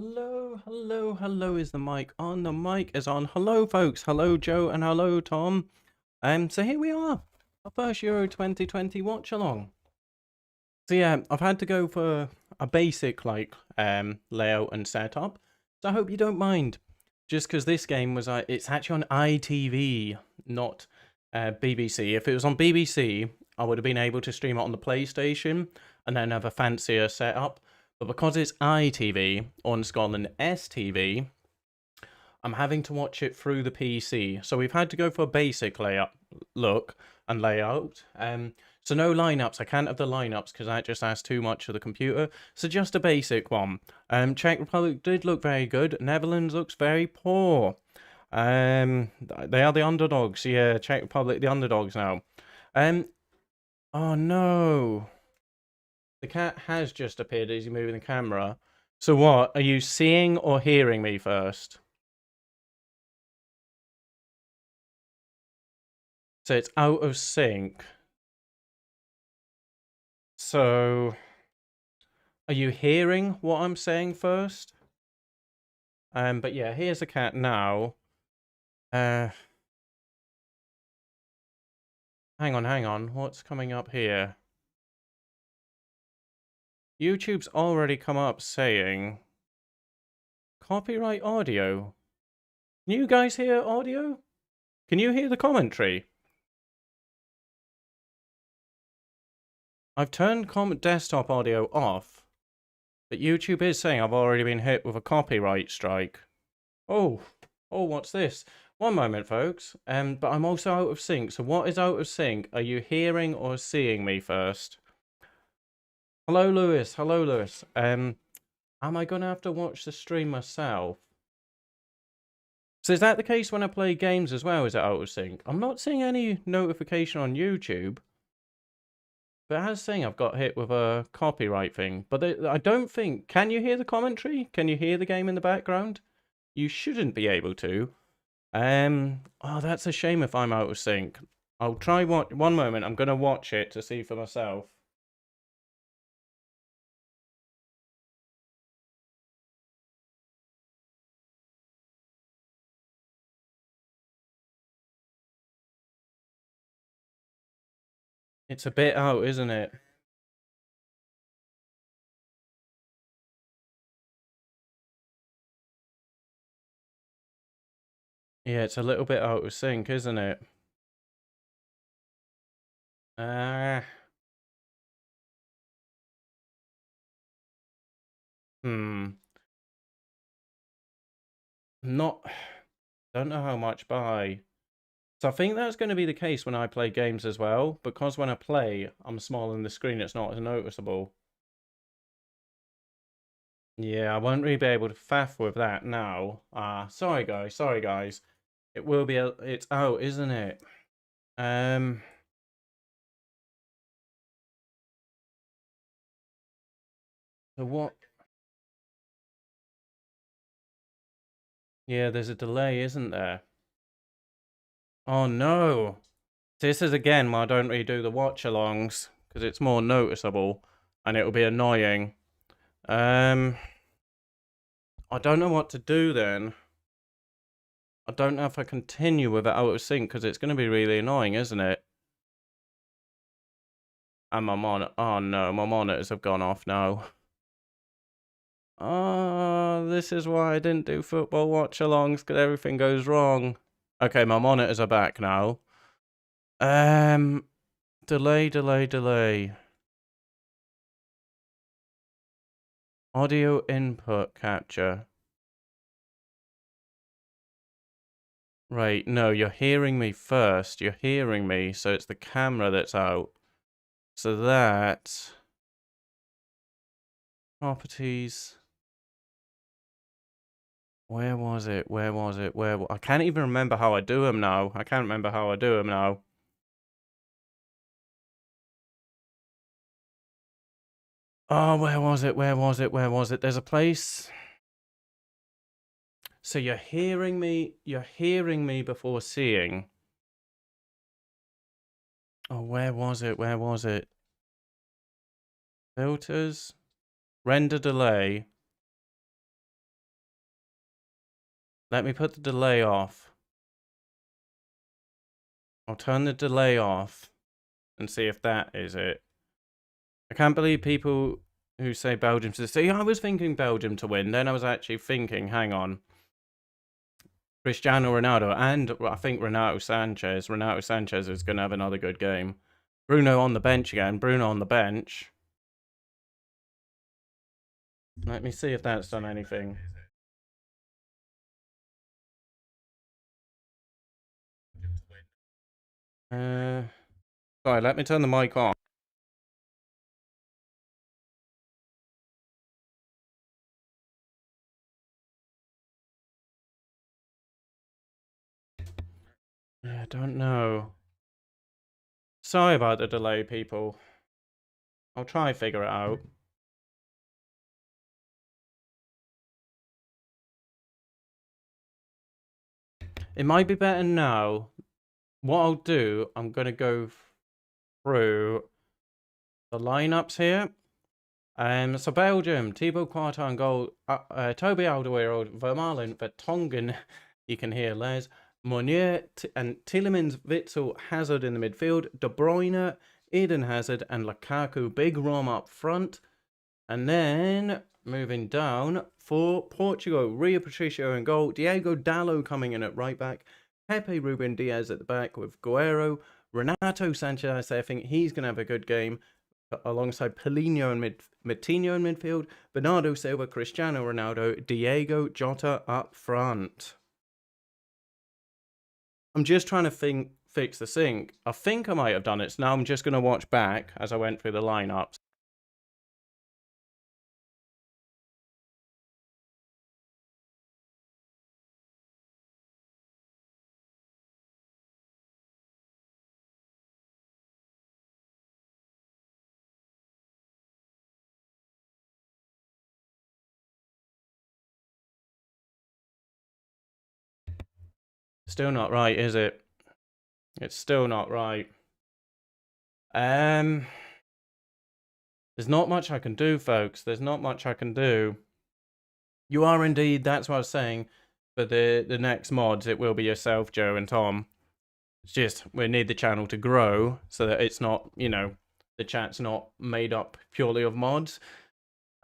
Hello, hello, hello. Is the mic on? The mic is on. Hello, folks. Hello, Joe, and hello, Tom. So here we are, our first Euro 2020 watch along. So yeah, I've had to go for a basic layout and setup. So I hope you don't mind. Just because this game was it's actually on ITV, not BBC. If it was on BBC, I would have been able to stream it on the PlayStation and then have a fancier setup. But because it's ITV on Scotland STV, I'm having to watch it through the PC. So we've had to go for a basic look and layout. So no lineups. I can't have the lineups because that just asks too much of the computer. So just a basic one. Czech Republic did look very good. Netherlands looks very poor. They are the underdogs. Yeah, Czech Republic the underdogs now. Oh no. The cat has just appeared as you're moving the camera. So what? Are you seeing or hearing me first? So it's out of sync. So are you hearing what I'm saying first? But yeah, here's the cat now. Hang on. What's coming up here? YouTube's already come up saying copyright audio. Can you guys hear audio? Can you hear the commentary? I've turned desktop audio off, but YouTube is saying I've already been hit with a copyright strike. Oh, what's this? One moment, folks. But I'm also out of sync. So what is out of sync? Are you hearing or seeing me first? Hello, Lewis. Hello, Lewis. Am I gonna have to watch the stream myself? So is that the case when I play games as well? Is it out of sync? I'm not seeing any notification on YouTube. But it has saying I've got hit with a copyright thing. But I don't think... Can you hear the commentary? Can you hear the game in the background? You shouldn't be able to. Oh, that's a shame if I'm out of sync. I'll try one moment. I'm going to watch it to see for myself. It's a bit out, isn't it? Yeah, it's a little bit out of sync, isn't it? Uh, hmm. Not... Don't know how much by. So I think that's going to be the case when I play games as well. Because when I play, I'm small on the screen, it's not as noticeable. Yeah, I won't really be able to faff with that now. Sorry guys. It will be, it's out, isn't it? So what? Yeah, there's a delay, isn't there? Oh no. This is again why I don't really do the watch-alongs, because it's more noticeable, and it'll be annoying. I don't know what to do then. I don't know if I continue with it out of sync, because it's going to be really annoying, isn't it? And my monitor, oh no, my monitors have gone off now. Oh, this is why I didn't do football watch-alongs, because everything goes wrong. Okay, my monitors are back now. Delay. Audio input capture. Right, no, you're hearing me first. You're hearing me, so it's the camera that's out. So that... Properties... Where was it? I can't even remember how I do them now. Oh, where was it? There's a place... So you're hearing me before seeing. Oh, where was it? Filters, render delay. Let me put the delay off. I'll turn the delay off and see if that is it. I can't believe people who say Belgium to see. I was thinking Belgium to win. Then I was actually thinking, hang on. Cristiano Ronaldo and I think Renato Sanchez. Renato Sanchez is going to have another good game. Bruno on the bench again. Bruno on the bench. Let me see if that's done anything. Sorry, let me turn the mic on. Yeah, I don't know. Sorry about the delay, people. I'll try and figure it out. It might be better now. What I'll do, I'm going to go through the lineups here. So Belgium, Thibaut Courtois on goal, Toby Alderweireld, Vermaelen, Vertonghen, you can hear Les, Meunier, and Tielemans, Witsel, Hazard in the midfield, De Bruyne, Eden Hazard, and Lukaku, big Rom up front. And then, moving down, for Portugal, Rui Patricio in goal, Diego Dallo coming in at right back, Pepe Ruben Diaz at the back with Guerrero, Renato Sanchez, I think he's going to have a good game, alongside Paulinho and Matinho in midfield, Bernardo Silva, Cristiano Ronaldo, Diego Jota up front. I'm just trying to fix the sync. I think I might have done it, so now I'm just going to watch back as I went through the lineups. Still not right, is it? It's still not right. There's not much I can do, folks. There's not much I can do. You are indeed, that's what I was saying, for the next mods, it will be yourself, Joe, and Tom. It's just, we need the channel to grow, so that it's not, you know, the chat's not made up purely of mods.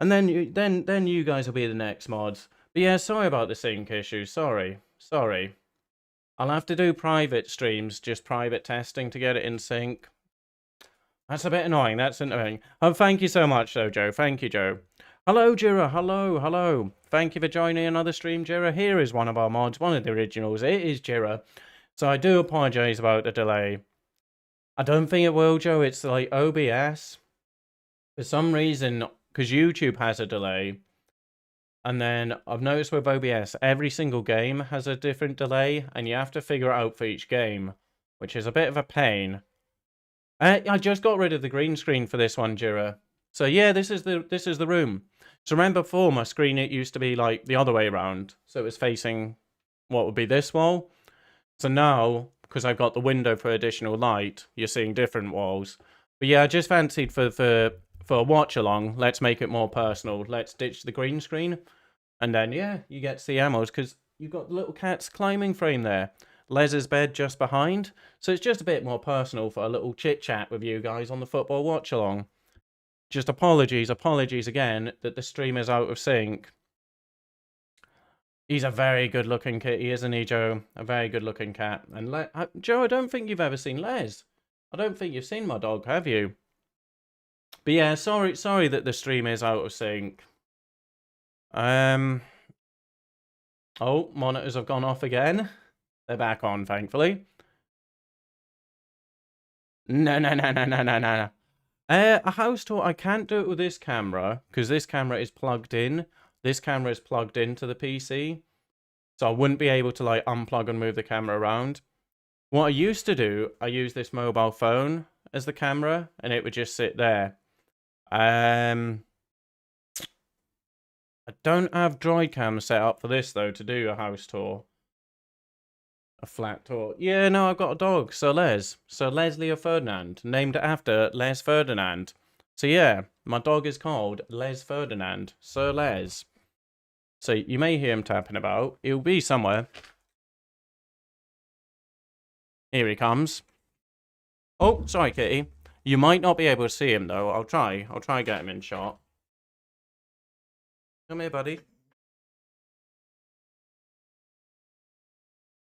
And then you guys will be the next mods. But yeah, sorry about the sync issue, sorry. I'll have to do private streams, just private testing to get it in sync. That's a bit annoying, that's annoying. Oh, thank you so much though, Joe. Thank you, Joe. Hello, Jira. Hello. Thank you for joining another stream, Jira. Here is one of our mods, one of the originals. It is Jira. So I do apologize about the delay. I don't think it will, Joe. It's like OBS. For some reason, because YouTube has a delay. And then I've noticed with OBS, every single game has a different delay, and you have to figure it out for each game, which is a bit of a pain. I just got rid of the green screen for this one, Jira. So yeah, this is the room. So remember before, my screen, it used to be like the other way around. So it was facing what would be this wall. So now, because I've got the window for additional light, you're seeing different walls. But yeah, I just fancied for a watch along, let's make it more personal. Let's ditch the green screen. And then, yeah, you get to see Amos, because you've got the little cat's climbing frame there. Les's bed just behind. So it's just a bit more personal for a little chit-chat with you guys on the football watch-along. Just apologies again that the stream is out of sync. He's a very good-looking kitty, isn't he, Joe? A very good-looking cat. And Joe, I don't think you've ever seen Les. I don't think you've seen my dog, have you? But yeah, sorry that the stream is out of sync. Oh, monitors have gone off again. They're back on, thankfully. No. A house tour, I can't do it with this camera, because this camera is plugged in. This camera is plugged into the PC. So I wouldn't be able to, like, unplug and move the camera around. What I used to do, I used this mobile phone as the camera, and it would just sit there. I don't have Droidcam set up for this, though, to do a house tour. A flat tour. Yeah, no, I've got a dog, Sir Les. Sir Leslie Ferdinand, named after Les Ferdinand. So yeah, my dog is called Les Ferdinand. Sir Les. So you may hear him tapping about. He'll be somewhere. Here he comes. Oh, sorry, kitty. You might not be able to see him, though. I'll try get him in shot. Come here, buddy.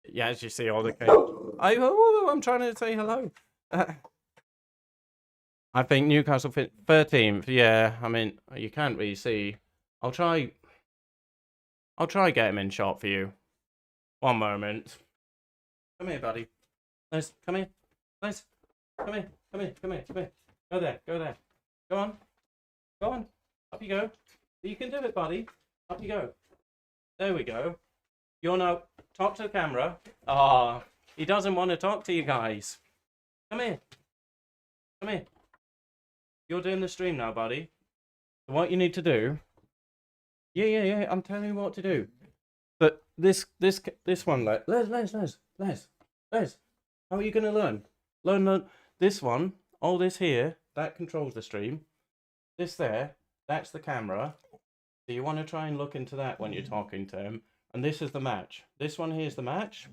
Yeah, as you see all the I'm trying to say hello. I think Newcastle 13th. Yeah, I mean, you can't really see. I'll try get him in shot for you. One moment. Come here, buddy. Nice. Come here. Nice. Come here. Come here. Come here. Come here. Go there. Go there. Go on. Go on. Up you go. You can do it, buddy. Up you go. There we go. You're now talk to the camera. Ah, he doesn't want to talk to you guys. Come here. Come here. You're doing the stream now, buddy. What you need to do? Yeah. I'm telling you what to do. But this one, Les. How are you gonna learn? Learn this one. All this here, that controls the stream. This there, that's the camera. So you want to try and look into that when you're talking to him. And this is the match. This one here is the match.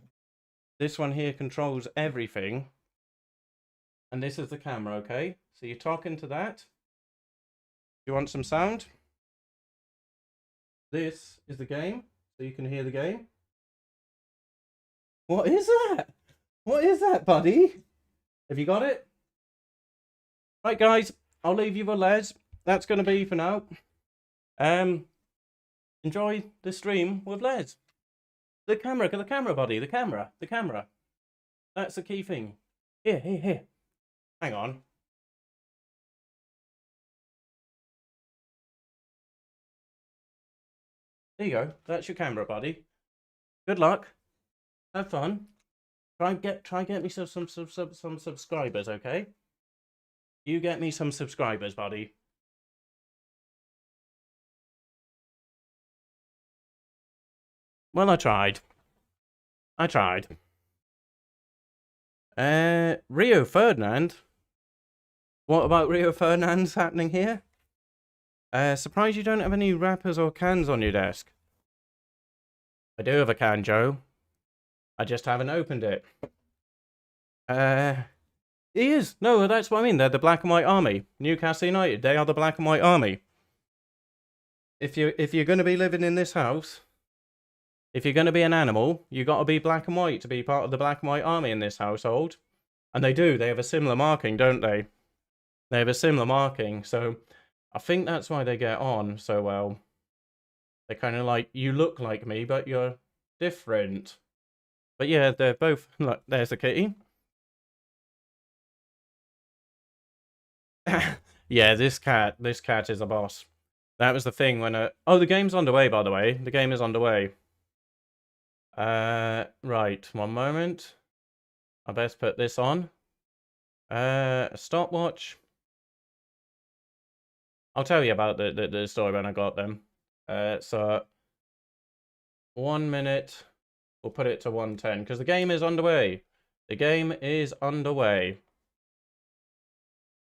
This one here controls everything. And this is the camera, okay? So you're talking to that. You want some sound? This is the game, so you can hear the game. What is that? What is that, buddy? Have you got it? Right, guys, I'll leave you with Les. That's going to be for now. Enjoy the stream with Les. The camera, buddy. The camera. That's the key thing. Here. Hang on. There you go. That's your camera, buddy. Good luck. Have fun. Try get me some subscribers, okay? You get me some subscribers, buddy. Well, I tried. Rio Ferdinand. What about Rio Ferdinand's happening here? Surprised you don't have any wrappers or cans on your desk. I do have a can, Joe. I just haven't opened it. He is. No, that's what I mean. They're the black and white army. Newcastle United. They are the black and white army. If you're going to be living in this house, if you're going to be an animal, you got to be black and white to be part of the black and white army in this household. And they do. They have a similar marking, don't they? They have a similar marking. So I think that's why they get on so well. They're kind of like, you look like me, but you're different. But yeah, they're both... Look, there's the kitty. Yeah, this cat is a boss. That was the thing when... Oh, the game's underway, by the way. The game is underway. Right, one moment. I best put this on. Stopwatch. I'll tell you about the story when I got them. So 1 minute. We'll put it to 1:10 because the game is underway. The game is underway.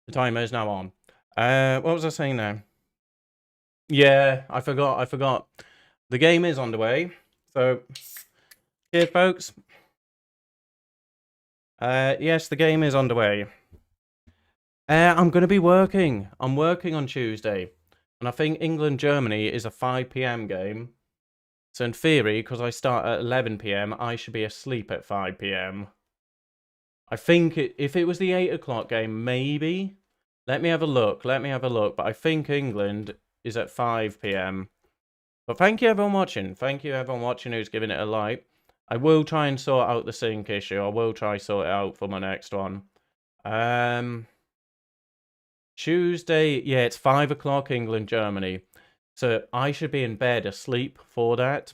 The timer is now on. What was I saying now? Yeah, I forgot. The game is underway. So, here, folks. Yes, the game is underway. I'm going to be working. I'm working on Tuesday. And I think England-Germany is a 5 PM game. So in theory, because I start at 11 PM, I should be asleep at 5 PM. I think if it was the 8 o'clock game, maybe. Let me have a look. But I think England is at 5 PM. But thank you everyone watching. Thank you everyone watching who's giving it a like. I will try and sort out the sync issue. I will try sort it out for my next one. Tuesday, yeah, it's 5 o'clock England, Germany. So I should be in bed asleep for that.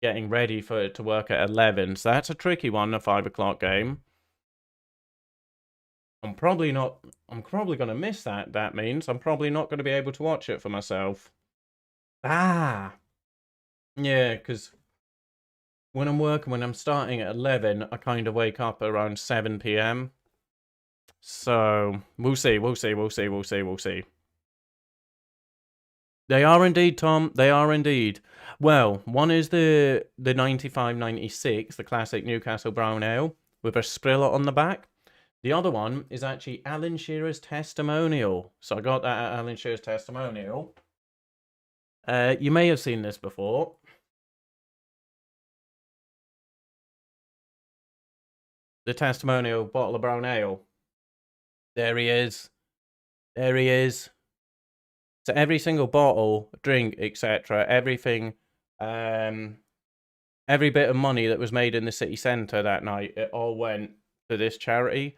Getting ready for it to work at 11. So that's a tricky one, a 5 o'clock game. I'm probably going to miss that. That means I'm probably not going to be able to watch it for myself. Yeah, because when I'm working, when I'm starting at 11, I kind of wake up around 7 PM. So we'll see. They are indeed, Tom. They are indeed. Well, one is the 95-96, the classic Newcastle Brown Ale with a Sprilla on the back. The other one is actually Alan Shearer's testimonial. So I got that at Alan Shearer's testimonial. You may have seen this before. The testimonial bottle of brown ale. There he is. There he is. So every single bottle, drink, etc., everything, every bit of money that was made in the city centre that night, it all went to this charity.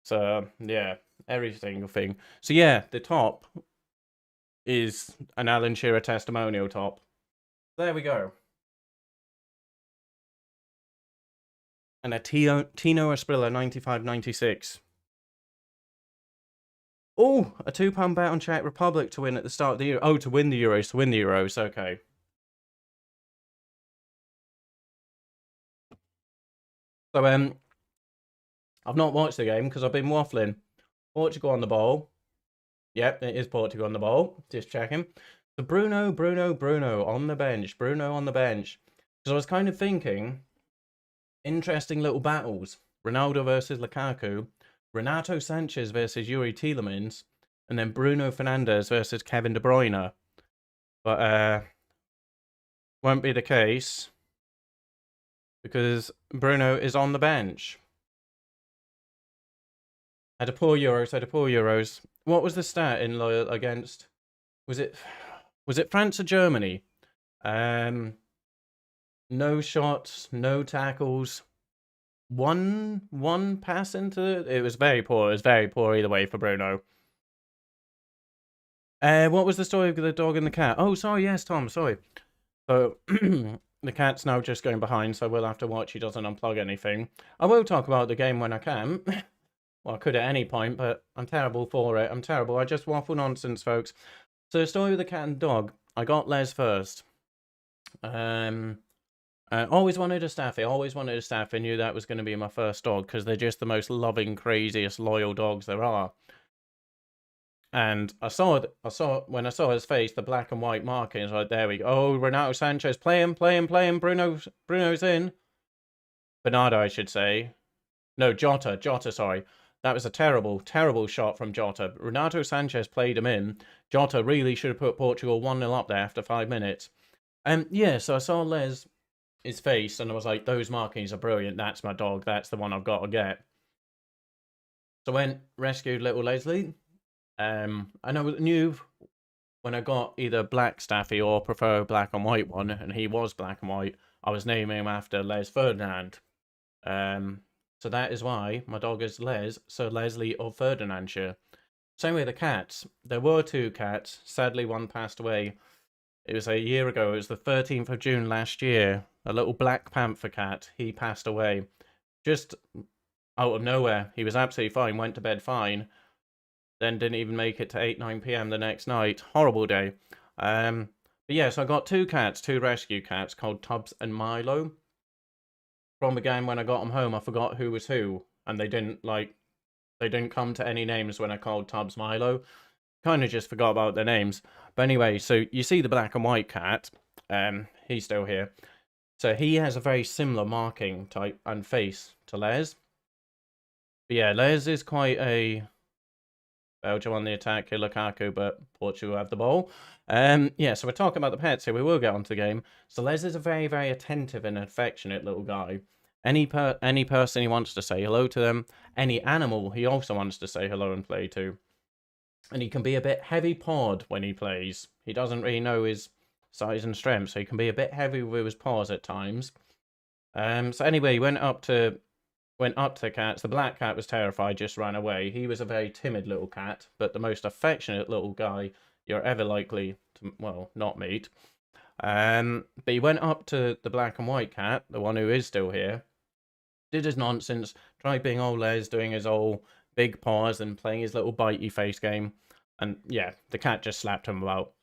So yeah, every single thing. So yeah, the top is an Alan Shearer testimonial top. There we go. And a Tino Asprilla 95-96. Oh, a £2 bet on Czech Republic to win at the start of the Euro. Oh, to win the Euros. To win the Euros. Okay. So I've not watched the game because I've been waffling. Portugal on the ball. Yep, it is Portugal on the ball. Just checking. So Bruno on the bench. Bruno on the bench. Because I was kind of thinking, interesting little battles. Ronaldo versus Lukaku. Renato Sanchez versus Yuri Tielemans. And then Bruno Fernandes versus Kevin De Bruyne. But won't be the case. Because Bruno is on the bench. Had a poor Euros. What was the stat in against? Was it France or Germany? No shots, no tackles. One pass into it was very poor. It was very poor either way for Bruno. What was the story of the dog and the cat? Oh, sorry, yes, Tom, sorry. So the cat's now just going behind, so we'll have to watch he doesn't unplug anything. I will talk about the game when I can. Well, I could at any point, but I'm terrible for it. I'm terrible. I just waffle nonsense, folks. So the story with the cat and dog. I got Les first. Always wanted a Staffy. Always wanted a Staffy. Knew that was going to be my first dog because they're just the most loving, craziest, loyal dogs there are. And I saw when I saw his face, the black and white markings. Like, there we go. Oh, Renato Sanchez, play him. Bruno's in. Bernardo, I should say. No, Jota. Sorry. That was a terrible, terrible shot from Jota. Renato Sanchez played him in. Jota really should have put Portugal 1-0 up there after 5 minutes. Yeah, so I saw his face, and I was like, those markings are brilliant. That's my dog. That's the one I've got to get. So I went, rescued little Leslie. And I knew when I got either black Staffy or prefer a black and white one, and he was black and white, I was naming him after Les Ferdinand. So that is why my dog is Les, Sir Leslie of Ferdinandshire. Same with the cats. There were 2 cats. Sadly, one passed away. It was a year ago. It was the 13th of June last year. A little black panther cat. He passed away. Just out of nowhere. He was absolutely fine. Went to bed fine. Then didn't even make it to 8-9 p.m. the next night. Horrible day. But yeah, so I got 2 cats, 2 rescue cats called Tubbs and Milo. From the game when I got them home, I forgot who was who, and they didn't come to any names when I called Tubbs Milo. Kind of just forgot about their names. But anyway, so you see the black and white cat. He's still here. So he has a very similar marking type and face to Les. But yeah, Les is quite a Belgium on the attack, Lukaku, but Portugal have the ball. Yeah, so we're talking about the pets here. We will get onto the game. So Les is a very, very attentive and affectionate little guy. Any person he wants to say hello to them. Any animal he also wants to say hello and play to. And he can be a bit heavy-pawed when he plays. He doesn't really know his size and strength, so he can be a bit heavy with his paws at times. So anyway, he went up to the cats. The black cat was terrified, just ran away. He was a very timid little cat, but the most affectionate little guy you're ever likely to, well, not meet. But he went up to the black and white cat, the one who is still here, did his nonsense, tried being old Les, doing his old big paws and playing his little bitey face game. And yeah, the cat just slapped him about.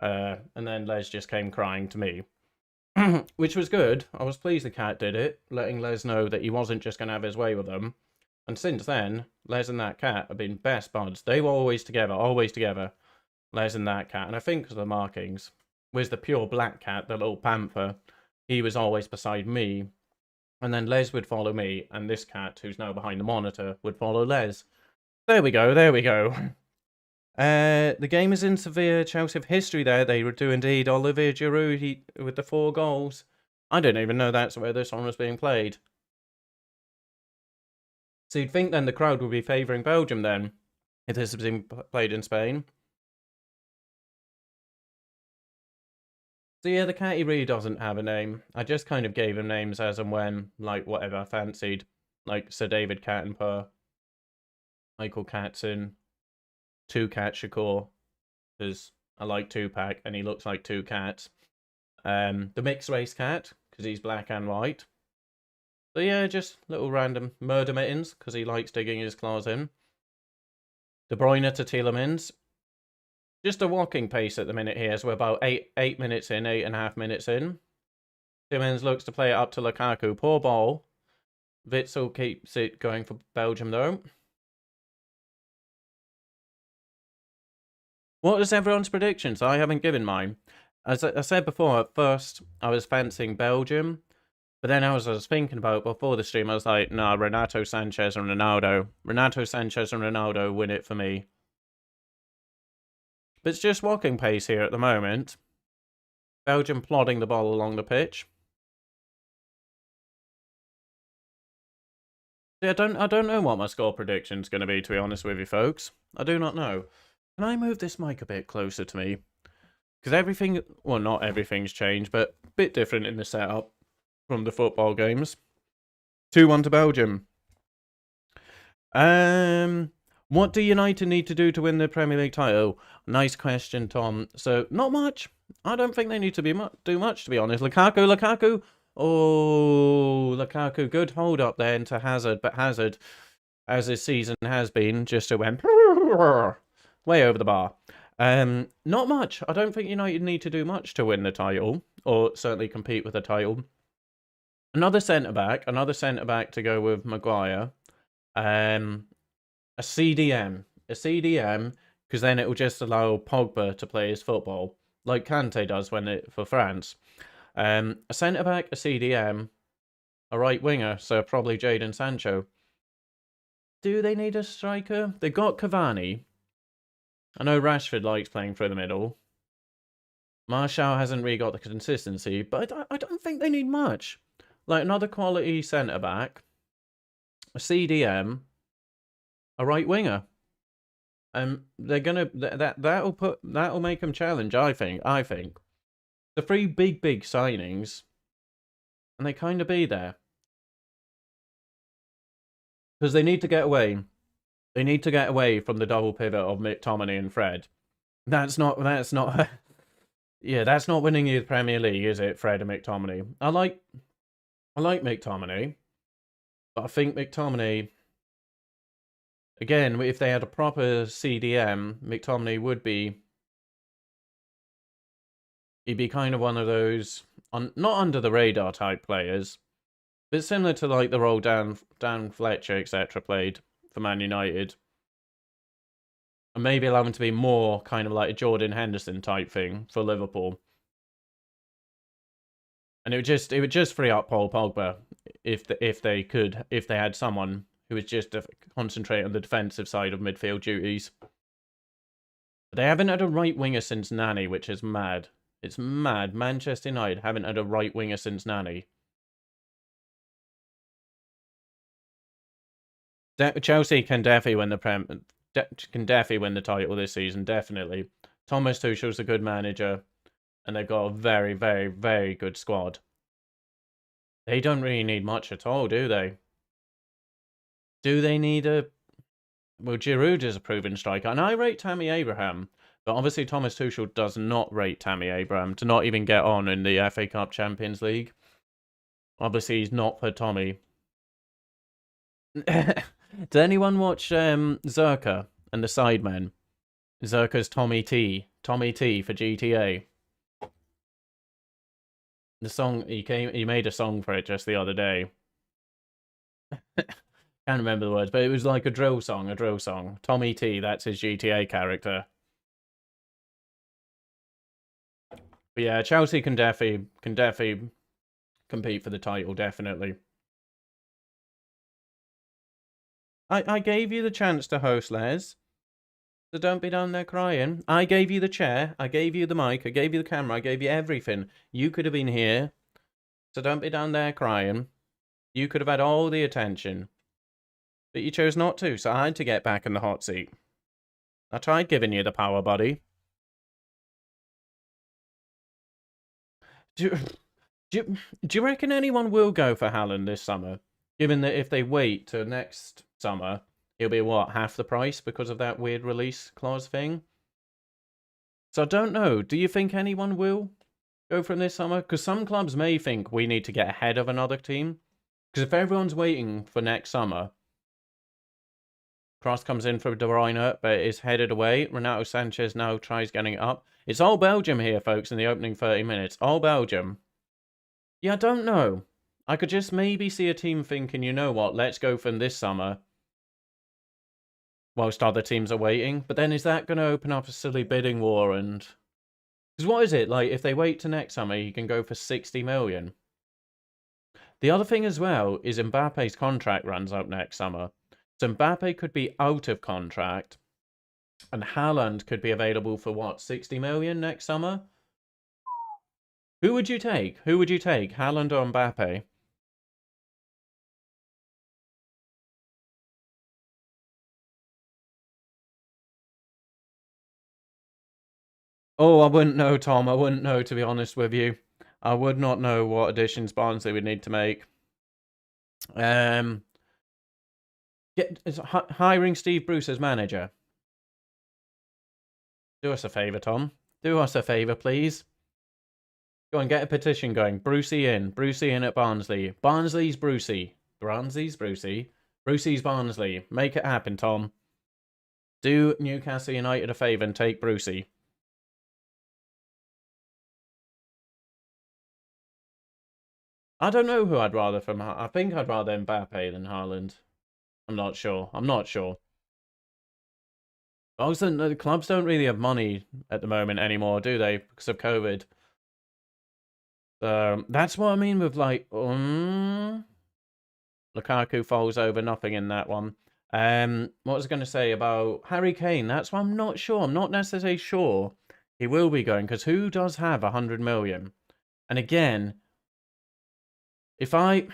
And then Les just came crying to me. Which was good. I was pleased the cat did it, letting Les know that he wasn't just going to have his way with them. And since then, Les and that cat have been best buds. They were always together, always together. Les and that cat, and I think the markings was the pure black cat, the little panther. He was always beside me, and then Les would follow me, and this cat, who's now behind the monitor, would follow Les. There we go, there we go. The game is in severe Chelsea history there. They do indeed. Olivier Giroud with the 4 goals. I didn't even know that's where this song was being played. So you'd think then the crowd would be favouring Belgium then, if this was being played in Spain. So yeah, the cat he really doesn't have a name. I just kind of gave him names as and when, like whatever I fancied. Like Sir David Cattenpur, Michael Katzen, Two Cat Shakur, because I like Tupac and he looks like 2 cats. The mixed race cat, because he's black and white. So yeah, just little random murder mittens, because he likes digging his claws in. De Bruyne to Tielemans. Just a walking pace at the minute here, so we're about 8 minutes in, 8.5 minutes in. Tielemans looks to play it up to Lukaku. Poor ball. Witsel keeps it going for Belgium though. What is everyone's predictions? I haven't given mine. As I said before, at first I was fancying Belgium, but then I was thinking about it before the stream. I was like, nah, Renato Sanchez and Ronaldo. Renato Sanchez and Ronaldo win it for me. But it's just walking pace here at the moment. Belgium plodding the ball along the pitch. Yeah, I don't know what my score prediction's going to be, to be honest with you folks. I do not know. Can I move this mic a bit closer to me? Because everything, well, not everything's changed, but a bit different in the setup from the football games. 2-1 to Belgium. What do United need to do to win the Premier League title? Nice question, Tom. So, not much. I don't think they need to do much, to be honest. Lukaku. Oh, Lukaku. Good hold up there into Hazard. But Hazard, as his season has been, just went way over the bar. Not much. I don't think United need to do much to win the title, or certainly compete with the title. Another centre-back to go with Maguire. A CDM, because then it will just allow Pogba to play his football, like Kante does for France. A centre-back, a CDM, a right winger, so probably Jadon Sancho. Do they need a striker? They've got Cavani. I know Rashford likes playing through the middle. Martial hasn't really got the consistency, but I don't think they need much. Like another quality centre-back, a CDM, a right winger. They're gonna that'll make them challenge. I think the 3 big signings, and they kind of be there because they need to get away. They need to get away from the double pivot of McTominay and Fred. That's not. Yeah, that's not winning you the Premier League, is it, Fred and McTominay? I like McTominay, but I think McTominay. Again, if they had a proper CDM, McTominay would be... He'd be kind of one of those, not under the radar type players, but similar to like the role Dan Fletcher, etc. played for Man United. And maybe allow him to be more kind of like a Jordan Henderson type thing for Liverpool. And it would just free up Paul Pogba if they had someone who was just to concentrate on the defensive side of midfield duties. But they haven't had a right winger since Nani, which is mad. It's mad. Manchester United haven't had a right winger since Nani. Chelsea can definitely win the title this season, definitely. Thomas Tuchel's a good manager, and they've got a very, very, very good squad. They don't really need much at all, do they? Do they need a... Well, Giroud is a proven striker, and I rate Tammy Abraham, but obviously Thomas Tuchel does not rate Tammy Abraham to not even get on in the FA Cup Champions League. Obviously, he's not for Tommy. Did anyone watch Zerka and the Sidemen? Zerka's Tommy T for GTA. The song he made a song for it just the other day. Can't remember the words, but it was like a drill song. Tommy T, that's his GTA character. But yeah, Chelsea can definitely compete for the title, definitely. I gave you the chance to host, Les. So don't be down there crying. I gave you the chair, I gave you the mic, I gave you the camera, I gave you everything. You could have been here. So don't be down there crying. You could have had all the attention. But you chose not to, so I had to get back in the hot seat. I tried giving you the power, buddy. Do you reckon anyone will go for Haaland this summer? Given that if they wait till next summer, it'll be, what, half the price because of that weird release clause thing? So I don't know. Do you think anyone will go from this summer? Because some clubs may think we need to get ahead of another team. Because if everyone's waiting for next summer, Cross comes in for De Bruyne, but is headed away. Renato Sanchez now tries getting it up. It's all Belgium here, folks, in the opening 30 minutes. All Belgium. Yeah, I don't know. I could just maybe see a team thinking, you know what, let's go from this summer whilst other teams are waiting. But then is that going to open up a silly bidding war? And because what is it? Like, if they wait to next summer, you can go for 60 million. The other thing as well is Mbappe's contract runs out next summer. So Mbappe could be out of contract and Haaland could be available for what, 60 million next summer? Who would you take? Who would you take, Haaland or Mbappe? Oh, I wouldn't know, Tom. I wouldn't know, to be honest with you. I would not know what additions Barnsley would need to make. Hiring Steve Bruce as manager. Do us a favour, Tom. Do us a favour, please. Go and get a petition going. Brucey in. Brucey in at Barnsley. Barnsley's Brucey. Barnsley's Brucey. Brucey's Barnsley. Make it happen, Tom. Do Newcastle United a favour and take Brucey. I don't know who I'd rather from. I think I'd rather Mbappe than Haaland. I'm not sure. I'm not sure. Also, the clubs don't really have money at the moment anymore, do they? Because of COVID. That's what I mean with like, Lukaku falls over, nothing in that one. What was I going to say about Harry Kane? That's why I'm not sure. I'm not necessarily sure he will be going, because who does have 100 million? And again, if I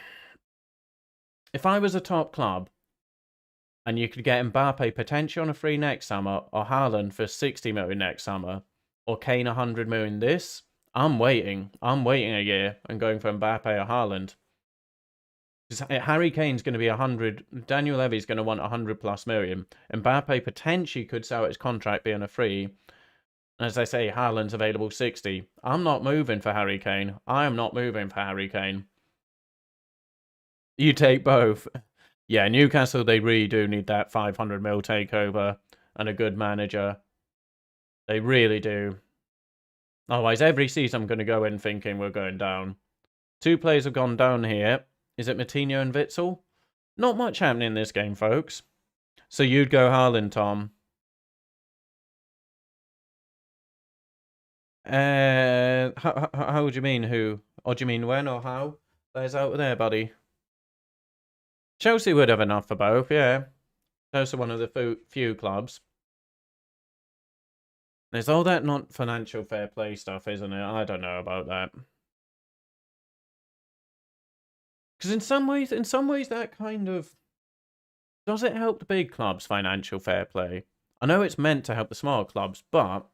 was a top club and you could get Mbappe potentially on a free next summer, or Haaland for 60 million next summer, or Kane 100 million this, I'm waiting. I'm waiting a year and going for Mbappe or Haaland. Harry Kane's going to be 100. Daniel Levy's going to want 100 plus million. Mbappe potentially could sell his contract being a free. And as I say, Haaland's available 60. I'm not moving for Harry Kane. I am not moving for Harry Kane. You take both. Yeah, Newcastle, they really do need that 500 mil takeover and a good manager. They really do. Otherwise, every season I'm going to go in thinking we're going down. Two players have gone down here. Is it Matinho and Witsel? Not much happening in this game, folks. So you'd go Haaland, Tom. How would you mean who? Or do you mean when or how? There's out there, buddy. Chelsea would have enough for both, yeah. Those are one of the few clubs. There's all that not financial fair play stuff, isn't it? I don't know about that. Because in some ways, that kind of... Does it help the big clubs' financial fair play? I know it's meant to help the small clubs, but...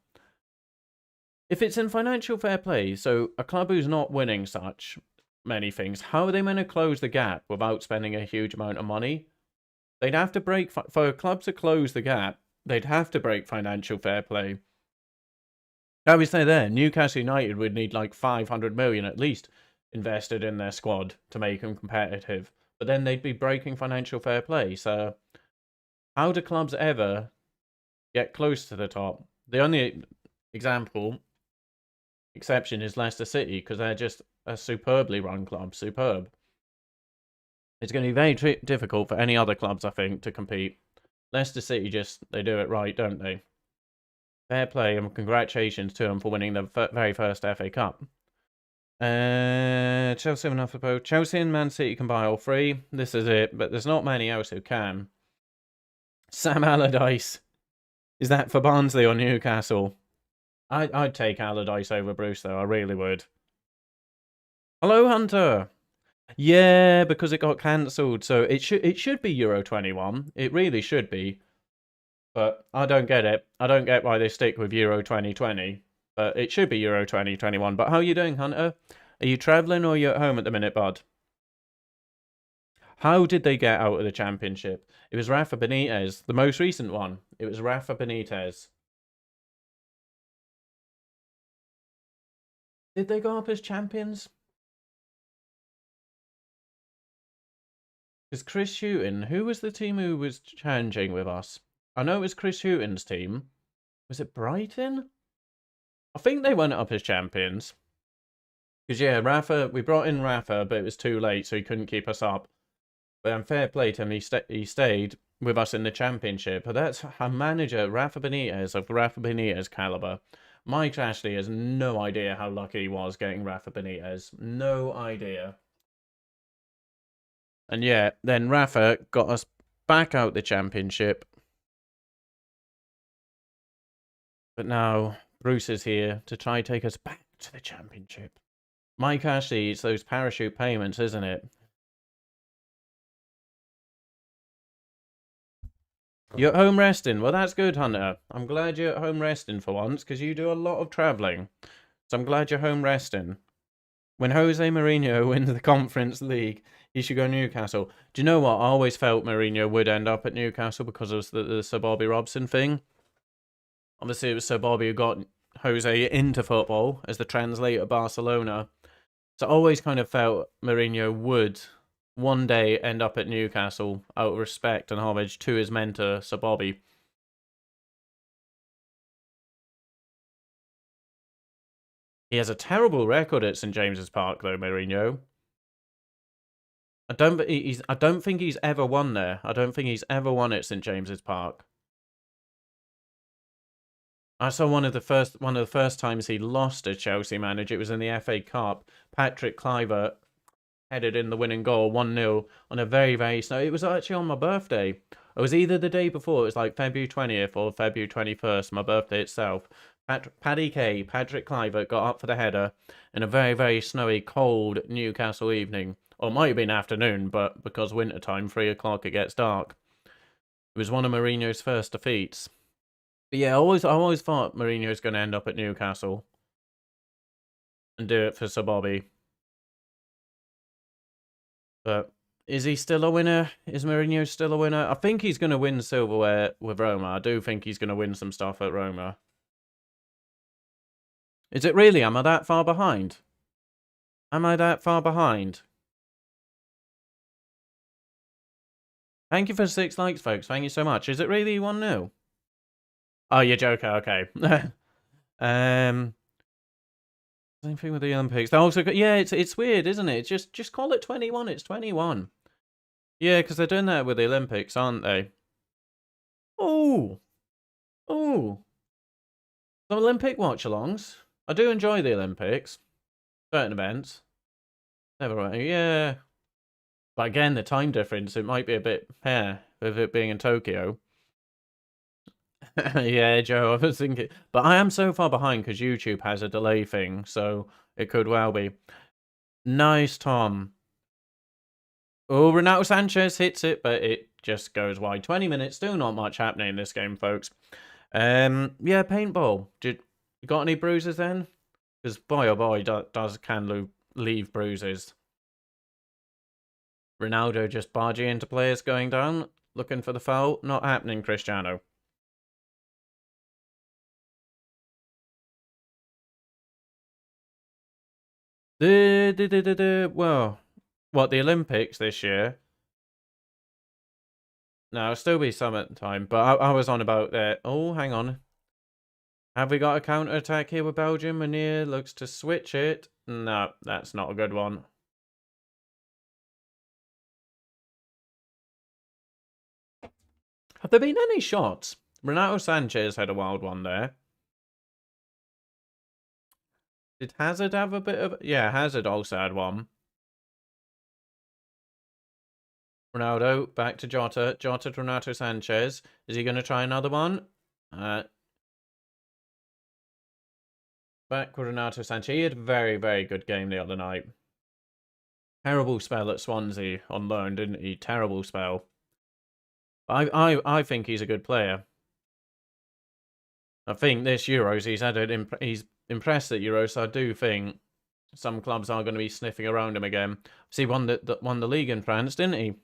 If it's in financial fair play, so a club who's not winning such many things, how are they meant to close the gap without spending a huge amount of money? They'd have to break... For a club to close the gap, they'd have to break financial fair play. I would say there, Newcastle United would need like 500 million at least invested in their squad to make them competitive. But then they'd be breaking financial fair play. So how do clubs ever get close to the top? The only exception is Leicester City, because they're just a superbly run club. Superb. It's going to be very difficult for any other clubs, I think, to compete. Leicester City they do it right, don't they? Fair play and congratulations to him for winning the very first FA Cup. Chelsea have enough for both. Chelsea and Man City can buy all three. This is it, but there's not many else who can. Sam Allardyce. Is that for Barnsley or Newcastle? I'd take Allardyce over Bruce, though. I really would. Hello, Hunter. Yeah, because it got cancelled, so it should be Euro 21. It really should be. But I don't get it. I don't get why they stick with Euro 2020. But it should be Euro 2021. But how are you doing, Hunter? Are you travelling or are you at home at the minute, bud? How did they get out of the championship? It was Rafa Benitez, the most recent one. It was Rafa Benitez. Did they go up as champions? Because Chris Hughton, who was the team who was challenging with us? I know it was Chris Hughton's team. Was it Brighton? I think they went up as champions. Because, yeah, Rafa, we brought in Rafa, but it was too late, so he couldn't keep us up. But fair play to him, he stayed with us in the championship. But that's a manager, Rafa Benitez, of Rafa Benitez caliber. Mike Ashley has no idea how lucky he was getting Rafa Benitez. No idea. And yeah, then Rafa got us back out the championship. But now Bruce is here to try take us back to the championship. Mike Ashley, it's those parachute payments, isn't it? You're at home resting. Well, that's good, Hunter. I'm glad you're at home resting for once, because you do a lot of travelling. So I'm glad you're home resting. When Jose Mourinho wins the Conference League, he should go Newcastle. Do you know what? I always felt Mourinho would end up at Newcastle because of the Sir Bobby Robson thing. Obviously, it was Sir Bobby who got Jose into football as the translator at Barcelona. So I always kind of felt Mourinho would one day end up at Newcastle out of respect and homage to his mentor, Sir Bobby. He has a terrible record at St James's Park, though, Mourinho. I don't think he's ever won there. I don't think he's ever won at St James's Park. I saw one of the first times he lost a Chelsea manager. It was in the FA Cup. Patrick Kluivert headed in the winning goal, 1-0 on a very, very snow. It was actually on my birthday. It was either the day before, it was like February 20th or February 21st, my birthday itself. Paddy K, Patrick Kluivert got up for the header in a very, very snowy, cold Newcastle evening. Or it might have been afternoon, but because wintertime, 3 o'clock, it gets dark. It was one of Mourinho's first defeats. But yeah, I always thought Mourinho was going to end up at Newcastle and do it for Sir Bobby. But is he still a winner? Is Mourinho still a winner? I think he's going to win silverware with Roma. I do think he's going to win some stuff at Roma. Is it really? Am I that far behind? Am I that far behind? Thank you for 6 likes, folks. Thank you so much. Is it really 1-0? Oh, you're joking. Okay. Same thing with the Olympics. They also got, yeah, it's weird, isn't it? Just call it 21. It's 21. Yeah, because they're doing that with the Olympics, aren't they? Oh, the Olympic watch-alongs. I do enjoy the Olympics. Certain events. Never right. Yeah. But again, the time difference, it might be a bit with it being in Tokyo. Yeah, Joe, I was thinking. But I am so far behind because YouTube has a delay thing, so it could well be. Nice, Tom. Oh, Renato Sanchez hits it, but it just goes wide. 20 minutes, still not much happening in this game, folks. Yeah, paintball. You got any bruises then? Because boy oh boy, can leave bruises. Ronaldo just barging into players going down, looking for the foul. Not happening, Cristiano. Well, what, the Olympics this year? No, it'll still be summertime, but I was on about that. Oh, hang on. Have we got a counter-attack here with Belgium? Manier looks to switch it. No, that's not a good one. Have there been any shots? Renato Sanchez had a wild one there. Did Hazard have a bit of... Yeah, Hazard also had one. Ronaldo, back to Jota. Jota to Renato Sanchez. Is he going to try another one? Back with Renato Sanchez. He had a very, very good game the other night. Terrible spell at Swansea on loan, didn't he? Terrible spell. I think he's a good player. I think this Euros he's impressed at Euros. So I do think some clubs are going to be sniffing around him again. See, won the league in France, didn't he?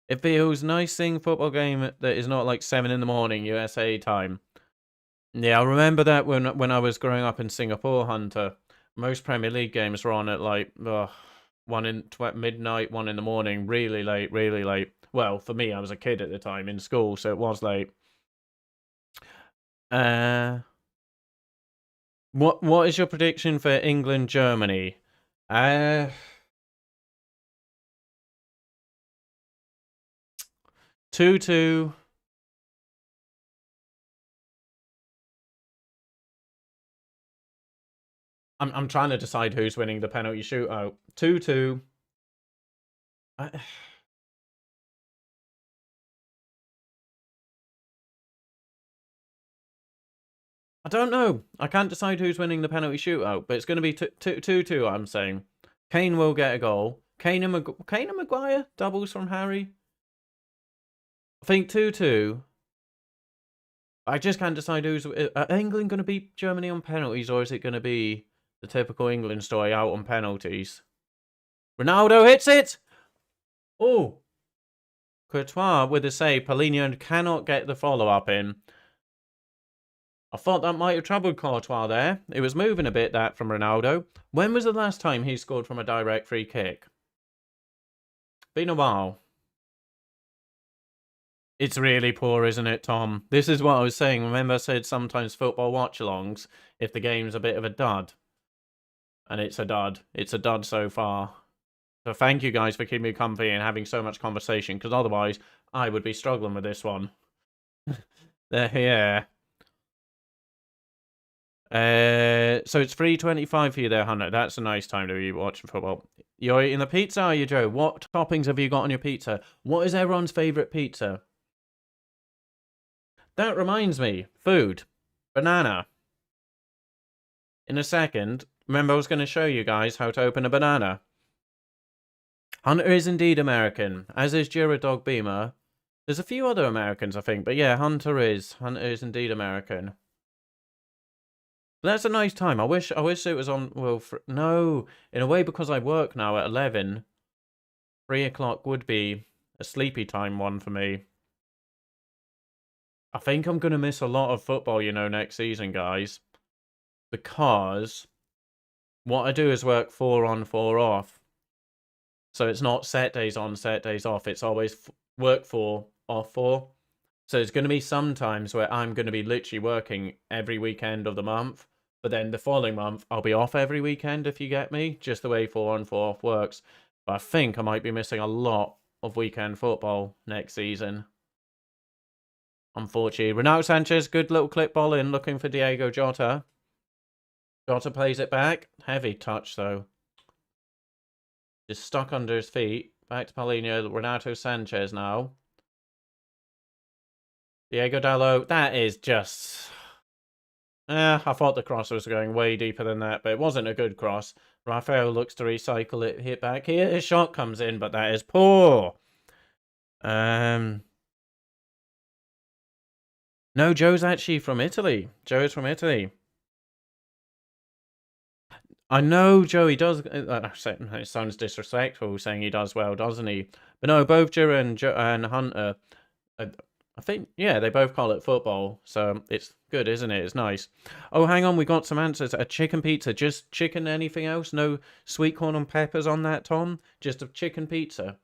It feels nice seeing a football game that is not like 7 in the morning USA time. Yeah, I remember that when I was growing up in Singapore, Hunter. Most Premier League games were on at like midnight, 1 in the morning, really late, really late. Well, for me, I was a kid at the time in school, so it was late. What is your prediction for England Germany? 2-2. I'm trying to decide who's winning the penalty shootout. 2-2. I don't know. I can't decide who's winning the penalty shootout, but it's going to be 2-2, I'm saying. Kane will get a goal. Kane and Maguire doubles from Harry. I think 2-2. I just can't decide who's... Are England going to beat Germany on penalties, or is it going to be the typical England story out on penalties? Ronaldo hits it! Oh! Courtois with a save. Paulinho cannot get the follow-up in. I thought that might have troubled Courtois there. It was moving a bit, that, from Ronaldo. When was the last time he scored from a direct free kick? Been a while. It's really poor, isn't it, Tom? This is what I was saying. Remember I said sometimes football watch-alongs, if the game's a bit of a dud. And it's a dud. It's a dud so far. So thank you guys for keeping me company and having so much conversation, because otherwise I would be struggling with this one. Yeah. So it's 3:25 for you there, Hunter. That's a nice time to be watching football. You're eating the pizza, are you, Joe? What toppings have you got on your pizza? What is everyone's favourite pizza? That reminds me. Food. Banana. In a second, remember I was going to show you guys how to open a banana. Hunter is indeed American, as is Dog Beamer. There's a few other Americans, I think, but yeah, Hunter is indeed American. That's a nice time. I wish it was on. Well, no, in a way, because I work now at 11. 3 o'clock would be a sleepy time one for me. I think I'm gonna miss a lot of football, next season, guys, because what I do is work 4 on, 4 off. So it's not set days on, set days off. It's always work 4, off 4. So it's going to be some times where I'm going to be literally working every weekend of the month. But then the following month, I'll be off every weekend, if you get me. Just the way 4 on, 4 off works. But I think I might be missing a lot of weekend football next season. Unfortunately. Renato Sanchez, good little clip ball in, looking for Diego Jota. Jota plays it back. Heavy touch, though. Just stuck under his feet. Back to Paulinho. Renato Sanchez now. Diego Dallo. That is just... I thought the cross was going way deeper than that, but it wasn't a good cross. Rafael looks to recycle it. Hit back here. His shot comes in, but that is poor. No, Joe's actually from Italy. Joe's from Italy. I know Joey does. It sounds disrespectful saying he does well, doesn't he? But no, both Joe and Hunter, I think, yeah, they both call it football. So it's good, isn't it? It's nice. Oh, hang on, we got some answers. A chicken pizza, just chicken, anything else? No sweet corn and peppers on that, Tom? Just a chicken pizza.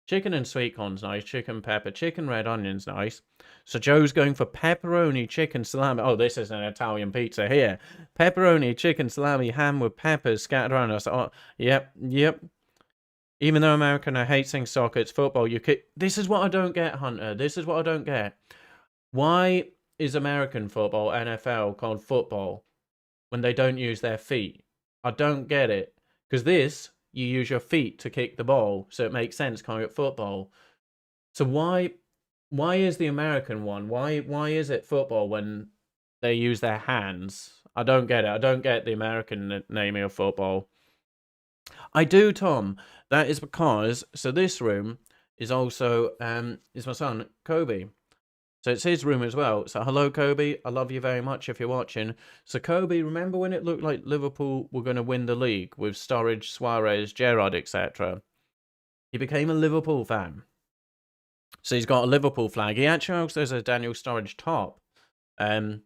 Chicken and sweet corn's nice. Chicken, pepper. Chicken, red onion's nice. So Joe's going for pepperoni, chicken, salami. Oh, this is an Italian pizza here. Pepperoni, chicken, salami, ham with peppers scattered around us. Oh, yep. Even though American, I hate saying soccer, it's football. This is what I don't get, Hunter. This is what I don't get. Why is American football, NFL, called football when they don't use their feet? I don't get it. Because this, you use your feet to kick the ball, so it makes sense calling it football. So why is the American one? Why is it football when they use their hands? I don't get it. I don't get the American naming of football. I do, Tom. That is because this room is also is my son Kobe. So it's his room as well. So hello, Kobe. I love you very much if you're watching. So Kobe, remember when it looked like Liverpool were going to win the league with Sturridge, Suarez, Gerrard, etc.? He became a Liverpool fan. So he's got a Liverpool flag. He actually also has a Daniel Sturridge top. I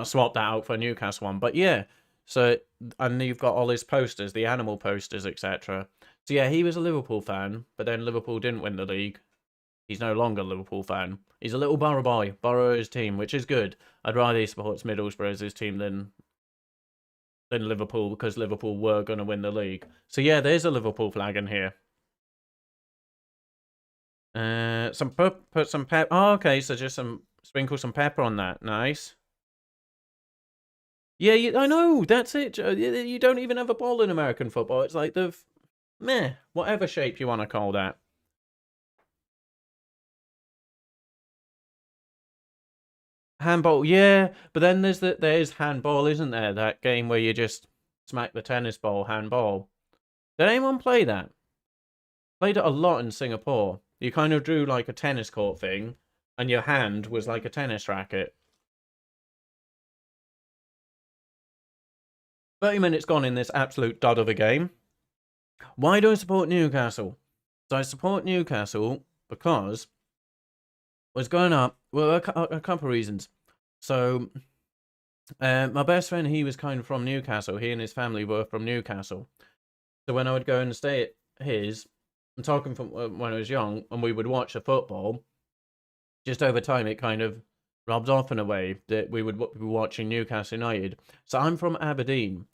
swapped that out for a Newcastle one. But yeah, so, and you've got all his posters, the animal posters, etc. So yeah, he was a Liverpool fan, but then Liverpool didn't win the league. He's no longer a Liverpool fan. He's a little Borough boy. Borough his team, which is good. I'd rather he supports Middlesbrough as his team than Liverpool, because Liverpool were going to win the league. So yeah, there's a Liverpool flag in here. Put some pepper. Oh, okay, so just sprinkle some pepper on that. Nice. Yeah, I know. That's it. You don't even have a ball in American football. It's like the meh, whatever shape you want to call that. Handball, yeah, but then there's handball, isn't there? That game where you just smack the tennis ball, handball. Did anyone play that? Played it a lot in Singapore. You kind of drew like a tennis court thing, and your hand was like a tennis racket. 30 minutes gone in this absolute dud of a game. Why do I support Newcastle? So I support Newcastle because what's going up? Well, a couple of reasons. So, my best friend, he was kind of from Newcastle. He and his family were from Newcastle. So when I would go and stay at his, I'm talking from when I was young, and we would watch the football, just over time it kind of rubbed off in a way that we would be watching Newcastle United. So I'm from Aberdeen,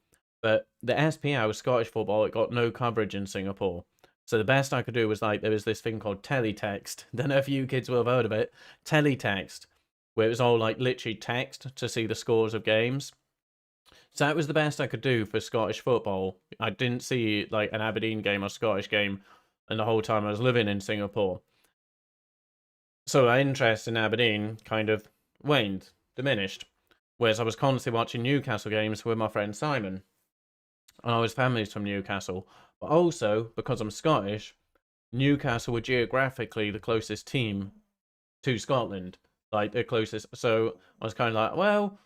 but the SPL, Scottish football, it got no coverage in Singapore. So the best I could do was like, there was this thing called teletext. Don't know if you kids will have heard of it. Teletext, where it was all like literally text to see the scores of games. So that was the best I could do for Scottish football. I didn't see like an Aberdeen game or Scottish game and the whole time I was living in Singapore. So my interest in Aberdeen kind of waned, diminished. Whereas I was constantly watching Newcastle games with my friend Simon. And I was family's from Newcastle. But also, because I'm Scottish, Newcastle were geographically the closest team to Scotland. Like, the closest. So I was kind of like, well,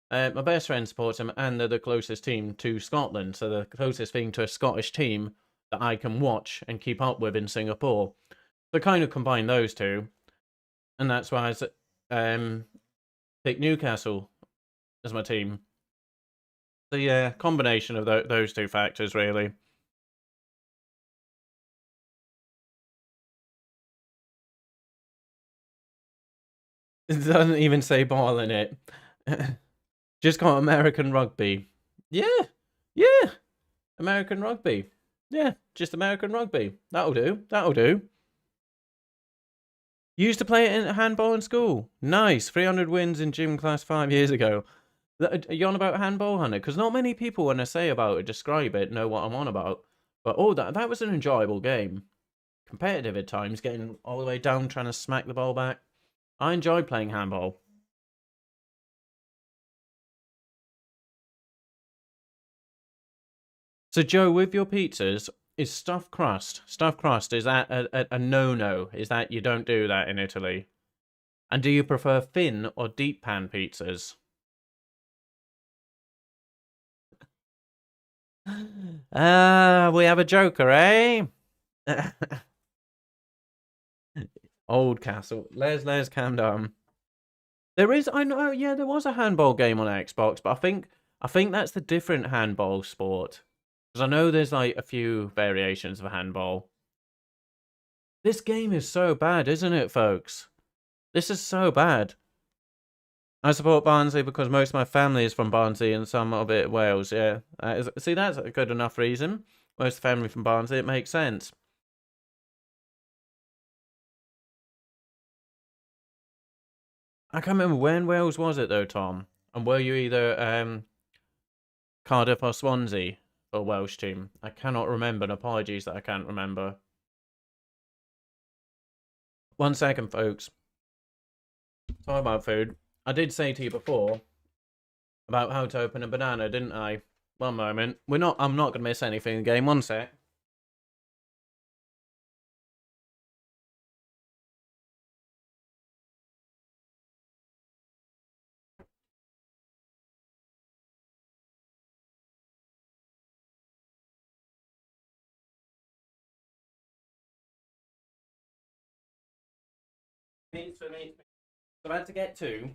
my best friend supports them, and they're the closest team to Scotland. So the closest thing to a Scottish team that I can watch and keep up with in Singapore. So kind of combine those two. And that's why I picked Newcastle as my team. So yeah, combination of those two factors, really. It doesn't even say ball in it. Just call it American rugby. Yeah, yeah, American rugby. Yeah, just American rugby. That'll do. That'll do. You used to play it in handball in school. Nice. 300 wins in gym class 5 years ago. Are you on about handball, Hannah? Because not many people, when I say about it, describe it, know what I'm on about. But oh, that was an enjoyable game. Competitive at times, getting all the way down, trying to smack the ball back. I enjoyed playing handball. So, Joe, with your pizzas, is stuffed crust? Stuffed crust, is that a no-no? Is that you don't do that in Italy? And do you prefer thin or deep pan pizzas? Ah, we have a joker, eh? Old Castle. Les, calm down. There is, I know, yeah, there was a handball game on Xbox, but I think that's the different handball sport. Because I know there's like a few variations of handball. This game is so bad, isn't it, folks? This is so bad. I support Barnsley because most of my family is from Barnsley and some of it Wales, yeah. See, that's a good enough reason. Most family from Barnsley, it makes sense. I can't remember where in Wales was it though, Tom? And were you either Cardiff or Swansea for Welsh team? I cannot remember, and apologies that I can't remember. 1 second, folks. Talk about food. I did say to you before about how to open a banana, didn't I? 1 moment. I'm not gonna miss anything in the game. 1 sec. I've had to get two.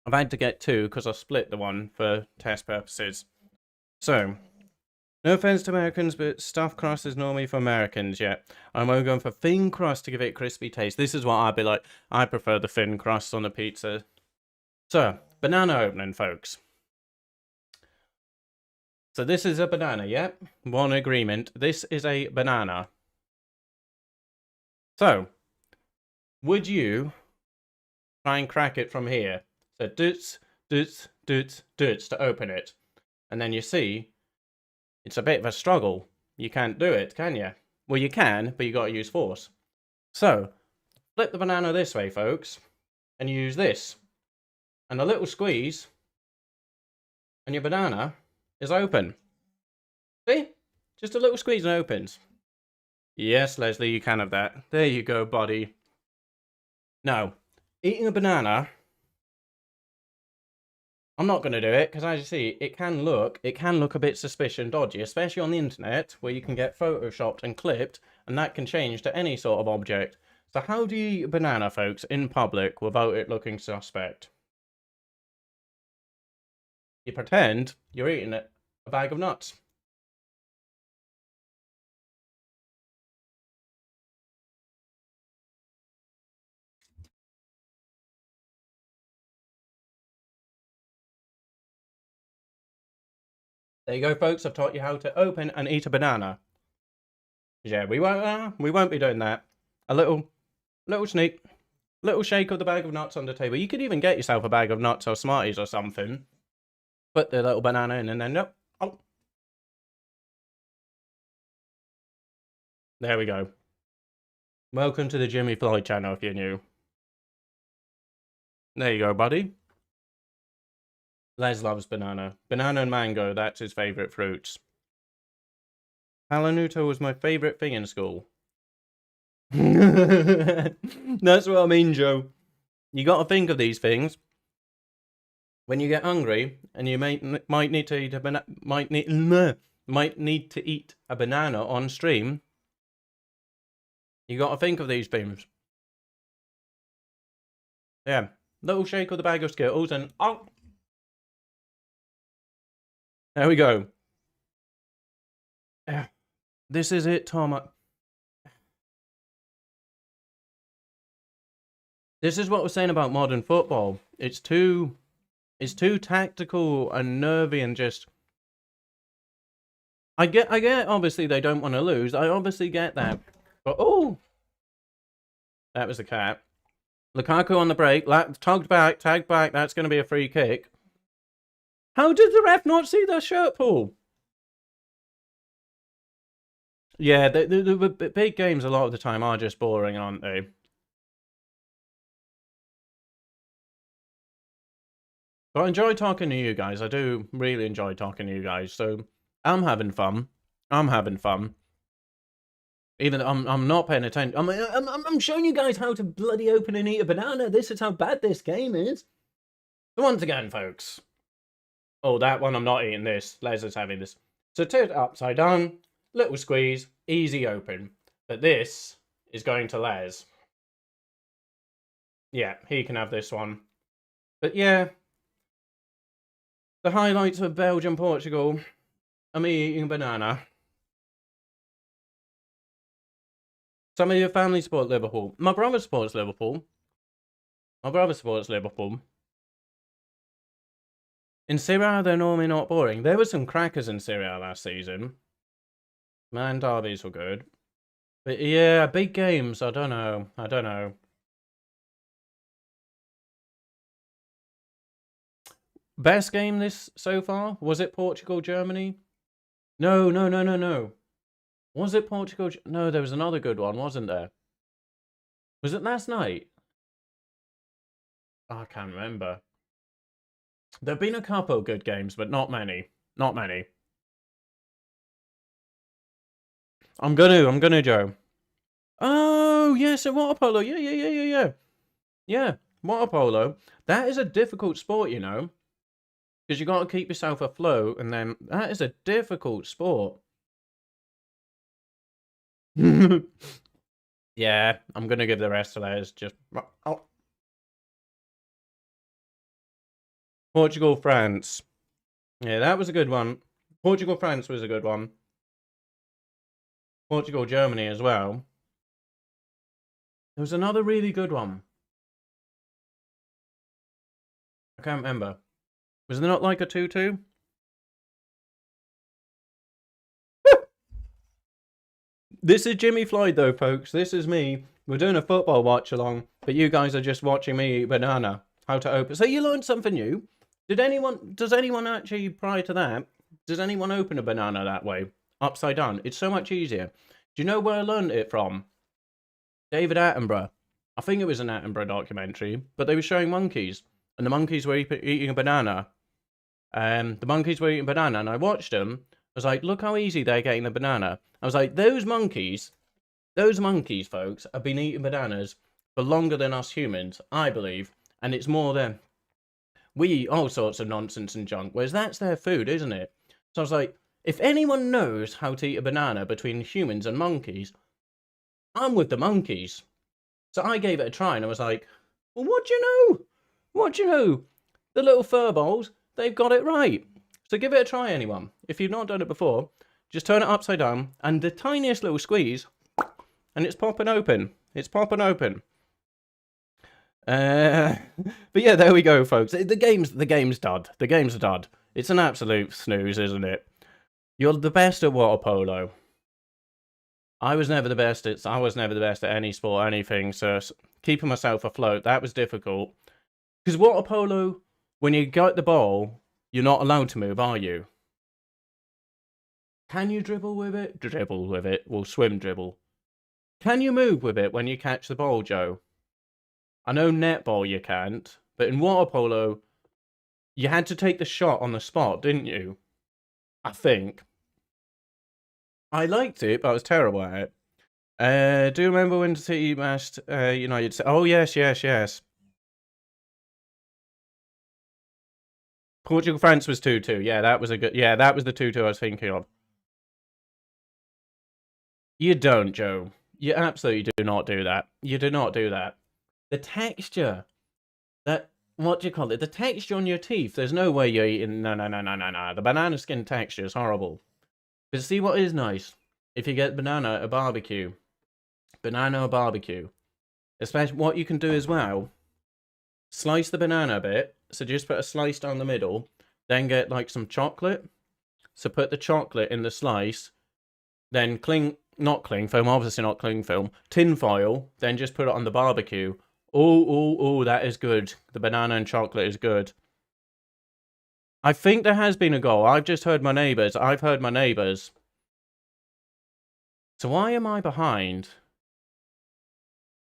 I've had to get two because I split the one for test purposes. So, no offense to Americans, but stuffed crust is normally for Americans, yeah. I'm only going for thin crust to give it a crispy taste. This is what I'd be like. I prefer the thin crust on a pizza. So, banana opening, folks. So this is a banana, yeah? One agreement. This is a banana. So, would you try and crack it from here? So, doots, doots, doots, doots to open it. And then you see, it's a bit of a struggle. You can't do it, can you? Well, you can, but you got to use force. So, flip the banana this way, folks, and use this. And a little squeeze, and your banana is open. See? Just a little squeeze and it opens. Yes, Leslie, you can have that. There you go, buddy. Now, eating a banana, I'm not going to do it because, as you see, it can look a bit suspicious and dodgy, especially on the internet where you can get photoshopped and clipped, and that can change to any sort of object. So how do you eat a banana, folks, in public without it looking suspect? You pretend you're eating a bag of nuts. There you go, folks. I've taught you how to open and eat a banana. Yeah, we won't be doing that. A little sneak, little shake of the bag of nuts on the table. You could even get yourself a bag of nuts or Smarties or something. Put the little banana in and then nope. Oh. There we go. Welcome to the Jimmy Floyd channel if you're new. There you go, buddy. Les loves banana. Banana and mango, that's his favourite fruits. Palanuto was my favourite thing in school. That's what I mean, Joe. You got to think of these things when you get hungry, and you might need to eat a might need to eat a banana on stream. You got to think of these things. Yeah, little shake of the bag of Skittles, and oh, there we go. This is it, Tom. This is what we're saying about modern football. It's too tactical and nervy and just. I get. Obviously, they don't want to lose. I obviously get that. But oh, that was the cat. Lukaku on the break. Tagged back. That's going to be a free kick. How did the ref not see the shirt pull? Yeah, the big games a lot of the time are just boring, aren't they? But I enjoy talking to you guys. I do really enjoy talking to you guys. So I'm having fun. Even I'm not paying attention. I'm showing you guys how to bloody open and eat a banana. This is how bad this game is. So once again, folks. Oh, that one I'm not eating this. Les is having this. So turn it upside down. Little squeeze. Easy open. But this is going to Les. Yeah, he can have this one. But yeah. The highlights of Belgium Portugal are me eating a banana. Some of your family support Liverpool. My brother supports Liverpool. In Serie A, they're normally not boring. There were some crackers in Serie A last season. Man, derbies were good. But yeah, big games, I don't know. Best game this so far? Was it Portugal, Germany? No, no, no, no, no. Was it Portugal? No, there was another good one, wasn't there? Was it last night? I can't remember. There have been a couple good games, but not many. Not many. I'm gonna, Joe. Oh, yes, a water polo. Yeah. Yeah, water polo. That is a difficult sport, you know. Because you got to keep yourself afloat, and then that is a difficult sport. Yeah, I'm gonna give the rest of those just. Oh. Portugal, France. Yeah, that was a good one. Portugal, France was a good one. Portugal, Germany as well. There was another really good one. I can't remember. Was there not like a 2-2? This is Jimmy Floyd, though, folks. This is me. We're doing a football watch along, but you guys are just watching me eat banana. How to open. So you learned something new. Does anyone actually, prior to that, does anyone open a banana that way? Upside down. It's so much easier. Do you know where I learned it from? David Attenborough. I think it was an Attenborough documentary, but they were showing monkeys, and the monkeys were eating a banana. The monkeys were eating a banana, and I watched them. I was like, look how easy they're getting the banana. I was like, those monkeys, folks, have been eating bananas for longer than us humans, I believe. And it's more than we eat all sorts of nonsense and junk, whereas that's their food, isn't it? So I was like, if anyone knows how to eat a banana between humans and monkeys, I'm with the monkeys. So I gave it a try, and I was like, well, what do you know? What do you know? The little furballs, they've got it right. So give it a try, anyone. If you've not done it before, just turn it upside down, and the tiniest little squeeze, and it's popping open. It's popping open. But yeah, there we go, folks. The game's dud. The game's dud. It's an absolute snooze, isn't it? You're the best at water polo. I was never the best at any sport, anything. So keeping myself afloat, that was difficult. Because water polo, when you got the ball, you're not allowed to move, are you? Can you dribble with it? Dribble with it. Well, swim dribble. Can you move with it when you catch the ball, Joe? I know netball you can't, but in water polo, you had to take the shot on the spot, didn't you? I think. I liked it, but I was terrible at it. Do you remember when City mashed United? Oh, yes. Portugal France was 2-2. Yeah, that was a good. Yeah, that was the 2-2 I was thinking of. You don't, Joe. You absolutely do not do that. You do not do that. The texture, what do you call it? The texture on your teeth. There's no way you're eating. No. The banana skin texture is horrible. But see what is nice? If you get banana at a barbecue. Banana or barbecue. Especially what you can do as well. Slice the banana a bit. So just put a slice down the middle. Then get like some chocolate. So put the chocolate in the slice. Then not cling film, obviously not cling film. Tin foil. Then just put it on the barbecue. Oh, that is good. The banana and chocolate is good. I think there has been a goal. I've just heard my neighbours. So why am I behind?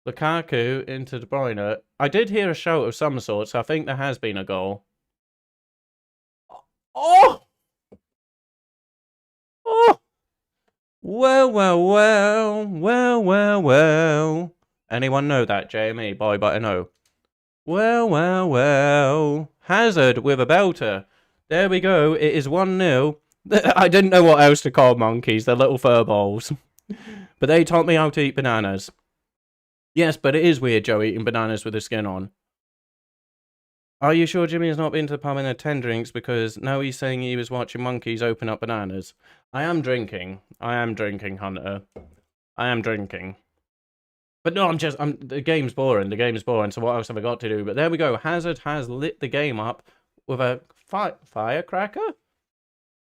Lukaku into De Bruyne. I did hear a shout of some sort, so I think there has been a goal. Oh! Well. Anyone know that, JME? Boy, but I know. Well. Hazard with a belter. There we go. It is 1-0. I didn't know what else to call monkeys. They're little furballs. But they taught me how to eat bananas. Yes, but it is weird, Joe, eating bananas with the skin on. Are you sure Jimmy has not been to the pub and had 10 drinks? Because now he's saying he was watching monkeys open up bananas. I am drinking, Hunter. I am drinking. But no, the game's boring. So what else have I got to do? But there we go. Hazard has lit the game up with a firecracker?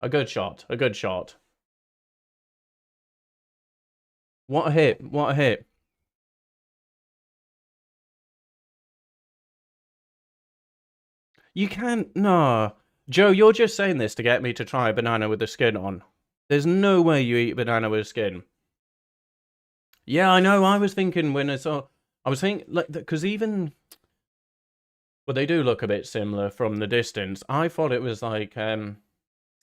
A good shot. What a hit. You can't. No. Joe, you're just saying this to get me to try a banana with the skin on. There's no way you eat a banana with skin. Yeah, I know. I was thinking when I saw. I was thinking, like, because even. Well, they do look a bit similar from the distance. I thought it was like. I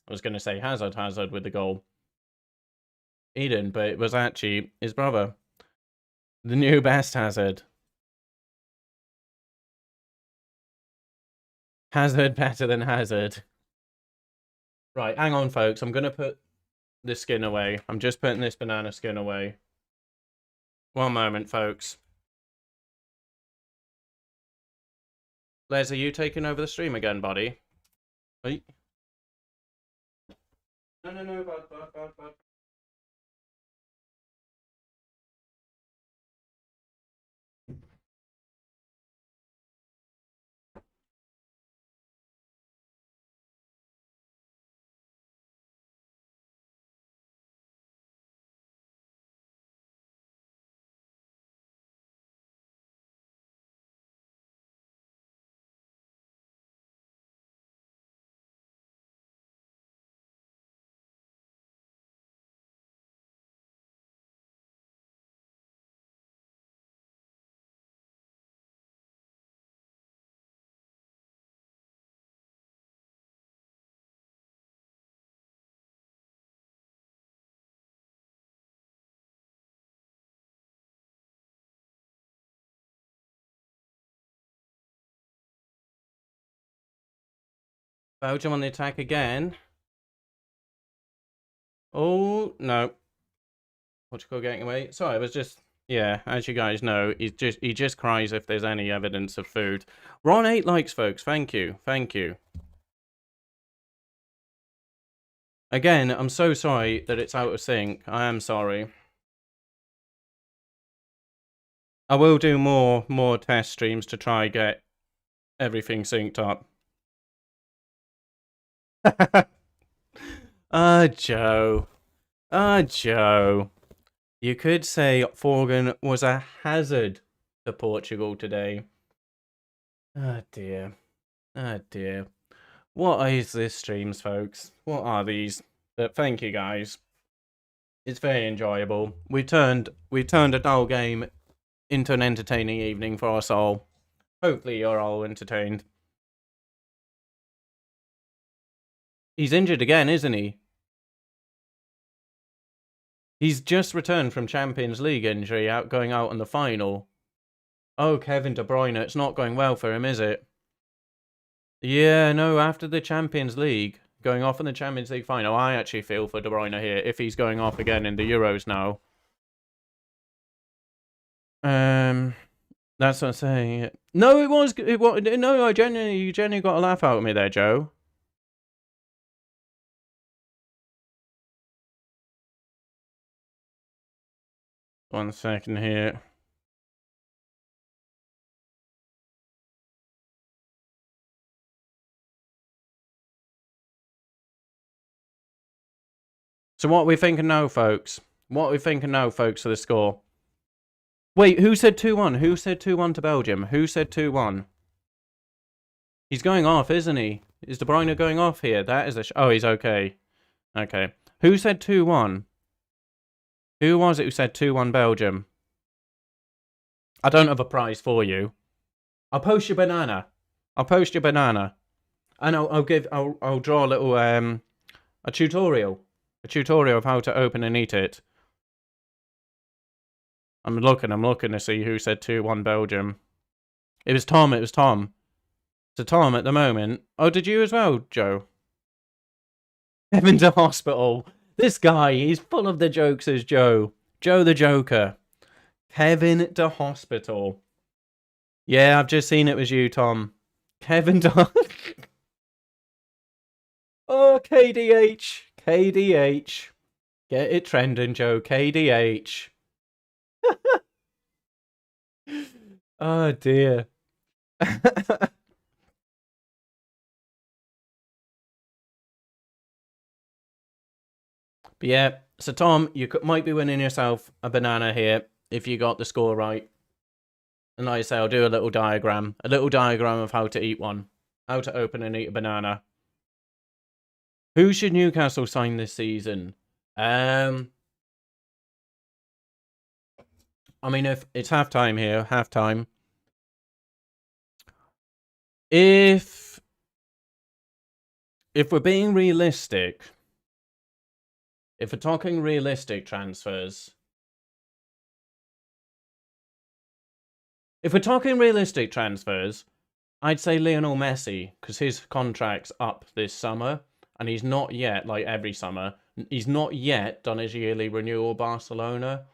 was going to say Hazard with the goal. Eden, but it was actually his brother. The new best Hazard. Hazard better than Hazard. Right, hang on, folks. I'm going to put this skin away. I'm just putting this banana skin away. One moment, folks. Les, are you taking over the stream again, buddy? Are you... No, bud. Belgium on the attack again. Oh, no. Portugal getting away. Sorry, I was just... Yeah, as you guys know, he just cries if there's any evidence of food. Ron 8 likes, folks. Thank you. Thank you. Again, I'm so sorry that it's out of sync. I am sorry. I will do more test streams to try get everything synced up. Joe. Joe. You could say Forgan was a hazard to Portugal today. Oh dear. Oh dear. What is this streams, folks? What are these? But thank you guys. It's very enjoyable. We turned a dull game into an entertaining evening for us all. Hopefully you're all entertained. He's injured again, isn't he? He's just returned from Champions League injury, going out on the final. Oh, Kevin De Bruyne, it's not going well for him, is it? Yeah, no, after the Champions League, going off in the Champions League final, I actually feel for De Bruyne here, if he's going off again in the Euros now. That's what I'm saying. No, it was no, you genuinely got a laugh out of me there, Joe. One second here. So what are we thinking now, folks? What are we thinking now, folks, for the score? Wait, who said 2-1? Who said 2-1 to Belgium? Who said 2-1? He's going off, isn't he? Is De Bruyne going off here? That is a... oh, he's okay. Okay. Who said 2-1? Who was it who said 2-1 Belgium? I don't have a prize for you. I'll post your banana. I'll post your banana. And I'll draw a little, a tutorial. A tutorial of how to open and eat it. I'm looking to see who said 2-1 Belgium. It was Tom. So Tom at the moment. Oh, did you as well, Joe? Kevin to hospital. This guy, he's full of the jokes as Joe. Joe the Joker. Kevin to hospital. Yeah, I've just seen it was you, Tom. Kevin to... oh, KDH. KDH. Get it trending, Joe. KDH. Oh, dear. But yeah, so Tom, you might be winning yourself a banana here if you got the score right. And like I say, I'll do a little diagram of how to eat one. How to open and eat a banana. Who should Newcastle sign this season? I mean, if it's halftime here, halftime. If we're being realistic, if we're talking realistic transfers, I'd say Lionel Messi, because his contract's up this summer, and he's not yet, like every summer, he's not yet done his yearly renewal Barcelona.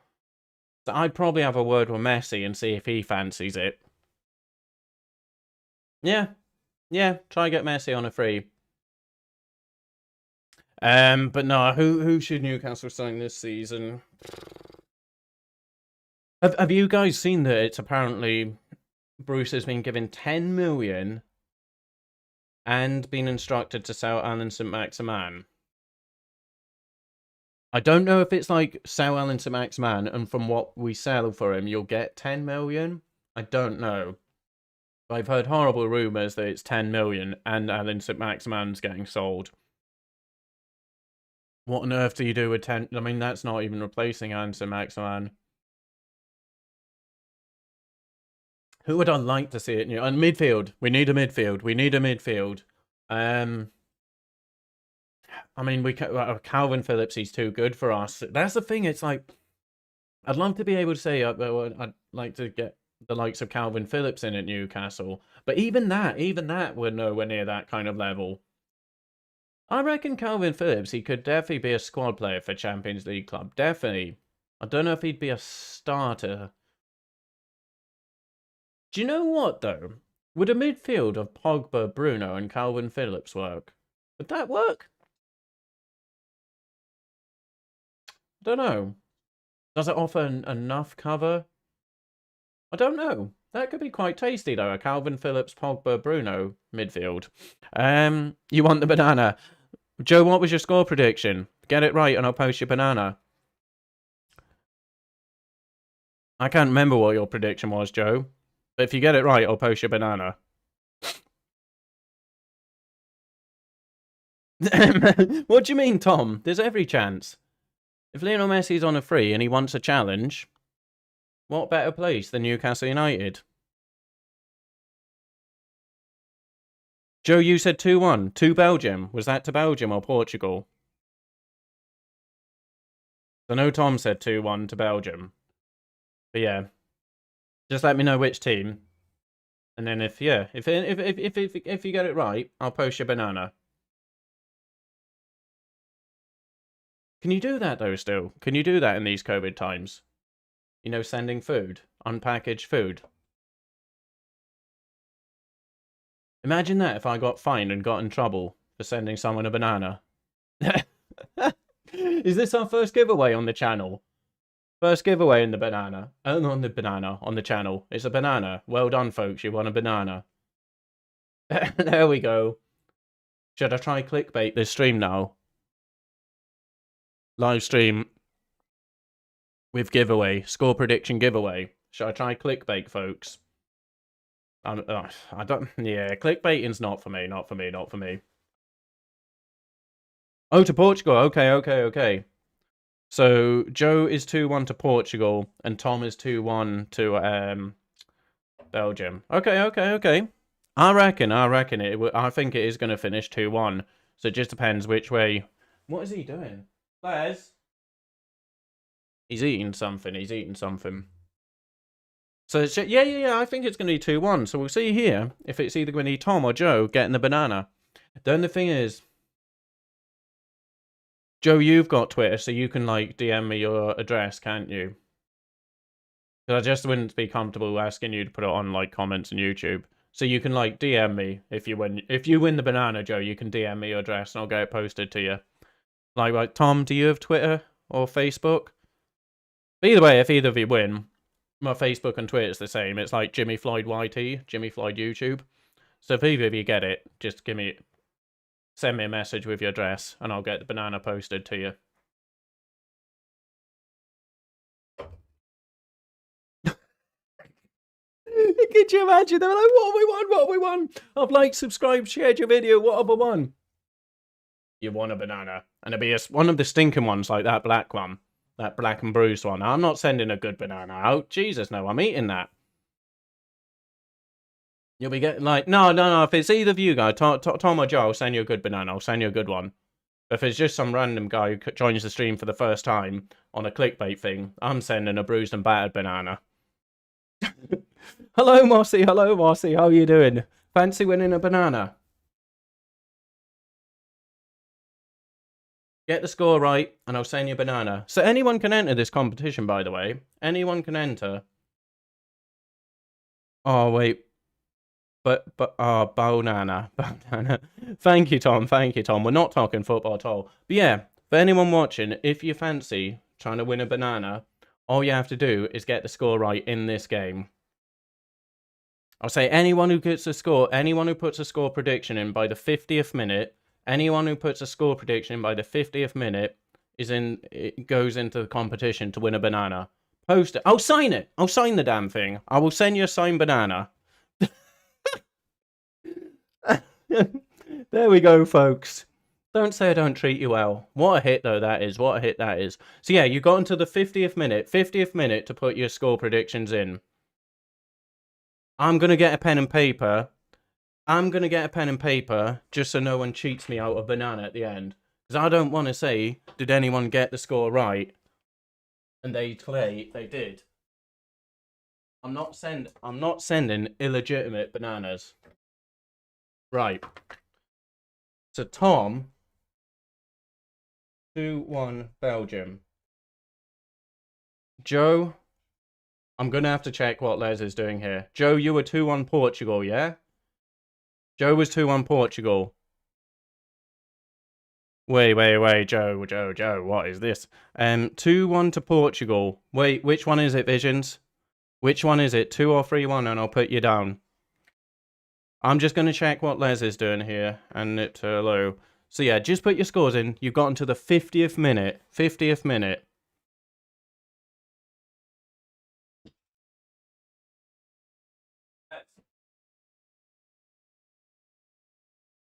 So I'd probably have a word with Messi and see if he fancies it. Yeah, try get Messi on a free. But no, who should Newcastle sign this season? Have you guys seen that it's apparently Bruce has been given 10 million and been instructed to sell Alan St-Maximin? I don't know if it's like sell Alan St-Maximin and from what we sell for him, you'll get 10 million. I don't know. I've heard horrible rumours that it's 10 million and Alan St-Maximin's getting sold. What on earth do you do with 10? I mean, that's not even replacing Alan St-Maximin. Who would I like to see it? And midfield. We need a midfield. I mean, Calvin Phillips, he's too good for us. That's the thing. It's like, I'd love to be able to say I'd like to get the likes of Calvin Phillips in at Newcastle. But even that, we're nowhere near that kind of level. I reckon Calvin Phillips, he could definitely be a squad player for Champions League club. Definitely. I don't know if he'd be a starter. Do you know what, though? Would a midfield of Pogba, Bruno, and Calvin Phillips work? Would that work? I don't know. Does it offer enough cover? I don't know. That could be quite tasty, though. A Calvin Phillips, Pogba, Bruno midfield. You want the banana. Joe, what was your score prediction? Get it right and I'll post your banana. I can't remember what your prediction was, Joe. But if you get it right, I'll post your banana. What do you mean, Tom? There's every chance. If Lionel Messi's on a free and he wants a challenge, what better place than Newcastle United? Joe, you said 2-1. To Belgium. Was that to Belgium or Portugal? I know Tom said 2-1 to Belgium. But yeah. Just let me know which team. And then if you get it right, I'll post your banana. Can you do that though still? Can you do that in these COVID times? You know, sending food. Unpackaged food. Imagine that if I got fined and got in trouble for sending someone a banana. Is this our first giveaway on the channel? First giveaway in the banana. Oh, on the channel. It's a banana. Well done, folks. You won a banana. There we go. Should I try clickbait this stream now? Live stream with giveaway. Score prediction giveaway. Should I try clickbait, folks? I don't... Yeah, clickbaiting's not for me. Not for me. Oh, to Portugal. Okay. So, Joe is 2-1 to Portugal, and Tom is 2-1 to Belgium. Okay. I reckon I think it is going to finish 2-1. So it just depends which way. What is he doing? Les? He's eating something. So, it's, yeah, I think it's going to be 2-1. So we'll see here if it's either going to be Tom or Joe getting the banana. Then the thing is, Joe, you've got Twitter, so you can, like, DM me your address, can't you? Because I just wouldn't be comfortable asking you to put it on, like, comments on YouTube. So you can, like, DM me if you win. If you win the banana, Joe, you can DM me your address and I'll get it posted to you. Like, Tom, do you have Twitter or Facebook? But either way, if either of you win, my Facebook and Twitter is the same. It's like Jimmy Floyd YT, Jimmy Floyd YouTube. So if either of you get it, just send me a message with your address and I'll get the banana posted to you. Could you imagine? They were like, what have we won? What have we won? I've liked, subscribed, shared your video. What have I won? You won a banana. And it'll be one of the stinking ones, like that black one. That black and bruised one. I'm not sending a good banana out. Jesus, no, I'm eating that. You'll be getting like, no. If it's either of you guys, Tom or Joe, I'll send you a good banana. I'll send you a good one. But if it's just some random guy who joins the stream for the first time on a clickbait thing, I'm sending a bruised and battered banana. Hello, Mossy. Hello, Mossy. How are you doing? Fancy winning a banana? Get the score right, and I'll send you a banana. So anyone can enter this competition, by the way. Anyone can enter. Oh, wait. Banana. Thank you, Tom. Thank you, Tom. We're not talking football at all. But yeah, for anyone watching, if you fancy trying to win a banana, all you have to do is get the score right in this game. I'll say anyone who gets a score, anyone who puts a score prediction in by the 50th minute, anyone who puts a score prediction in by the 50th minute it goes into the competition to win a banana. Post it. I'll sign it. I'll sign the damn thing. I will send you a signed banana. There we go, folks. Don't say I don't treat you well. What a hit, though, that is. What a hit that is. So, yeah, you got into the 50th minute to put your score predictions in. I'm going to get a pen and paper. Just so no one cheats me out of banana at the end. Because I don't want to say, did anyone get the score right? And they did. I'm not sending illegitimate bananas. Right. So, Tom, 2-1 Belgium. Joe, I'm going to have to check what Les is doing here. Joe, you were 2-1 Portugal, yeah? Joe was 2-1 Portugal. Wait, Joe, what is this? 2-1 to Portugal. Wait, which one is it, Visions? Which one is it? 2 or 3-1, and I'll put you down. I'm just going to check what Les is doing here, and it hello. So yeah, just put your scores in. You've gotten to the 50th minute. 50th minute.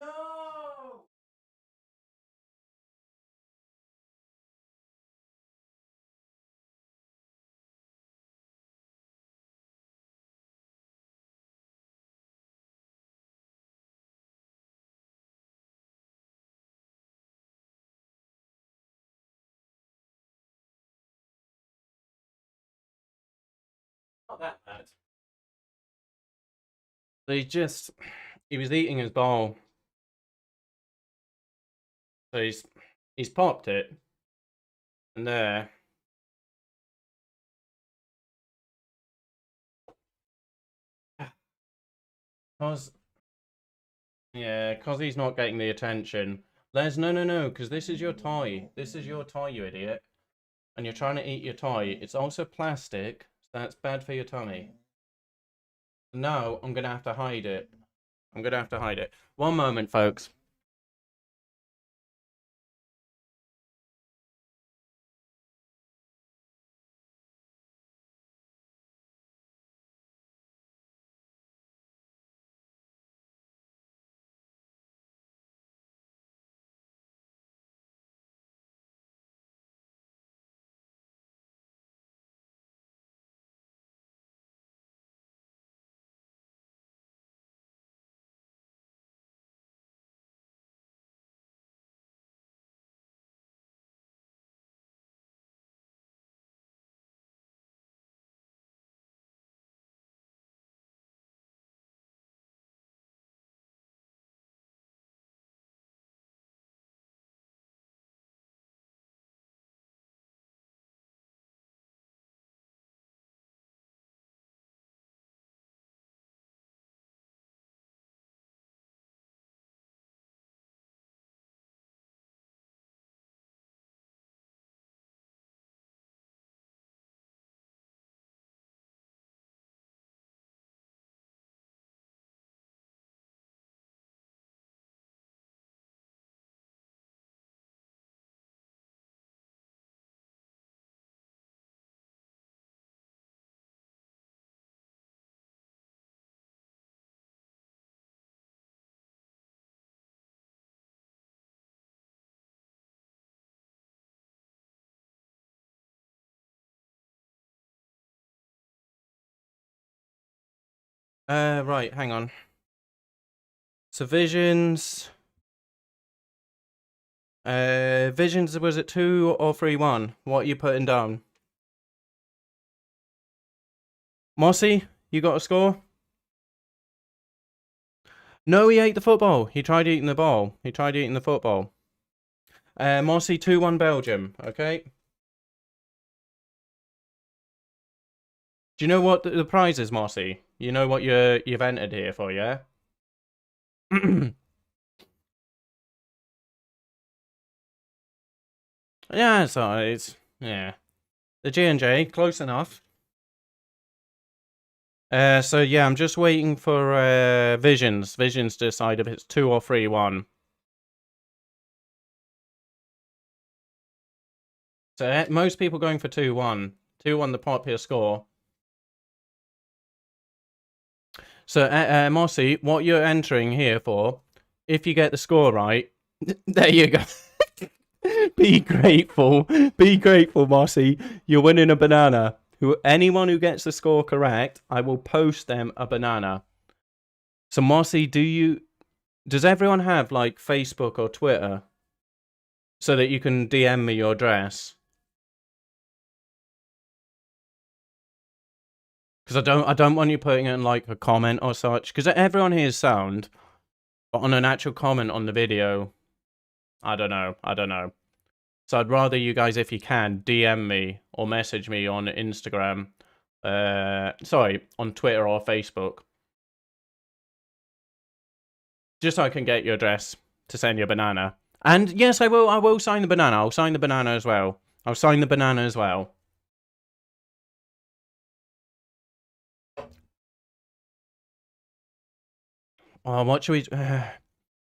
No! Not that bad. He was eating his ball. So he's popped it. And there. Cause he's not getting the attention. Les, no, because this is your toy. This is your toy, you idiot. And you're trying to eat your toy. It's also plastic, so that's bad for your tummy. No, I'm gonna have to hide it. One moment, folks. Right, hang on. So Visions. Visions, was it 2 or 3-1? What are you putting down? Mossy, you got a score? No, he ate the football. He tried eating the ball. He tried eating the football. Mossy, 2-1 Belgium, okay? Do you know what the prize is, Mossy? You know what you've entered here for, yeah? Yeah, it's yeah. The J&J, close enough. So yeah, I'm just waiting for Visions to decide if it's 2 or 3-1. So most people going for 2-1. 2-1, the popular score. So Mossy, what you're entering here for, if you get the score right, there you go. Be grateful. Be grateful, Mossy. You're winning a banana. Anyone who gets the score correct, I will post them a banana. So Mossy, does everyone have like Facebook or Twitter so that you can DM me your address? Because I don't want you putting it in like a comment or such. Because everyone hears sound, but on an actual comment on the video, I don't know. So I'd rather you guys, if you can, DM me or message me on Instagram. Sorry, on Twitter or Facebook. Just so I can get your address to send you a banana. And yes, I will sign the banana. I'll sign the banana as well. I'll sign the banana as well. Oh, what should we...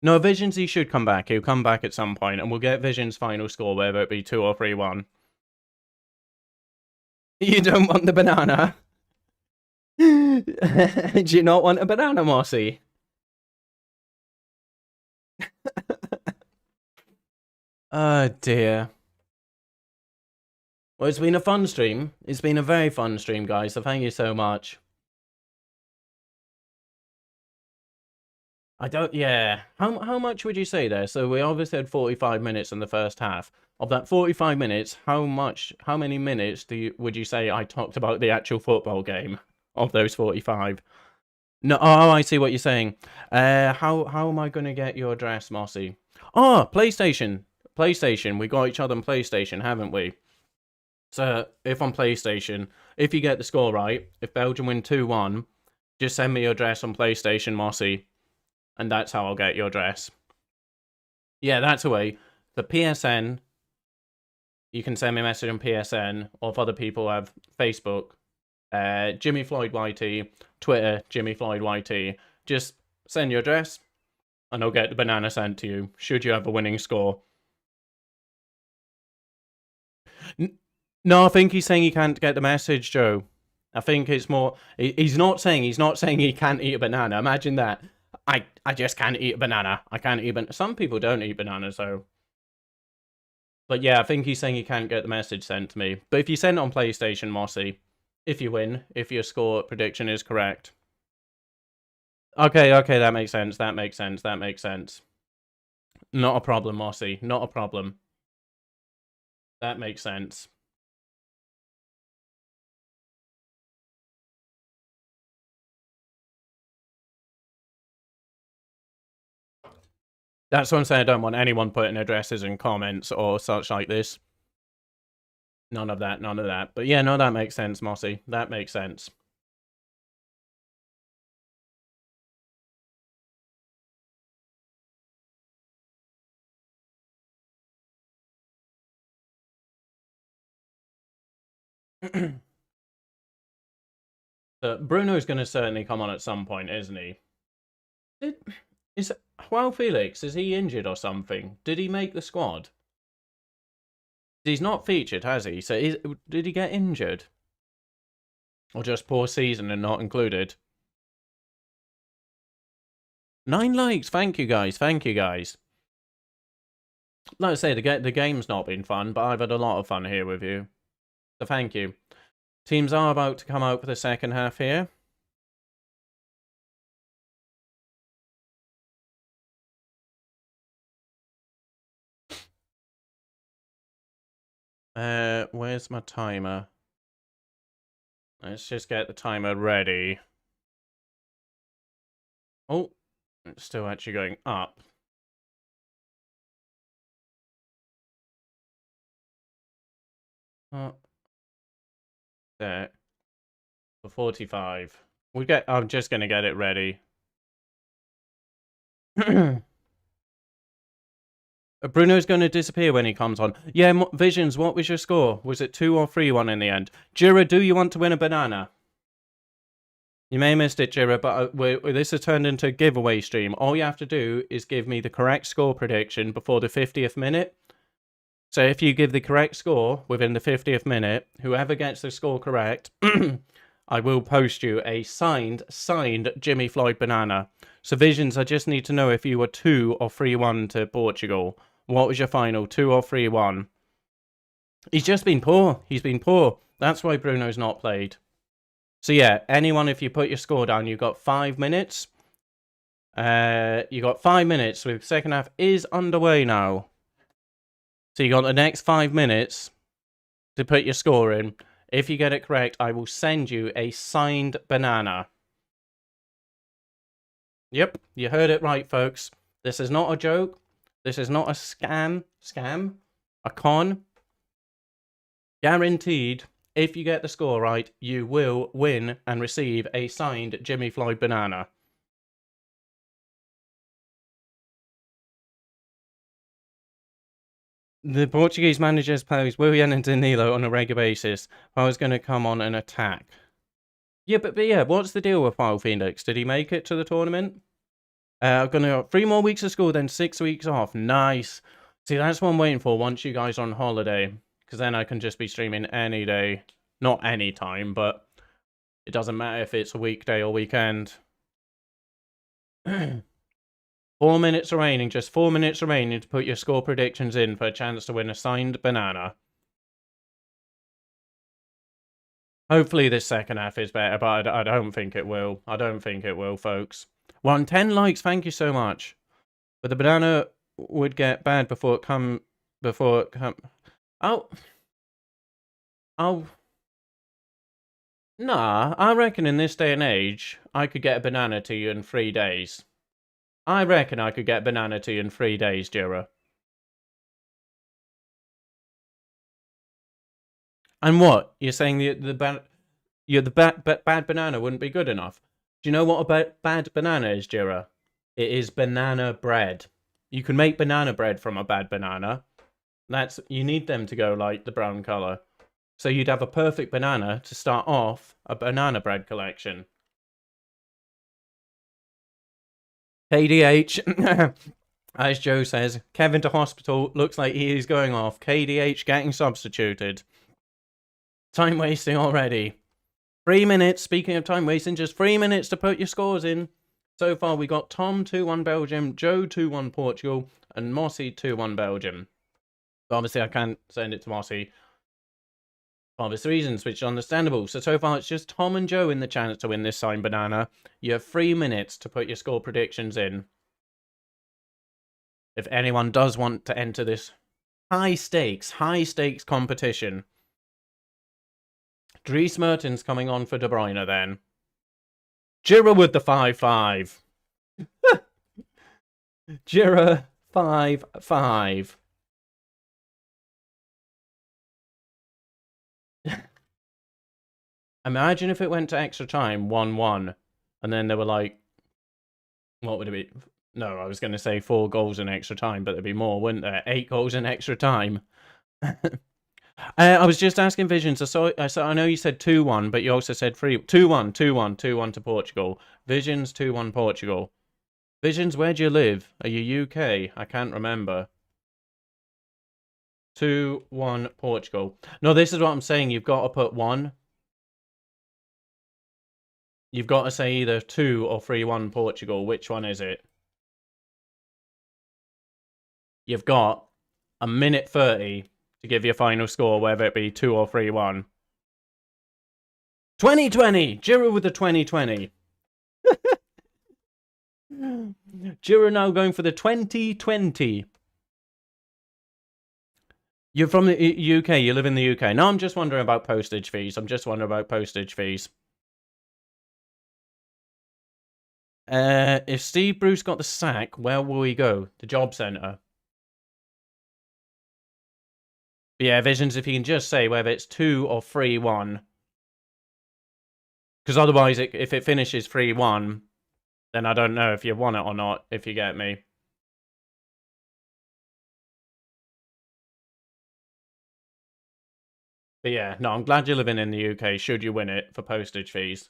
No, Visions, he should come back. He'll come back at some point, and we'll get Visions' final score, whether it be 2 or 3-1. You don't want the banana? Do you not want a banana, Mossy? Oh, dear. Well, it's been a fun stream. It's been a very fun stream, guys, so thank you so much. Yeah. How much would you say there? So we obviously had 45 minutes in the first half. Of that 45 minutes, how many minutes would you say I talked about the actual football game of those 45? No, oh, I see what you're saying. How am I going to get your address, Mossy? Oh, PlayStation. PlayStation. We got each other on PlayStation, haven't we? So, if on PlayStation, if you get the score right, if Belgium win 2-1, just send me your address on PlayStation, Mossy. And that's how I'll get your address. Yeah, that's a way. The PSN, you can send me a message on PSN, or if other people have Facebook, Jimmy Floyd YT, Twitter, Jimmy Floyd YT. Just send your address, and I'll get the banana sent to you, should you have a winning score. No, I think he's saying he can't get the message, Joe. I think it's more... He's not saying he can't eat a banana. Imagine that. I just can't eat a banana. I can't eat some people don't eat bananas, though. But yeah, I think he's saying he can't get the message sent to me. But if you send it on PlayStation, Mossy, if you win, if your score prediction is correct. Okay, that makes sense. That makes sense. Not a problem, Mossy. Not a problem. That makes sense. That's what I'm saying. I don't want anyone putting addresses in comments or such like this. None of that. But yeah, no, that makes sense, Mossy. That makes sense. Bruno's going to certainly come on at some point, isn't he? Is Joao Felix, is he injured or something? Did he make the squad? He's not featured, has he? So did he get injured? Or just poor season and not included? 9 likes. Thank you, guys. Like I say, the game's not been fun, but I've had a lot of fun here with you. So thank you. Teams are about to come out for the second half here. Where's my timer? Let's just get the timer ready. Oh, it's still actually going up. There. For 45. I'm just gonna get it ready. Bruno's going to disappear when he comes on. Yeah, Visions, what was your score? Was it 2 or 3-1 in the end? Jira, do you want to win a banana? You may have missed it, Jira, but this has turned into a giveaway stream. All you have to do is give me the correct score prediction before the 50th minute. So if you give the correct score within the 50th minute, whoever gets the score correct, I will post you a signed Jimmy Floyd banana. So Visions, I just need to know if you were 2 or 3-1 to Portugal. What was your final, 2 or 3-1? He's just been poor. He's been poor. That's why Bruno's not played. So yeah, anyone, if you put your score down, you've got 5 minutes. You got 5 minutes. So the second half is underway now. So you got the next 5 minutes to put your score in. If you get it correct, I will send you a signed banana. Yep, you heard it right, folks. This is not a joke. This is not a scam, a con. Guaranteed, if you get the score right, you will win and receive a signed Jimmy Floyd banana. The Portuguese managers plays Willian and Danilo on a regular basis. I was going to come on and attack. Yeah, but yeah, what's the deal with Wild Phoenix? Did he make it to the tournament? I'm going to have 3 more weeks of school, then 6 weeks off. Nice. See, that's what I'm waiting for once you guys are on holiday. Because then I can just be streaming any day. Not any time, but it doesn't matter if it's a weekday or weekend. 4 minutes remaining. Just 4 minutes remaining to put your score predictions in for a chance to win a signed banana. Hopefully this second half is better, but I don't think it will. I don't think it will, folks. 10 likes, thank you so much. But the banana would get bad before it come. Oh. Nah, I reckon in this day and age, I could get a banana to you in 3 days. I reckon I could get a banana to you in 3 days, Jira. And what? You're saying the bad banana wouldn't be good enough? Do you know what a bad banana is, Jira? It is banana bread. You can make banana bread from a bad banana. You need them to go like the brown colour. So you'd have a perfect banana to start off a banana bread collection. KDH, as Joe says, Kevin to hospital, looks like he is going off. KDH getting substituted. Time wasting already. 3 minutes, speaking of time wasting, just 3 minutes to put your scores in. So far we got Tom 2-1 Belgium, Joe 2-1 Portugal, and Mossy 2-1 Belgium. But obviously I can't send it to Mossy for obvious reasons, which is understandable. So far it's just Tom and Joe in the chance to win this signed banana. You have 3 minutes to put your score predictions in. If anyone does want to enter this high stakes competition. Dries Mertens coming on for De Bruyne then. Jira with the 5-5. Jira 5-5. Imagine if it went to extra time, 1-1, and then there were like, what would it be? No, I was going to say 4 goals in extra time, but there'd be more, wouldn't there? 8 goals in extra time. I was just asking Visions. I know you said 2-1, but you also said 2-1 to Portugal. Visions 2-1 Portugal. Visions, where do you live? Are you UK? I can't remember. 2-1 Portugal. No, this is what I'm saying. You've got to put 1. You've got to say either 2 or 3-1 Portugal. Which one is it? You've got a minute 30 to give your final score, whether it be 2 or 3-1. 2020! Jiro with the 2020. Jiro now going for the 2020. You're from the UK. You live in the UK. No, I'm just wondering about postage fees. If Steve Bruce got the sack, where will he go? The job centre. But yeah, Visions, if you can just say whether it's 2 or 3-1. Because otherwise, if it finishes 3-1, then I don't know if you've won it or not, if you get me. But yeah, no, I'm glad you're living in the UK, should you win it, for postage fees.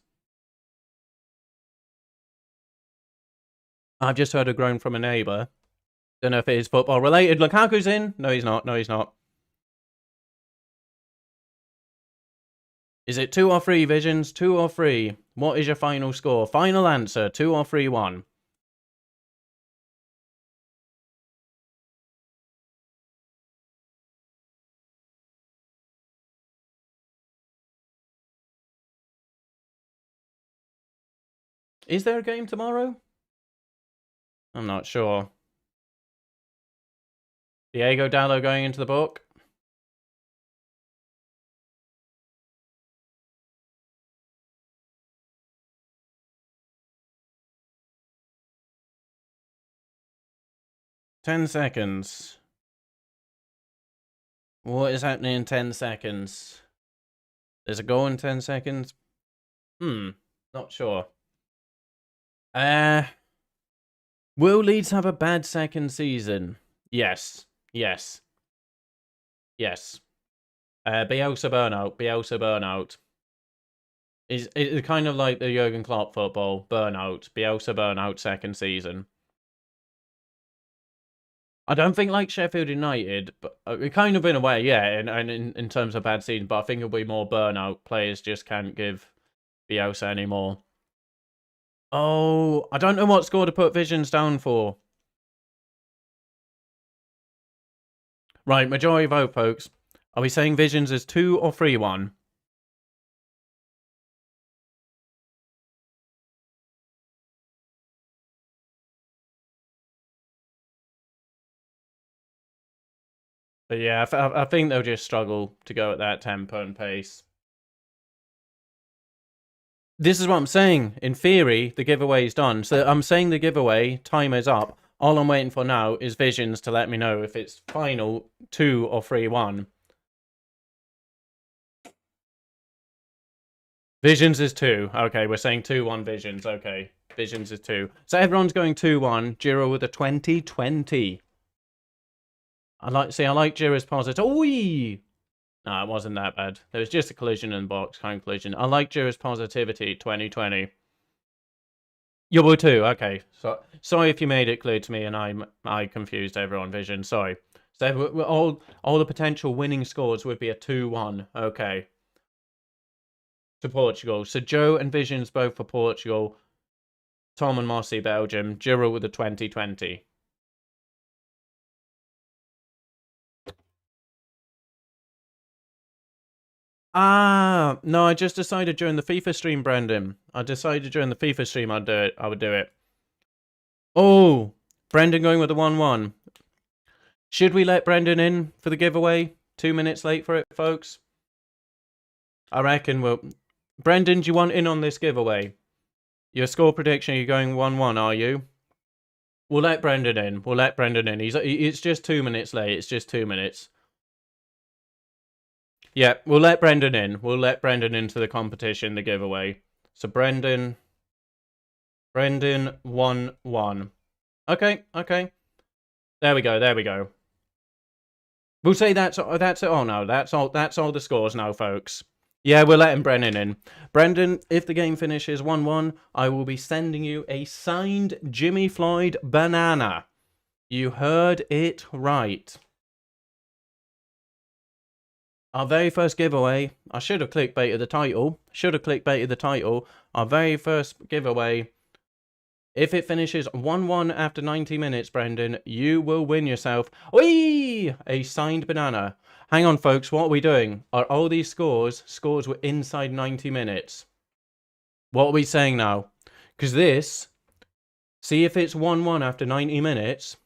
I've just heard a groan from a neighbour. Don't know if it is football related. Lukaku's in. No, he's not. Is it 2 or 3, Visions? 2 or 3? What is your final score? Final answer, 2 or 3-1. Is there a game tomorrow? I'm not sure. Diego Dallo going into the book? Ten seconds. What is happening in 10 seconds? There's a goal in 10 seconds? Not sure. Will Leeds have a bad second season? Yes. Bielsa burnout. It's kind of like the Jurgen Klopp football burnout. Bielsa burnout second season. I don't think like Sheffield United, but kind of in a way, yeah, and in terms of bad season, but I think it'll be more burnout. Players just can't give Bielsa anymore. Oh, I don't know what score to put Visions down for. Right, majority vote, folks. Are we saying Visions is 2 or 3-1? But yeah, I think they'll just struggle to go at that tempo and pace. This is what I'm saying. In theory, the giveaway is done. So I'm saying the giveaway, time is up. All I'm waiting for now is Visions to let me know if it's final 2 or 3-1. Visions is 2. Okay, we're saying 2-1 Visions. Okay, Visions is 2. So everyone's going 2-1. Giro with a 2020. I like Giro's positive. Oi! No, it wasn't that bad. There was just a collision in the box, kind of collision. I like Giro's positivity 2020. You will too. Okay. So sorry if you made it clear to me and I confused everyone. Vision. Sorry. So all the potential winning scores would be a 2-1. Okay. To Portugal. So Joe and Visions both for Portugal. Tom and Mossy Belgium. Giro with the 2020. No, I just decided during the FIFA stream, Brendan. I decided during the FIFA stream I'd do it. I would do it. Oh, Brendan going with the 1-1. Should we let Brendan in for the giveaway? 2 minutes late for it, folks. I reckon we'll... Brendan, do you want in on this giveaway? Your score prediction, you're going 1-1, are you? We'll let Brendan in. It's just 2 minutes late. It's just 2 minutes. Yeah, we'll let Brendan in. We'll let Brendan into the competition, the giveaway. So Brendan 1-1. Okay. There we go. We'll say that's it. Oh no, that's all the scores now, folks. Yeah, we're letting Brendan in. Brendan, if the game finishes 1-1, I will be sending you a signed Jimmy Floyd banana. You heard it right. Our very first giveaway, I should have clickbaited the title. Our very first giveaway, if it finishes 1-1 after 90 minutes, Brendan, you will win yourself a signed banana. Hang on, folks, what are we doing? Are all these scores were inside 90 minutes? What are we saying now? Because this, see if it's 1-1 after 90 minutes,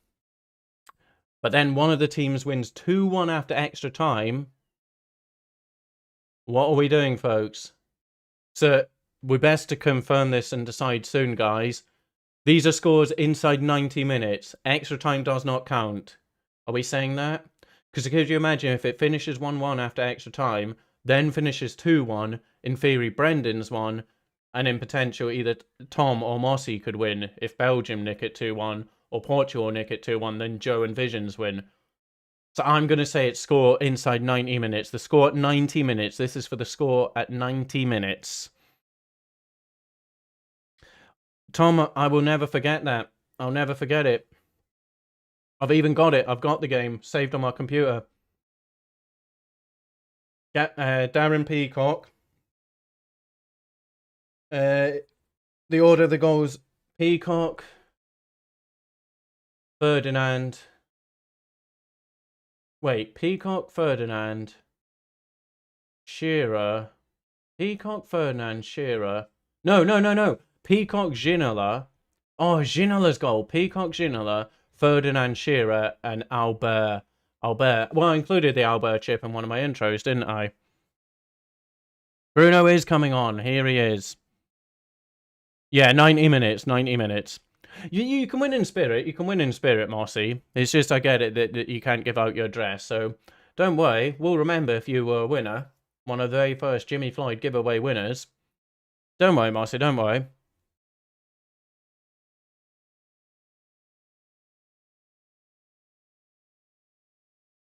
but then one of the teams wins 2-1 after extra time. What are we doing, folks? So we're best to confirm this and decide soon, guys. These are scores inside 90 minutes. Extra time does not count. Are we saying that? Because could you imagine if it finishes 1-1 after extra time, then finishes 2-1, in theory Brendan's won, and in potential either Tom or Mossy could win if Belgium nick it 2-1, or Portugal nick it 2-1, then Joe and Visions win. So I'm going to say it's score inside 90 minutes. The score at 90 minutes. This is for the score at 90 minutes. Tom, I will never forget that. I'll never forget it. I've even got it. I've got the game saved on my computer. Darren Peacock. The order of the goals: Peacock, Ferdinand. Wait, Peacock, Ferdinand, Shearer. Peacock, Ferdinand, Shearer. No. Peacock, Ginola. Oh, Ginola's goal. Peacock, Ginola, Ferdinand, Shearer, and Albert. Well, I included the Albert chip in one of my intros, didn't I? Bruno is coming on. Here he is. Yeah, 90 minutes. 90 minutes. You can win in spirit. You can win in spirit, Mossy. It's just I get it that you can't give out your address. So don't worry. We'll remember if you were a winner. One of the very first Jimmy Floyd giveaway winners. Don't worry, Mossy. Don't worry.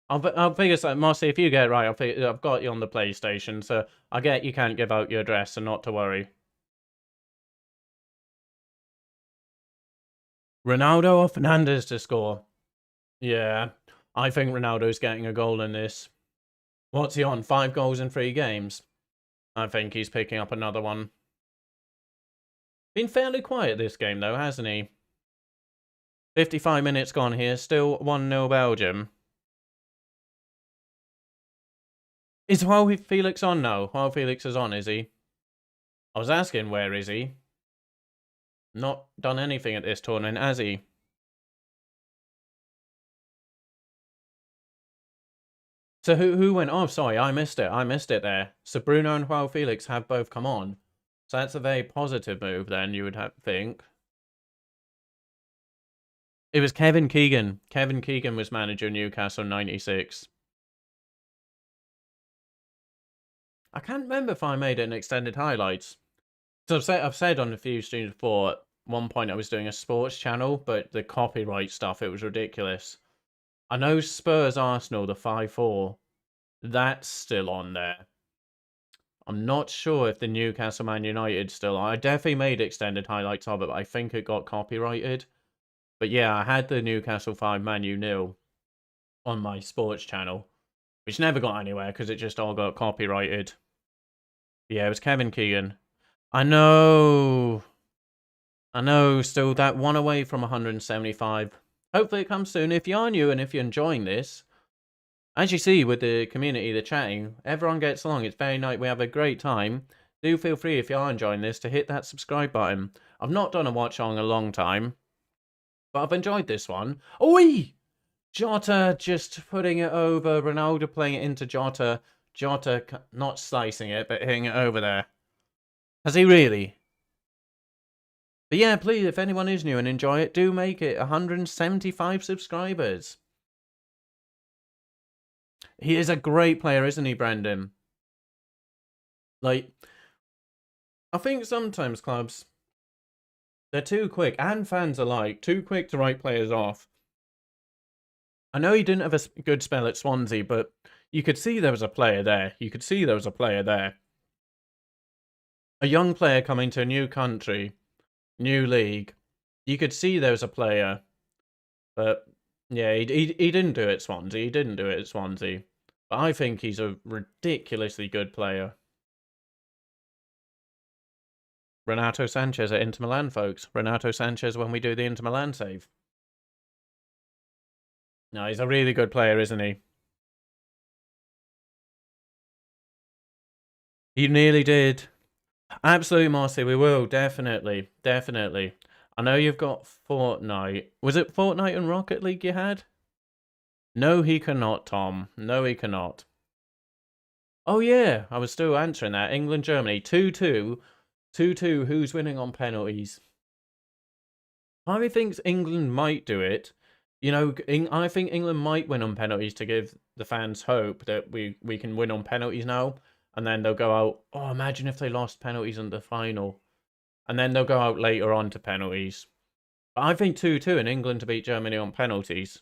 I'll figure something. Mossy, if you get it right, I've got you on the PlayStation. So I get you can't give out your address, so not to worry. Ronaldo or Fernandes to score? Yeah, I think Ronaldo's getting a goal in this. What's he on? 5 goals in 3 games? I think he's picking up another one. Been fairly quiet this game though, hasn't he? 55 minutes gone here, still 1-0 Belgium. Is Joao Felix on now? Joao Felix is on, is he? I was asking, where is he? Not done anything at this tournament, has he? So who went? Oh, sorry, I missed it. I missed it there. So Bruno and Joao Felix have both come on. So that's a very positive move then, you would think. It was Kevin Keegan. Kevin Keegan was manager of Newcastle 96. I can't remember if I made it in extended highlights. So I've said on a few streams before, at one point I was doing a sports channel, but the copyright stuff, it was ridiculous. I know Spurs Arsenal, the 5-4, that's still on there. I'm not sure if the Newcastle Man United still on. I definitely made extended highlights of it, but I think it got copyrighted. But yeah, I had the Newcastle 5 Man U 0 on my sports channel, which never got anywhere because it just all got copyrighted. Yeah, it was Kevin Keegan. I know, still that one away from 175. Hopefully it comes soon. If you are new and if you're enjoying this, as you see with the community, the chatting, everyone gets along. It's very nice. We have a great time. Do feel free, if you are enjoying this, to hit that subscribe button. I've not done a watch along in a long time, but I've enjoyed this one. Oi! Jota just putting it over. Ronaldo playing it into Jota. Jota not slicing it, but hitting it over there. Has he really? But yeah, please, if anyone is new and enjoy it, do make it 175 subscribers. He is a great player, isn't he, Brandon? Like, I think sometimes clubs, they're too quick, and fans alike, too quick to write players off. I know he didn't have a good spell at Swansea, but you could see there was a player there. A young player coming to a new country, new league. You could see there was a player. But yeah, he didn't do it at Swansea. But I think he's a ridiculously good player. Renato Sanchez at Inter Milan, folks. Renato Sanchez when we do the Inter Milan save. No, he's a really good player, isn't he? He nearly did. Absolutely, Marcy, we will. Definitely. I know you've got Fortnite. Was it Fortnite and Rocket League you had? No, he cannot, Tom. No, he cannot. Oh, yeah, I was still answering that. England, Germany, 2-2. 2-2, who's winning on penalties? I think England might do it. You know, I think England might win on penalties to give the fans hope that we can win on penalties now. And then they'll go out, oh, imagine if they lost penalties in the final. And then they'll go out later on to penalties. But I think 2-2 in England to beat Germany on penalties.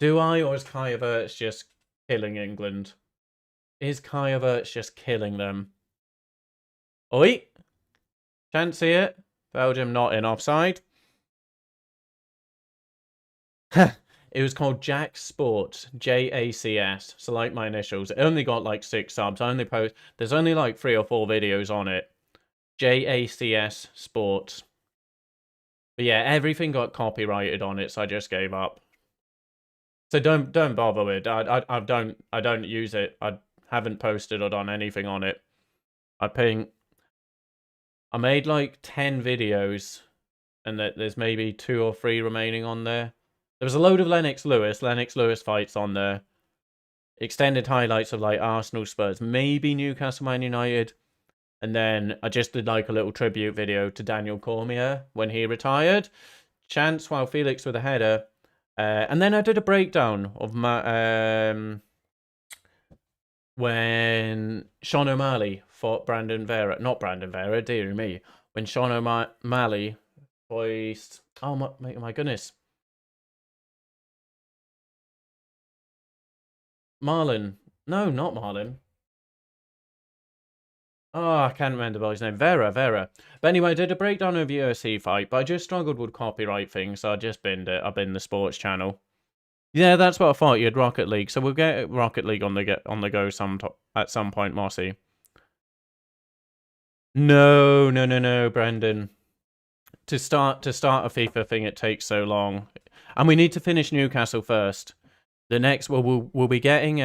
Do I, or is Kai Havertz just killing England? Is Kai Havertz just killing them? Oi! Can't see it. Belgium not in offside. It was called Jack Sports, JACS. So like my initials. It only got like 6 subs. There's only like 3 or 4 videos on it. JACS Sports. But yeah, everything got copyrighted on it, so I just gave up. So don't bother with. I don't use it. I haven't posted or done anything on it. I made like 10 videos, and there's maybe 2 or 3 remaining on there. There was a load of Lennox Lewis fights on there. Extended highlights of like Arsenal, Spurs, maybe Newcastle, Man United. And then I just did like a little tribute video to Daniel Cormier when he retired. Chance while Felix with a header. And then I did a breakdown of when Sean O'Malley fought Brandon Vera. Not Brandon Vera, dear me. When Sean O'Malley voiced... Oh my goodness. Marlon. No, not Marlon. Oh, I can't remember the boy's name. Vera. But anyway, I did a breakdown of UFC fight, but I just struggled with copyright things, so I just binned it. I binned the sports channel. Yeah, that's what I thought. You had Rocket League, so we'll get Rocket League on the go at some point, Mossy. No, Brendan. To start a FIFA thing, it takes so long, and we need to finish Newcastle first. The next, we'll be getting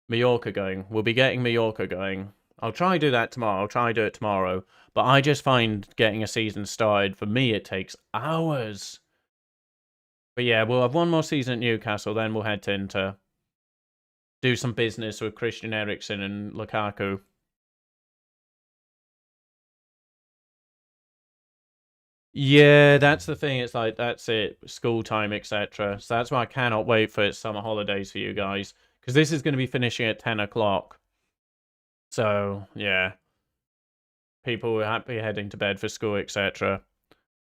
Mallorca going. We'll be getting Mallorca going. I'll try to do that tomorrow. I'll try to do it tomorrow. But I just find getting a season started, for me, it takes hours. But yeah, we'll have one more season at Newcastle, then we'll head to Inter. Do some business with Christian Eriksen and Lukaku. Yeah, that's the thing. It's like, that's it. School time, etc. So that's why I cannot wait for summer holidays for you guys. Because this is going to be finishing at 10 o'clock. So, yeah. People will be heading to bed for school, etc.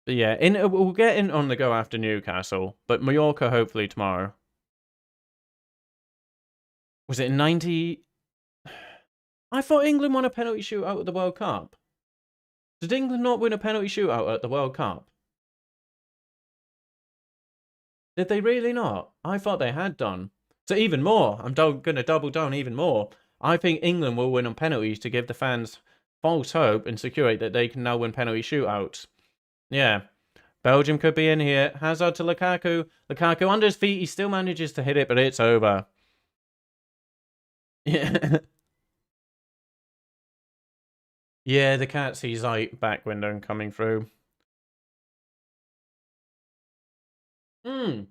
But yeah, we'll get in on the go after Newcastle. But Mallorca, hopefully, tomorrow. Was it 90... I thought England won a penalty shootout at the World Cup. Did England not win a penalty shootout at the World Cup? Did they really not? I thought they had done. So even more, I'm going to double down even more. I think England will win on penalties to give the fans false hope and secure that they can now win penalty shootouts. Yeah. Belgium could be in here. Hazard to Lukaku. Lukaku under his feet. He still manages to hit it, but it's over. Yeah. Yeah, the cat sees like back window coming through. Did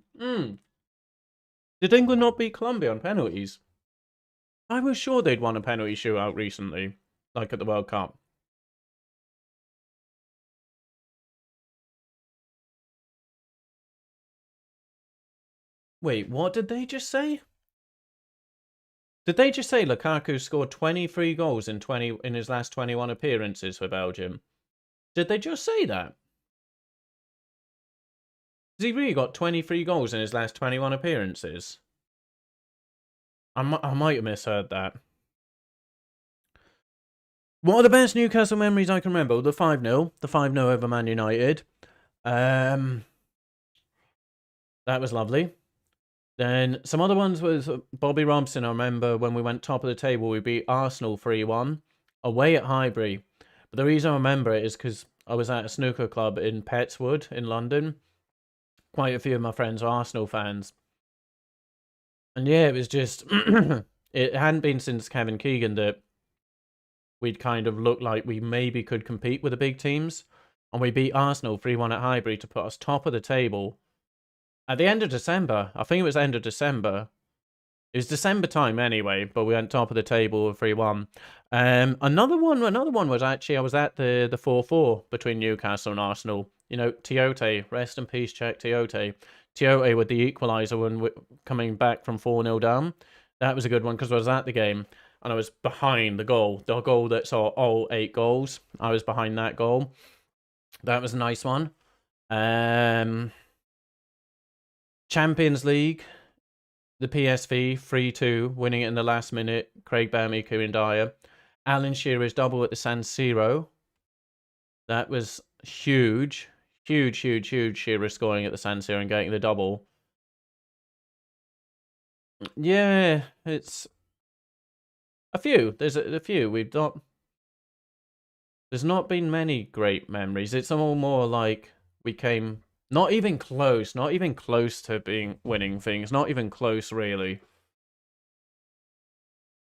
England not beat Colombia on penalties? I was sure they'd won a penalty shootout recently, like at the World Cup. Wait, what did they just say? Did they just say Lukaku scored 23 goals in his last 21 appearances for Belgium? Did they just say that? Has he really got 23 goals in his last 21 appearances? I might have misheard that. What are the best Newcastle memories I can remember? The 5-0. The 5-0 over Man United. That was lovely. Then some other ones was Bobby Robson. I remember when we went top of the table, we beat Arsenal 3-1 away at Highbury. But the reason I remember it is because I was at a snooker club in Petswood in London. Quite a few of my friends are Arsenal fans. And yeah, it was just... it hadn't been since Kevin Keegan that we'd kind of looked like we maybe could compete with the big teams. And we beat Arsenal 3-1 at Highbury to put us top of the table. At the end of December. I think it was end of December. It was December time anyway, but we went top of the table 3-1. Another one was actually I was at the 4-4 between Newcastle and Arsenal. You know, Tiote, rest in peace, Czech Tiote. Tiote with the equaliser when coming back from 4-0 down. That was a good one because I was at the game and I was behind the goal that saw all 8 goals. I was behind that goal. That was a nice one. Champions League. The PSV 3-2, winning it in the last minute. Craig Bellamy, Kieran Dyer. Alan Shearer's double at the San Siro. That was huge. Huge Shearer scoring at the San Siro and getting the double. Yeah, it's a few. There's a few. There's not been many great memories. It's all more like we came... Not even close to winning things. Not even close, really.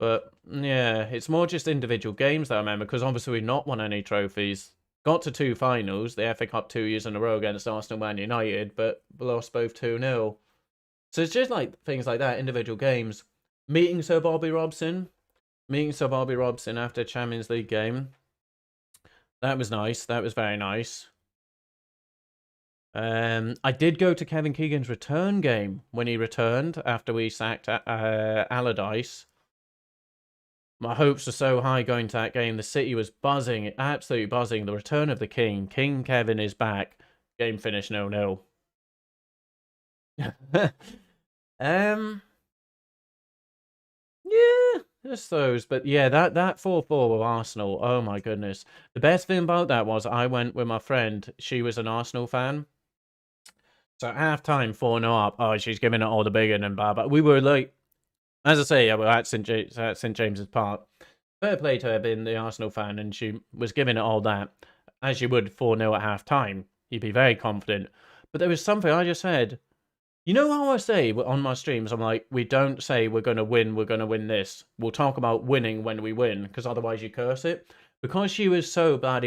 But, yeah, it's more just individual games that I remember, because obviously we've not won any trophies. Got to 2 finals, the FA Cup 2 years in a row against Arsenal Man United, but lost both 2-0. So it's just like things like that, individual games. Meeting Sir Bobby Robson after Champions League game. That was nice. That was very nice. I did go to Kevin Keegan's return game when he returned after we sacked Allardyce. My hopes were so high going to that game. The city was buzzing, absolutely buzzing. The return of the King. King Kevin is back. Game finished 0-0. Yeah, just those. But yeah, that 4-4 with Arsenal. Oh my goodness. The best thing about that was I went with my friend. She was an Arsenal fan. So at half-time, 4-0 up. Oh, she's giving it all the big one and blah, blah. We were like, as I say, we're at St. James's Park. Fair play to her being the Arsenal fan, and she was giving it all that. As you would 4-0 at half-time. You'd be very confident. But there was something I just said. You know how I say on my streams, I'm like, we don't say we're going to win this. We'll talk about winning when we win, because otherwise you curse it. Because she was so blah,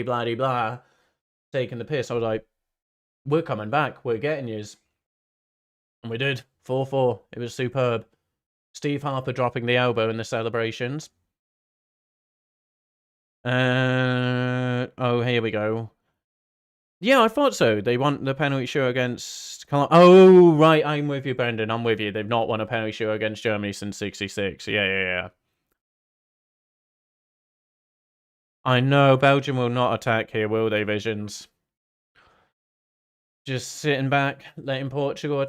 taking the piss, I was like, we're coming back. We're getting yous. And we did. 4-4. It was superb. Steve Harper dropping the elbow in the celebrations. Oh, here we go. Yeah, I thought so. They want the penalty show against... Oh, right. I'm with you, Brendan. I'm with you. They've not won a penalty show against Germany since 66. Yeah. I know. Belgium will not attack here, will they, Visions? Just sitting back, letting Portugal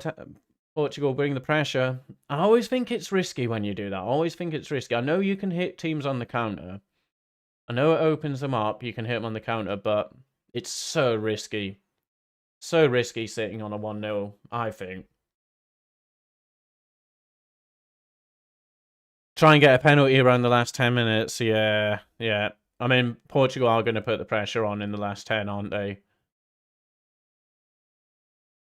bring the pressure. I always think it's risky when you do that. I always think it's risky. I know you can hit teams on the counter. I know it opens them up. You can hit them on the counter, but it's so risky. So risky sitting on a 1-0, I think. Try and get a penalty around the last 10 minutes. Yeah. I mean, Portugal are going to put the pressure on in the last 10, aren't they?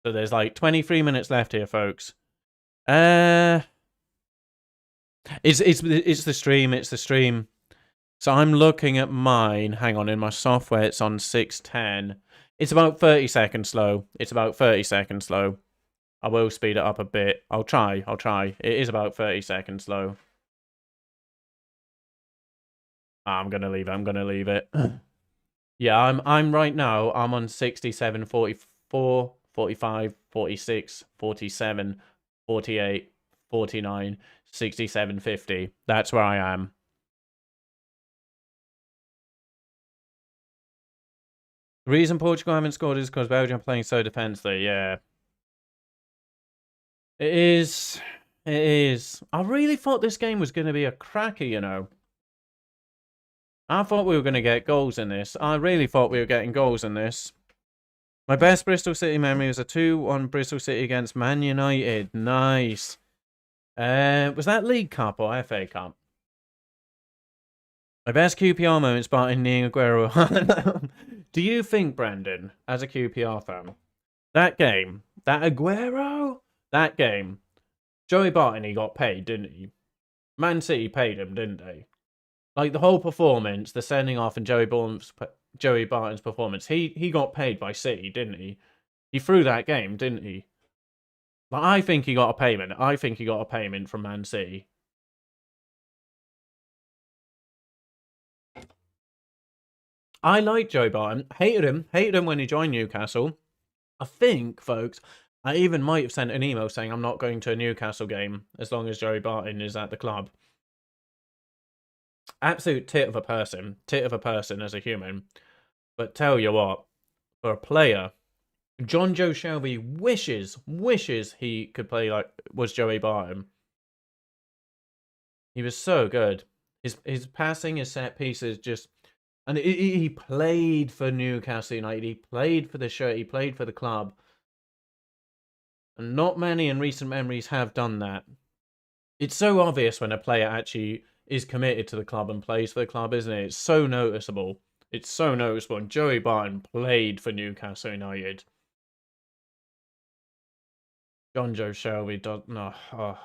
So there's like 23 minutes left here, folks. It's the stream. It's the stream. So I'm looking at mine. Hang on, in my software, it's on 610. It's about 30 seconds slow. I will speed it up a bit. I'll try. It is about 30 seconds slow. I'm gonna leave it. Yeah, I'm right now. I'm on 67, 44, 45, 46, 47, 48, 49, 67, 50. That's where I am. The reason Portugal haven't scored is because Belgium are playing so defensively. Yeah. It is. I really thought this game was going to be a cracker, you know. I thought we were going to get goals in this. I really thought we were getting goals in this. My best Bristol City memory was a 2-1 Bristol City against Man United. Nice. Was that League Cup or FA Cup? My best QPR moment spotting Neil Aguero. Do you think, Brandon, as a QPR fan, that game, Joey Barton, got paid, didn't he? Man City paid him, didn't they? Like, the whole performance, the sending off and Joey Barton's performance, he got paid by City, didn't he? He threw that game, didn't he? But I think he got a payment. I think he got a payment from Man City. I like Joe Barton. Hated him. Hated him when he joined Newcastle. I think, folks, I even might have sent an email saying I'm not going to a Newcastle game as long as Joey Barton is at the club. Absolute tit of a person as a human. But tell you what, for a player, John Joe Shelby wishes he could play like was Joey Barton. He was so good. His passing, his set pieces, just and he played for Newcastle United. He played for the shirt. He played for the club. And not many in recent memories have done that. It's so obvious when a player actually is committed to the club and plays for the club, isn't it? It's so noticeable. It's so noticeable. And Joey Barton played for Newcastle United. John Joe Shelby does no. Oh.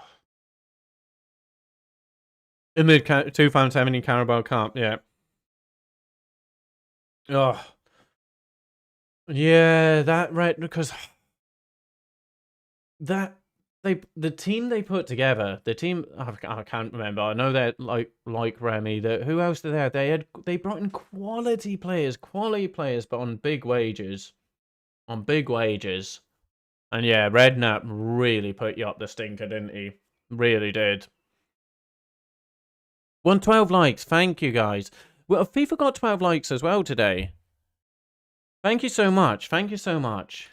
In the 2017 Carabao Cup, yeah. Oh, yeah, that right because that the team they put together, the team I can't remember. I know they're like Remy. That who else did they have? They brought in quality players, but on big wages, And yeah, Redknapp really put you up the stinker, didn't he? Really did. 112 likes. Thank you guys. Well, FIFA got 12 likes as well today. Thank you so much. Thank you so much.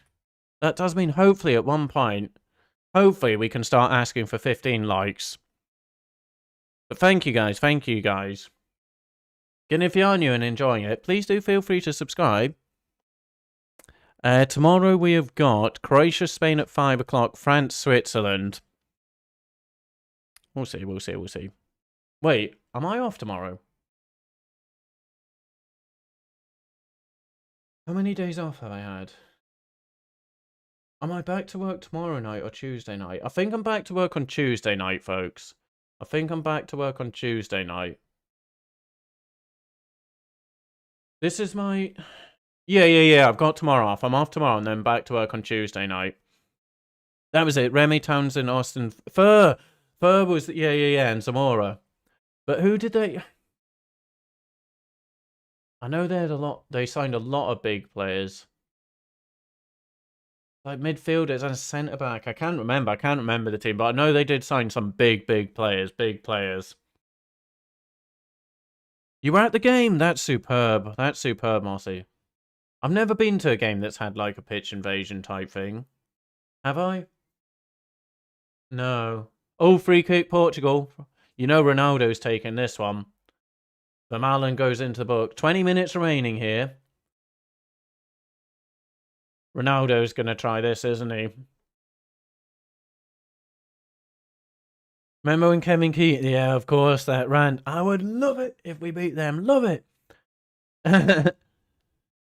That does mean hopefully at one point, hopefully we can start asking for 15 likes. But thank you guys. Thank you guys. And if you are new and enjoying it, please do feel free to subscribe. Tomorrow we have got Croatia, Spain at 5 o'clock, France, Switzerland. We'll see, we'll see, we'll see. Wait, am I off tomorrow? How many days off have I had? Am I back to work tomorrow night or Tuesday night? I think I'm back to work on Tuesday night, folks. I think I'm back to work on Tuesday night. This is my... Yeah. I've got tomorrow off. I'm off tomorrow and then back to work on Tuesday night. That was it. Remy, Townsend, Austin, Fur was... Yeah, and Zamora. But who did they... I know they had a lot... They signed a lot of big players. Like midfielders and a centre-back. I can't remember the team, but I know they did sign some big players. You were at the game? That's superb. That's superb, Mossy. I've never been to a game that's had like a pitch invasion type thing. Have I? No. Oh, free kick, Portugal. You know Ronaldo's taking this one. Vermaelen goes into the book. 20 minutes remaining here. Ronaldo's going to try this, isn't he? Remember when Kevin Keaton? Yeah, of course, that rant. I would love it if we beat them. Love it.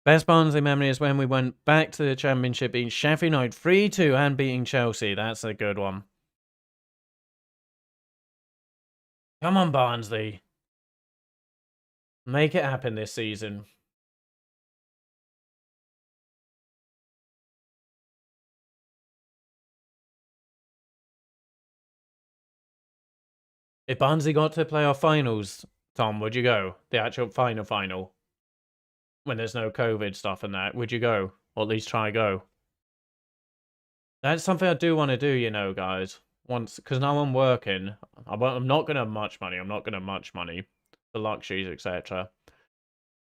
Best Barnsley memory is when we went back to the Championship, beating Sheffield United 3-2 and beating Chelsea. That's a good one. Come on, Barnsley. Make it happen this season. If Barnsley got to playoff finals, Tom, would you go? The actual final? When there's no COVID stuff and that, would you go? Or at least try go? That's something I do want to do, you know, guys. Once, because now I'm working. I'm not going to have much money. The luxuries, etc.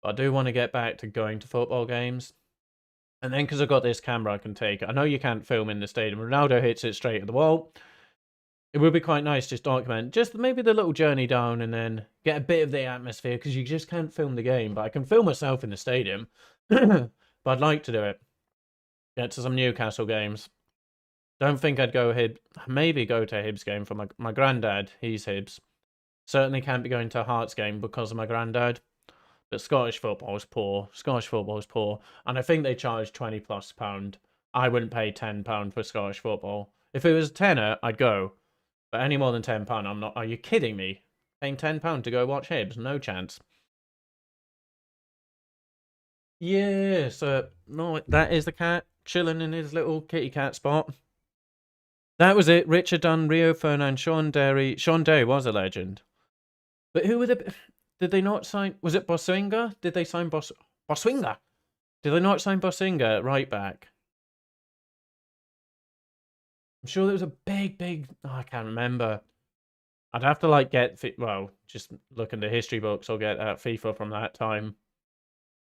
But I do want to get back to going to football games. And then because I've got this camera, I can take it. I know you can't film in the stadium. Ronaldo hits it straight at the wall. It would be quite nice just document just maybe the little journey down and then get a bit of the atmosphere because you just can't film the game. But I can film myself in the stadium. But I'd like to do it. Get to some Newcastle games. Don't think I'd go maybe go to a Hibs game for my granddad. He's Hibs. Certainly can't be going to a Hearts game because of my granddad. But Scottish football is poor. And I think they charge £20+. I wouldn't pay £10 for Scottish football. If it was a tenner, I'd go. But any more than £10, I'm not. Are you kidding me? Paying £10 to go watch Hibs? No chance. Yeah, so no, that is the cat chilling in his little kitty cat spot. That was it. Richard Dunn, Rio Ferdinand, Sean Derry. Sean Derry was a legend. But who were the... Did they not sign... Was it Boswinga? Did they sign Boswinga? Did they not sign Boswinga at right back? I'm sure there was a big... Oh, I can't remember. I'd have to, like, well, just look in the history books or get FIFA from that time.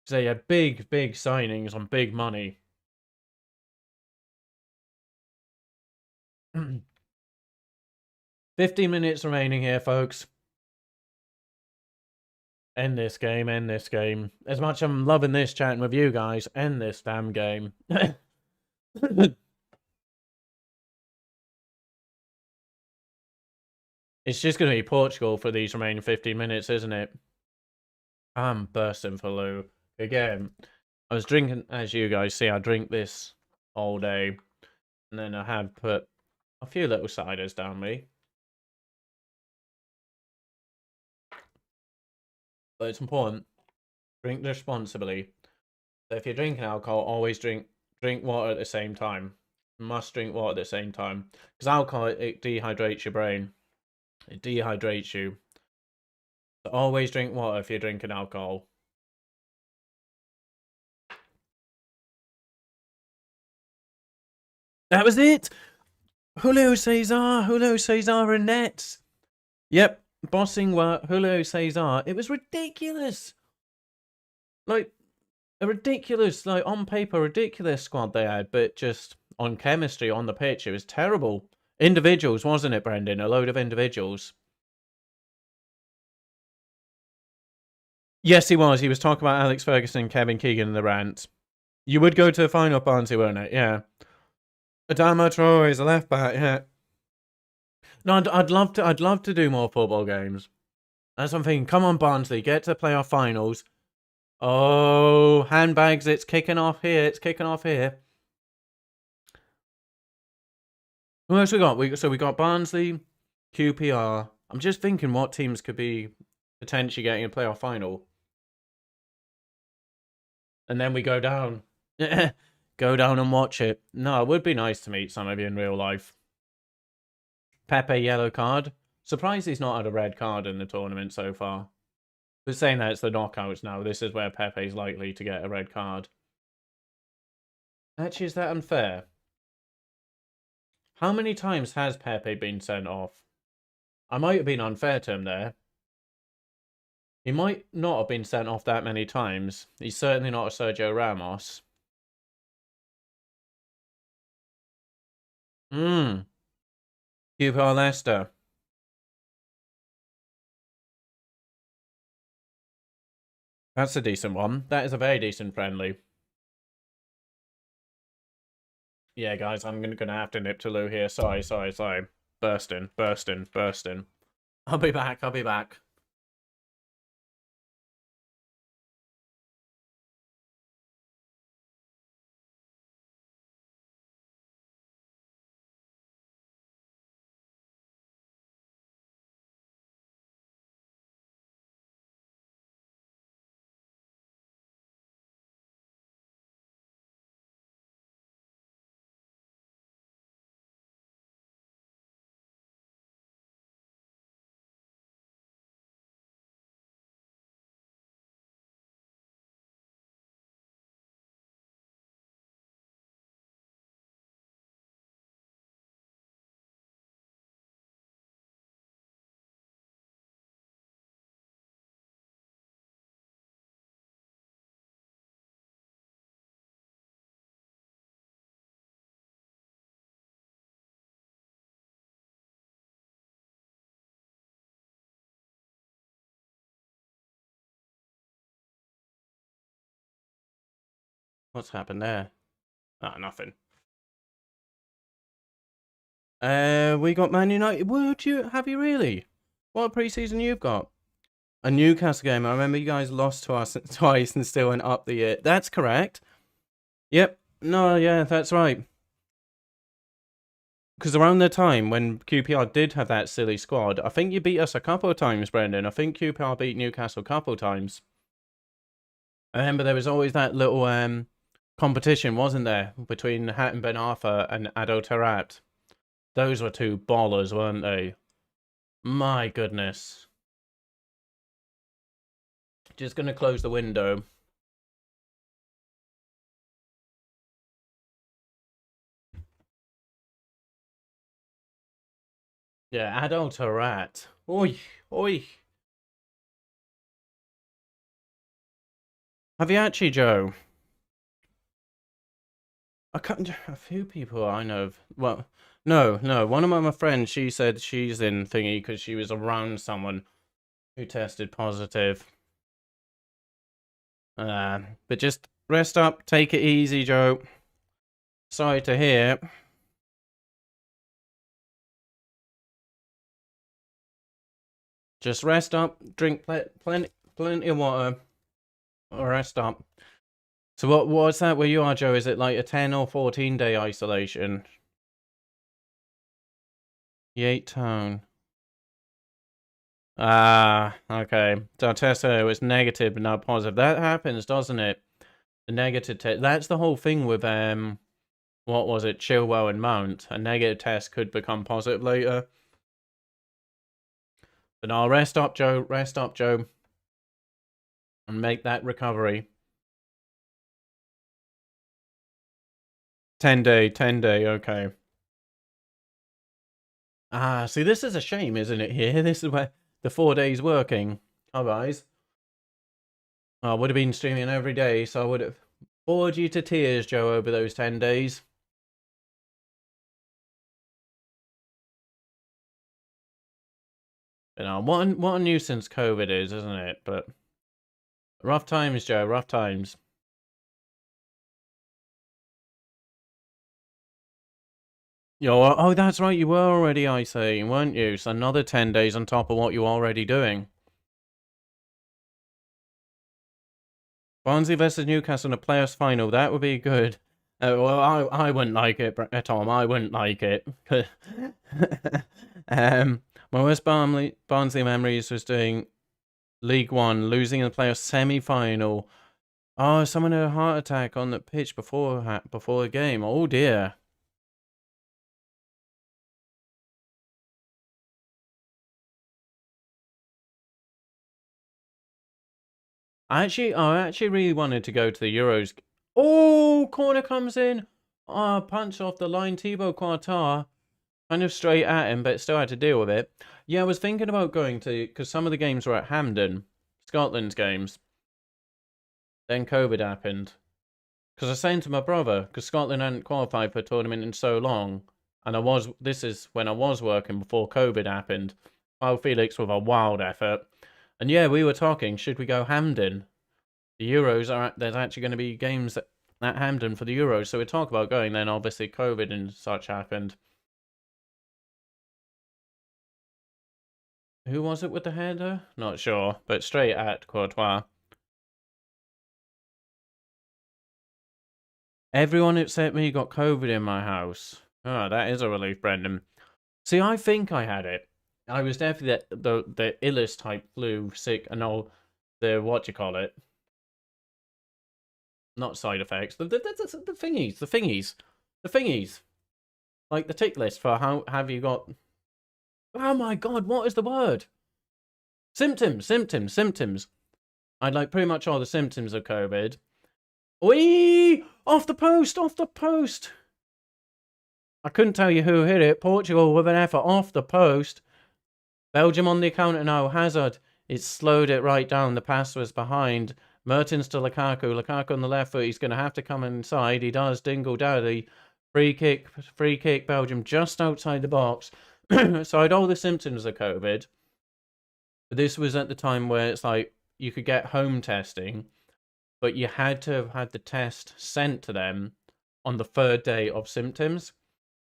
So they had big signings on big money. 15 minutes remaining here, folks. End this game, end this game. As much as I'm loving this chatting with you guys, end this damn game. It's just going to be Portugal for these remaining 15 minutes, isn't it? I'm bursting for Lou. Again, I was drinking, as you guys see, I drink this all day. And then I had put a few little ciders down me. But it's important. Drink responsibly. So if you're drinking alcohol, always drink water at the same time. You must drink water at the same time. Because alcohol, it dehydrates your brain. It dehydrates you. So always drink water if you're drinking alcohol. That was it! Julio Cesar in nets. Yep, Boswinga, Julio Cesar. It was ridiculous. Like, a ridiculous, like, on paper, ridiculous squad they had, but just on chemistry, on the pitch, it was terrible. Individuals, wasn't it, Brendan? A load of individuals. Yes, he was. He was talking about Alex Ferguson and Kevin Keegan in the rant. You would go to the final, Barnsley, wouldn't it? Yeah. Adama Traore is a left back, yeah. No, I'd love to do more football games. That's what I'm thinking. Come on, Barnsley, get to the playoff finals. Oh, handbags, it's kicking off here. It's kicking off here. Who else we got? So we got Barnsley, QPR. I'm just thinking what teams could be potentially getting a playoff final. And then we go down. Go down and watch it. No, it would be nice to meet some of you in real life. Pepe yellow card. Surprised he's not had a red card in the tournament so far. But saying that it's the knockouts now, this is where Pepe's likely to get a red card. Actually, is that unfair? How many times has Pepe been sent off? I might have been unfair to him there. He might not have been sent off that many times. He's certainly not a Sergio Ramos. QPR Leicester. That's a decent one. That is a very decent friendly. Yeah, guys, I'm gonna have to nip to Lou here. Sorry. Bursting. I'll be back. What's happened there? Ah, nothing. We got Man United. Would you have you really? What preseason you've got? A Newcastle game. I remember you guys lost to us twice and still went up the year. That's correct. Yep. No, yeah, that's right. Because around the time when QPR did have that silly squad, I think you beat us a couple of times, Brendan. I think QPR beat Newcastle a couple of times. I remember there was always that little competition, wasn't there, between Hatton Ben Arthur and Ado Tarat. Those were two ballers, weren't they? My goodness. Just gonna close the window. Yeah, adult or rat. Oi, oi. Have you actually, Joe? I can't. A few people I know. Well, no. One of my friends, she said she's in thingy because she was around someone who tested positive. But just rest up, take it easy, Joe. Sorry to hear. Just rest up, drink plenty of water, rest up. So what's that where you are, Joe? Is it like a 10 or 14-day isolation? Yate Town. Ah, okay. So I tested it was negative but not positive. That happens, doesn't it? The negative test. That's the whole thing with what was it, Chilwell and Mount. A negative test could become positive later. But now rest up, Joe. Rest up, Joe. And make that recovery. 10 day, okay. Ah, see, this is a shame, isn't it, here? This is where the 4 days working. Otherwise, I would have been streaming every day, so I would have bored you to tears, Joe, over those 10 days. You know, what a nuisance COVID is, isn't it? But rough times, Joe, rough times. Oh, that's right, you were already isolating, weren't you? So another 10 days on top of what you're already doing. Barnsley versus Newcastle in a playoffs final, that would be good. Well, I wouldn't like it, Tom. I wouldn't like it. My worst Barnsley memories was doing League One, losing in the playoff semi-final. Oh, someone had a heart attack on the pitch before the game. Oh dear. I actually really wanted to go to the Euros. Oh, corner comes in. Oh, punch off the line. Thibaut Courtois. Kind of straight at him, but still had to deal with it. Yeah, I was thinking about going to, because some of the games were at Hampden, Scotland's games. Then COVID happened. Because I was saying to my brother, because Scotland hadn't qualified for a tournament in so long, and this is when I was working before COVID happened. Kyle Felix with a wild effort. And yeah, we were talking, should we go Hampden? The Euros there's actually going to be games at Hampden for the Euros, so we talk about going, then obviously COVID and such happened. Who was it with the header? Not sure, but straight at Courtois. Everyone except me got COVID in my house. Oh, that is a relief, Brendan. See, I think I had it. I was definitely the illest type flu, sick, and all the what you call it. Not side effects. The thingies. Like the tick list for how have you got. Oh my god, what is the word? Symptoms. I'd like pretty much all the symptoms of COVID. Wee! Off the post! I couldn't tell you who hit it. Portugal with an effort off the post. Belgium on the counter now. Hazard. It slowed it right down. The pass was behind. Mertens to Lukaku. Lukaku on the left foot. He's going to have to come inside. He does. Dingle Dowdy. Free kick. Belgium just outside the box. So I had all the symptoms of COVID. But this was at the time where it's like you could get home testing, but you had to have had the test sent to them on the 3rd day of symptoms.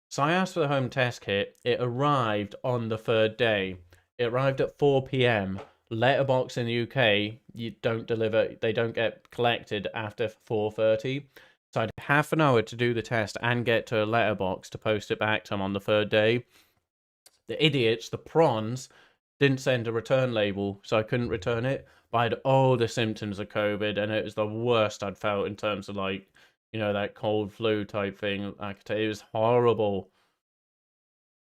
So I asked for the home test kit. It arrived on the 3rd day. It arrived at 4 p.m. Letterbox in the UK, they don't get collected after 4:30. So I had half an hour to do the test and get to a letterbox to post it back to them on the 3rd day. The idiots, the prawns, didn't send a return label, so I couldn't return it. But I had all the symptoms of COVID, and it was the worst I'd felt in terms of that cold flu type thing. It was horrible.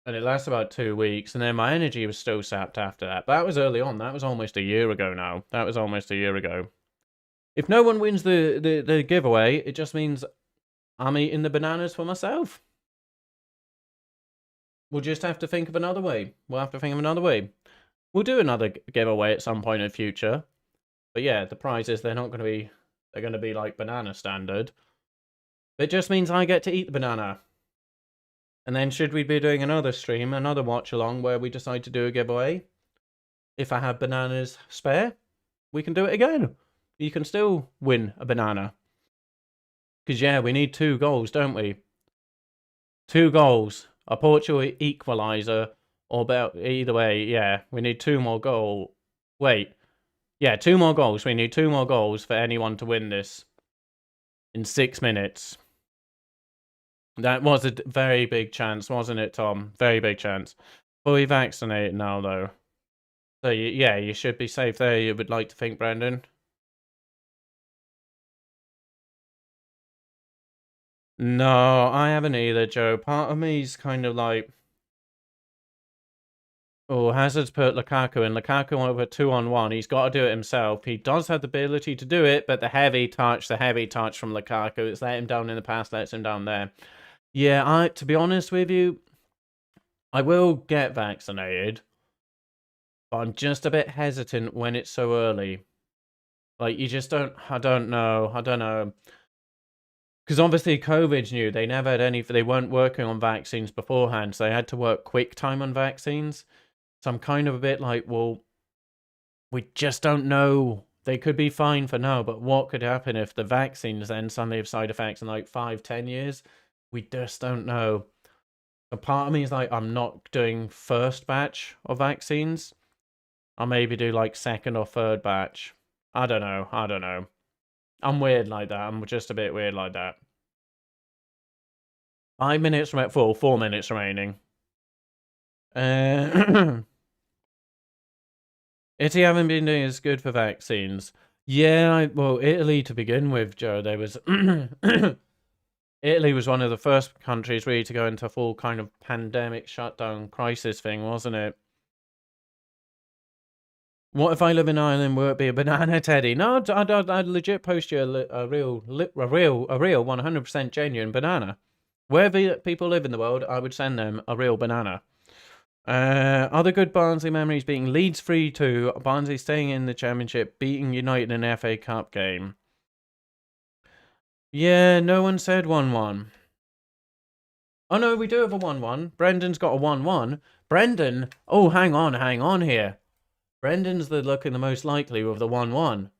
And it lasts about 2 weeks, and then my energy was still sapped after that. But that was early on. That was almost a year ago now. That was almost a year ago. If no one wins the giveaway, it just means I'm eating the bananas for myself. We'll just have to think of another way. We'll have to think of another way. We'll do another giveaway at some point in the future. But yeah, the prizes, they're not going to be... They're going to be like banana standard. It just means I get to eat the banana. And then should we be doing another stream, another watch along where we decide to do a giveaway? If I have bananas spare, we can do it again. You can still win a banana. Because yeah, we need 2 goals, don't we? 2 goals. A Portugal equaliser, or about either way, yeah. We need 2 more goals. Wait. Yeah, 2 more goals. We need 2 more goals for anyone to win this. In 6 minutes. That was a very big chance, wasn't it, Tom? Very big chance. Fully vaccinated now, though. So, yeah, you should be safe there, you would like to think, Brendan. No, I haven't either, Joe. Part of me's kind of like... Oh, Hazard's put Lukaku in. Lukaku over 2-on-1. He's got to do it himself. He does have the ability to do it, but the heavy touch from Lukaku, it's let him down in the past, lets him down there. Yeah, to be honest with you, I will get vaccinated, but I'm just a bit hesitant when it's so early. Like, you just don't... I don't know. Because obviously COVID's new. They never had any... They weren't working on vaccines beforehand, so they had to work quick time on vaccines. So I'm kind of a bit like, well, we just don't know. They could be fine for now, but what could happen if the vaccines then suddenly have side effects in like 5-10 years? We just don't know. A part of me is like, I'm not doing first batch of vaccines. I'll maybe do like second or third batch. I don't know. I'm weird like that. I'm just a bit weird like that. 5 minutes remaining. 4 minutes remaining. Italy haven't been doing as good for vaccines. Yeah, well, Italy to begin with, Joe, there was... Italy was one of the first countries really to go into full kind of pandemic shutdown crisis thing, wasn't it? What if I live in Ireland, will it be a banana, Teddy? No, I'd legit post you a real 100% genuine banana. Wherever people live in the world, I would send them a real banana. Other good Barnsley memories being Leeds 3-2, Barnsley staying in the Championship, beating United in an FA Cup game. Yeah, no one said 1-1. Oh no, we do have a 1-1. Brendan's got a 1-1. Brendan, oh, hang on here. Brendan's looking the most likely with the 1-1.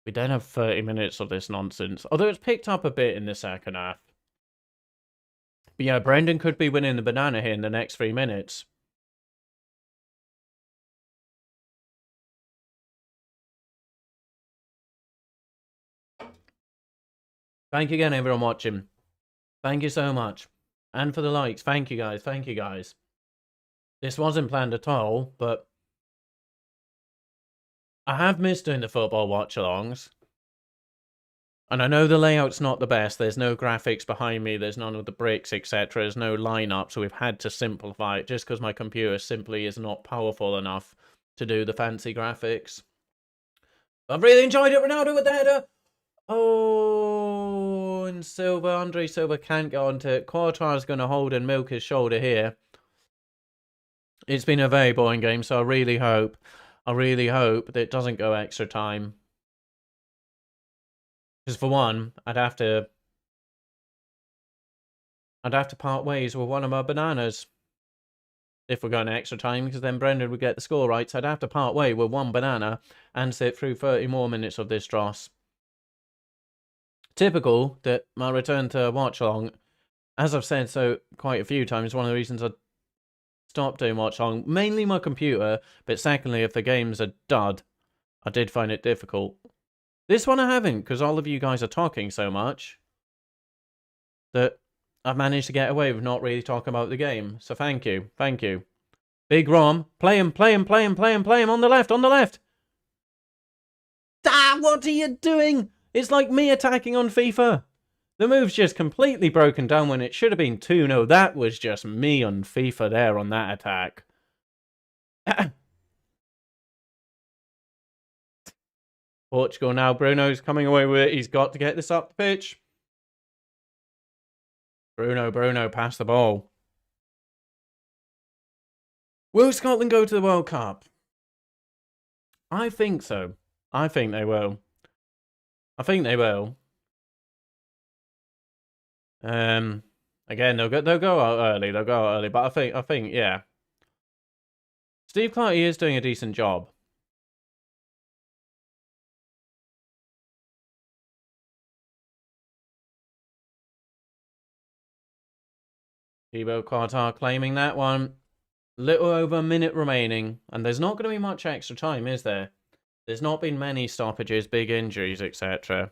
We don't have 30 minutes of this nonsense, although it's picked up a bit in the second half. But yeah, Brendan could be winning the banana here in the next 3 minutes. Thank you again, everyone watching. Thank you so much. And for the likes. Thank you, guys. Thank you, guys. This wasn't planned at all, but I have missed doing the football watch-alongs. And I know the layout's not the best. There's no graphics behind me. There's none of the bricks, etc. There's no lineup, so we've had to simplify it just because my computer simply is not powerful enough to do the fancy graphics. I've really enjoyed it. Ronaldo with the header. Oh, and Silva, Andre Silva can't get onto it. Quartar's going to hold and milk his shoulder here. It's been a very boring game, so I really hope that it doesn't go extra time. Because for one, I'd have to part ways with one of my bananas if we're going extra time, because then Brendan would get the score right. So I'd have to part way with one banana and sit through 30 more minutes of this dross. Typical that my return to watch along, as I've said so quite a few times, one of the reasons I stopped doing watch along, mainly my computer, but secondly, if the game's a dud, I did find it difficult. This one I haven't, because all of you guys are talking so much that I've managed to get away with not really talking about the game. So thank you. Thank you. Big Rom. Play him on the left. Ah, what are you doing? It's like me attacking on FIFA. The move's just completely broken down when it should have been 2-0. That was just me on FIFA there on that attack. Portugal now. Bruno's coming away with it. He's got to get this up the pitch. Bruno, pass the ball. Will Scotland go to the World Cup? I think so. I think they will. Again, they'll go out early. But I think, yeah. Steve Clarke is doing a decent job. Thibaut Courtois claiming that one. Little over a minute remaining, and there's not going to be much extra time, is there? There's not been many stoppages, big injuries, etc.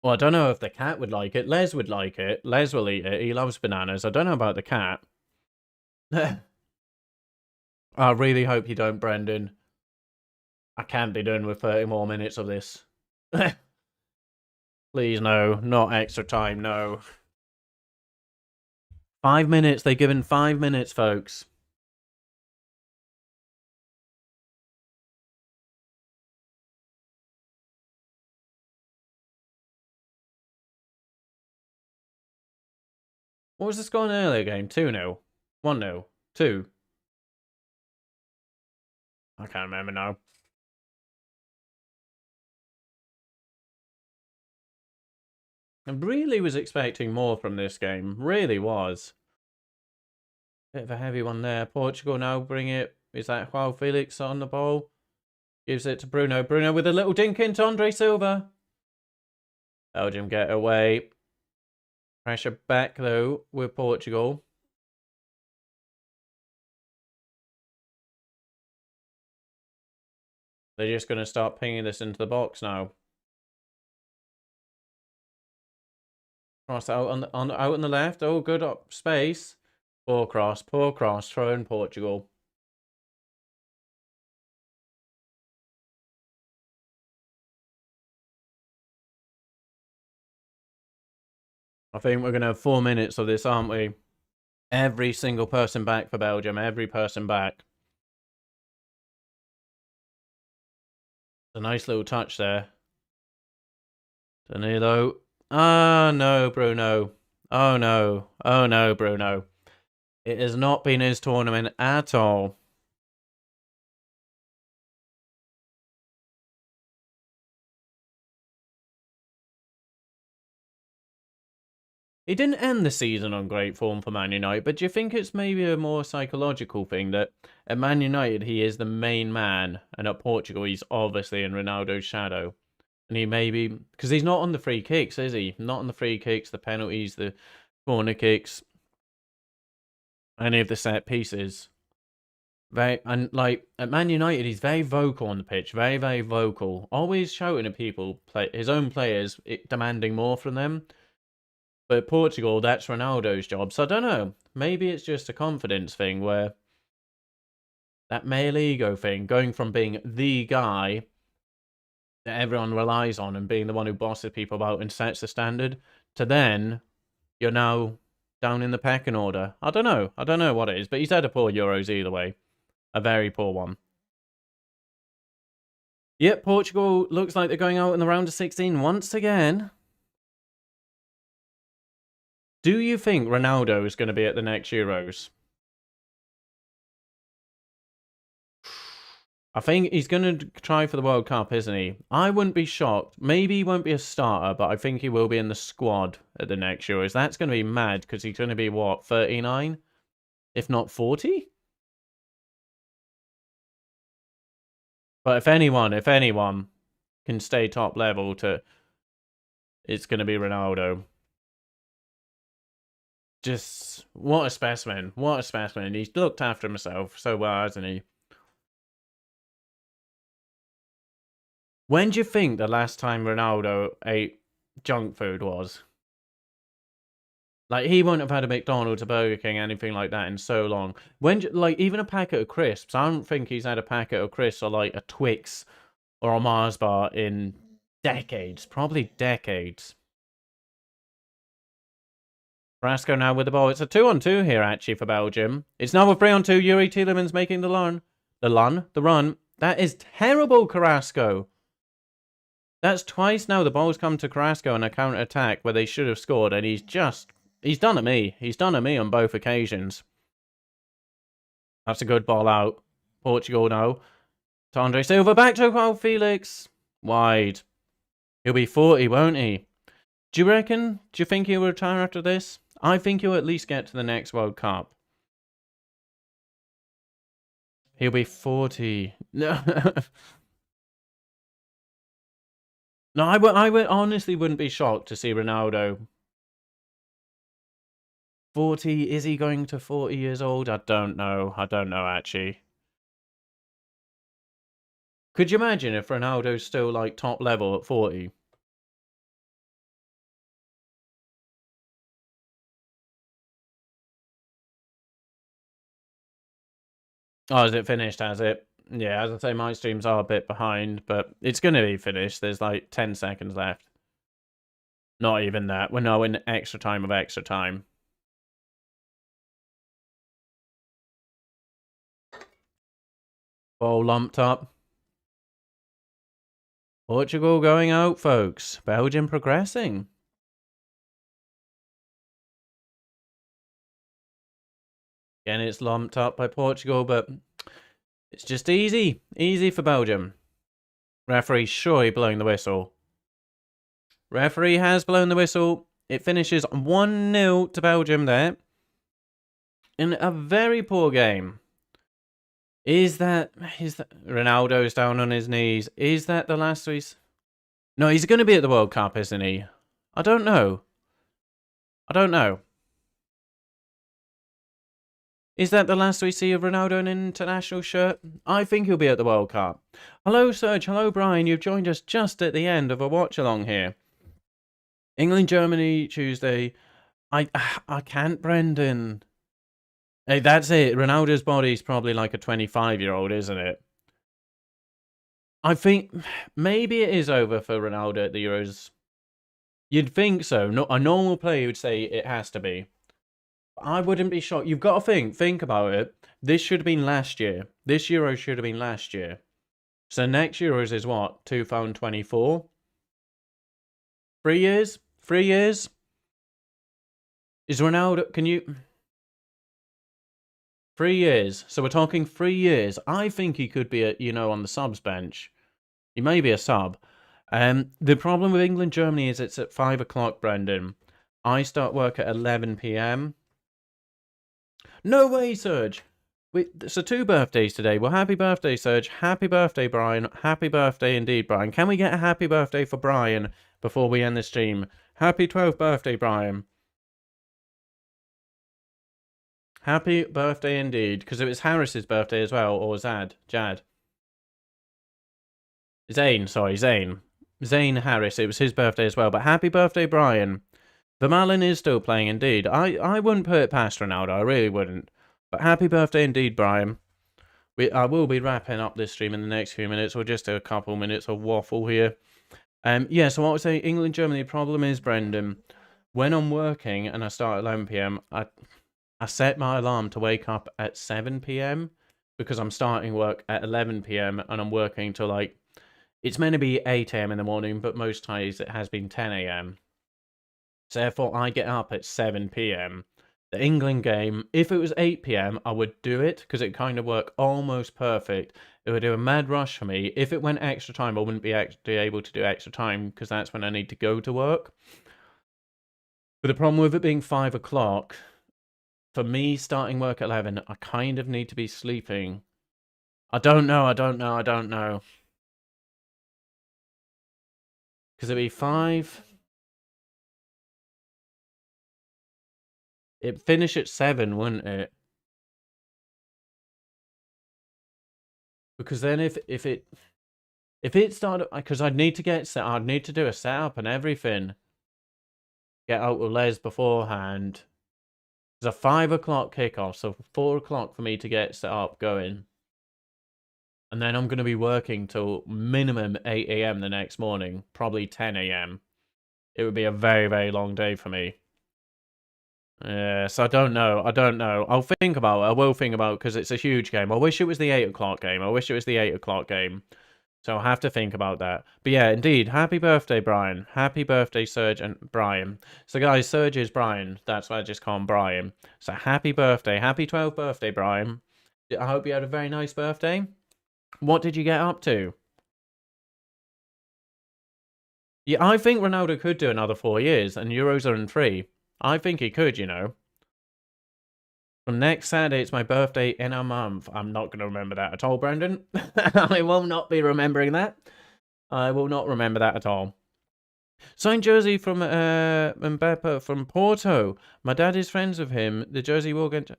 Well, I don't know if the cat would like it. Les would like it. Les will eat it. He loves bananas. I don't know about the cat. I really hope you don't, Brendan. I can't be done with 30 more minutes of this. Please, no. Not extra time, no. 5 minutes. They've given 5 minutes, folks. What was the score in the earlier game? 2-0? 1-0? 2? I can't remember now. I really was expecting more from this game. Really was. Bit of a heavy one there. Portugal now bring it. Is that Joao Felix on the ball? Gives it to Bruno. Bruno with a little dink into Andre Silva. Belgium get away. Pressure back, though, with Portugal. They're just going to start pinging this into the box now. Cross out out on the left. Oh, good up space. Poor cross. Throw in Portugal. I think we're going to have 4 minutes of this, aren't we? Every single person back for Belgium. Every person back. A nice little touch there. Danilo. Ah, no, Bruno. Oh, no. Oh, no, Bruno. It has not been his tournament at all. He didn't end the season on great form for Man United, but do you think it's maybe a more psychological thing that at Man United he is the main man, and at Portugal he's obviously in Ronaldo's shadow? And he maybe, because he's not on the free kicks, is he? Not on the free kicks, the penalties, the corner kicks, any of the set pieces. And like at Man United, he's very vocal on the pitch, very, very vocal, always shouting at people, his own players, demanding more from them. But Portugal, that's Ronaldo's job. So I don't know. Maybe it's just a confidence thing where that male ego thing, going from being the guy that everyone relies on and being the one who bosses people about and sets the standard, to then you're now down in the pecking order. I don't know. I don't know what it is, but he's had a poor Euros either way. A very poor one. Yep, Portugal looks like they're going out in the round of 16 once again. Do you think Ronaldo is going to be at the next Euros? I think he's going to try for the World Cup, isn't he? I wouldn't be shocked. Maybe he won't be a starter, but I think he will be in the squad at the next Euros. That's going to be mad because he's going to be, what, 39? If not 40? But if anyone can stay top level, it's going to be Ronaldo. Just, what a specimen. What a specimen. He's looked after himself so well, hasn't he? When do you think the last time Ronaldo ate junk food was? Like, he won't have had a McDonald's, a Burger King, anything like that in so long. Like, even a packet of crisps. I don't think he's had a packet of crisps or, like, a Twix or a Mars bar in decades. Probably decades. Carrasco now with the ball. It's a 2-on-2 here, actually, for Belgium. It's now a 3-on-2. Yuri Tielemans making the run. The run. That is terrible, Carrasco. That's twice now the ball's come to Carrasco on a counter-attack where they should have scored, and he's done at me. He's done at me on both occasions. That's a good ball out. Portugal now. To Andre Silva, back to Joao Felix. Wide. He'll be 40, won't he? Do you think he'll retire after this? I think he'll at least get to the next World Cup. He'll be 40. No. No, I would honestly wouldn't be shocked to see Ronaldo. 40, is he going to 40 years old? I don't know. I don't know, actually. Could you imagine if Ronaldo's still, like, top level at 40? Oh, is it finished, has it? Yeah, as I say, my streams are a bit behind, but it's going to be finished. There's, like, 10 seconds left. Not even that. We're now in extra time of extra time. Ball lumped up. Portugal going out, folks. Belgium progressing. Again, it's lumped up by Portugal, but it's just easy. Easy for Belgium. Referee surely blowing the whistle. Referee has blown the whistle. It finishes 1-0 to Belgium there. In a very poor game. Is that Ronaldo's down on his knees? Is that the last No, he's going to be at the World Cup, isn't he? I don't know. Is that the last we see of Ronaldo in an international shirt? I think he'll be at the World Cup. Hello, Serge. Hello, Brian. You've joined us just at the end of a watch-along here. England, Germany, Tuesday. I can't, Brendan. Hey, that's it. Ronaldo's body's probably like a 25-year-old, isn't it? I think maybe it is over for Ronaldo at the Euros. You'd think so. No, a normal player would say it has to be. I wouldn't be shocked. You've got to think about it. This should have been last year. This Euro should have been last year. So next Euros is what? 2024? 3 years? 3 years? Is Ronaldo... Can you... 3 years. So we're talking 3 years. I think he could be, on the subs bench. He may be a sub. The problem with England, Germany is it's at 5 o'clock, Brendan. I start work at 11 p.m. No way, Serge. So 2 birthdays today. Well, happy birthday, Serge. Happy birthday, Brian. Happy birthday indeed, Brian. Can we get a happy birthday for Brian before we end the stream? Happy 12th birthday, Brian. Happy birthday indeed, because it was Harris's birthday as well, or Jad. Zane Harris, it was his birthday as well, but happy birthday, Brian. Vermaelen is still playing indeed. I wouldn't put it past Ronaldo, I really wouldn't. But happy birthday indeed, Brian. I will be wrapping up this stream in the next few minutes, or just a couple minutes of waffle here. Yeah, so what I would say, England, Germany, the problem is, Brendan, when I'm working and I start at 11 p.m, I set my alarm to wake up at 7 p.m. because I'm starting work at 11 p.m. and I'm working till it's meant to be 8 a.m. in the morning, but most times it has been 10 a.m. So therefore I get up at 7 p.m. The England game, if it was 8 p.m, I would do it because it kind of worked almost perfect. It would do a mad rush for me. If it went extra time, I wouldn't be actually able to do extra time because that's when I need to go to work. But the problem with it being 5 o'clock, for me starting work at 11, I kind of need to be sleeping. I don't know. Because it'd be 5. It'd finish at 7, wouldn't it? Because then if it started, because I'd need to do a setup and everything. Get out with Les beforehand. It's a 5 o'clock kickoff, so 4 o'clock for me to get set up going. And then I'm going to be working till minimum 8 a.m. the next morning, probably 10 a.m. It would be a very, very long day for me. Yes, I don't know. I don't know. I'll think about it. I will think about it because it's a huge game. I wish it was the 8 o'clock game. I wish it was the 8 o'clock game. So I'll have to think about that. But yeah, indeed. Happy birthday, Brian. Happy birthday, Serge and Brian. So guys, Serge is Brian. That's why I just call him Brian. So happy birthday. Happy 12th birthday, Brian. I hope you had a very nice birthday. What did you get up to? Yeah, I think Ronaldo could do another 4 years, and Euros are in 3. I think he could, you know. From next Saturday, it's my birthday in a month. I'm not going to remember that at all, Brendan. I will not be remembering that. I will not remember that at all. Signed jersey from Mbemba from Porto. My dad is friends with him. The jersey will get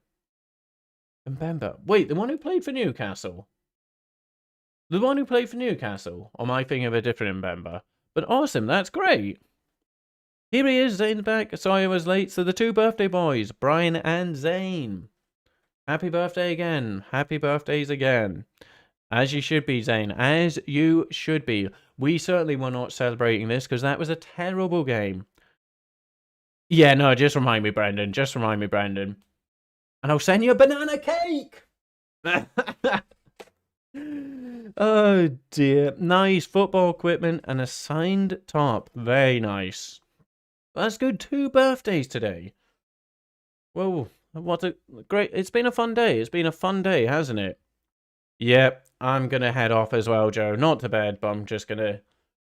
Mbemba. Wait, the one who played for Newcastle? The one who played for Newcastle? Or am I thinking of a different Mbemba? But awesome, that's great. Here he is, Zane's back. Sorry I was late. So the two birthday boys, Brian and Zane. Happy birthday again. Happy birthdays again. As you should be, Zane. As you should be. We certainly were not celebrating this because that was a terrible game. Yeah, no, just remind me, Brendan. Just remind me, Brendan. And I'll send you a banana cake. Oh, dear. Nice football equipment and a signed top. Very nice. That's good. 2 birthdays today. Whoa. What a great... It's been a fun day. It's been a fun day, hasn't it? Yep. I'm going to head off as well, Joe. Not to bed, but I'm just going to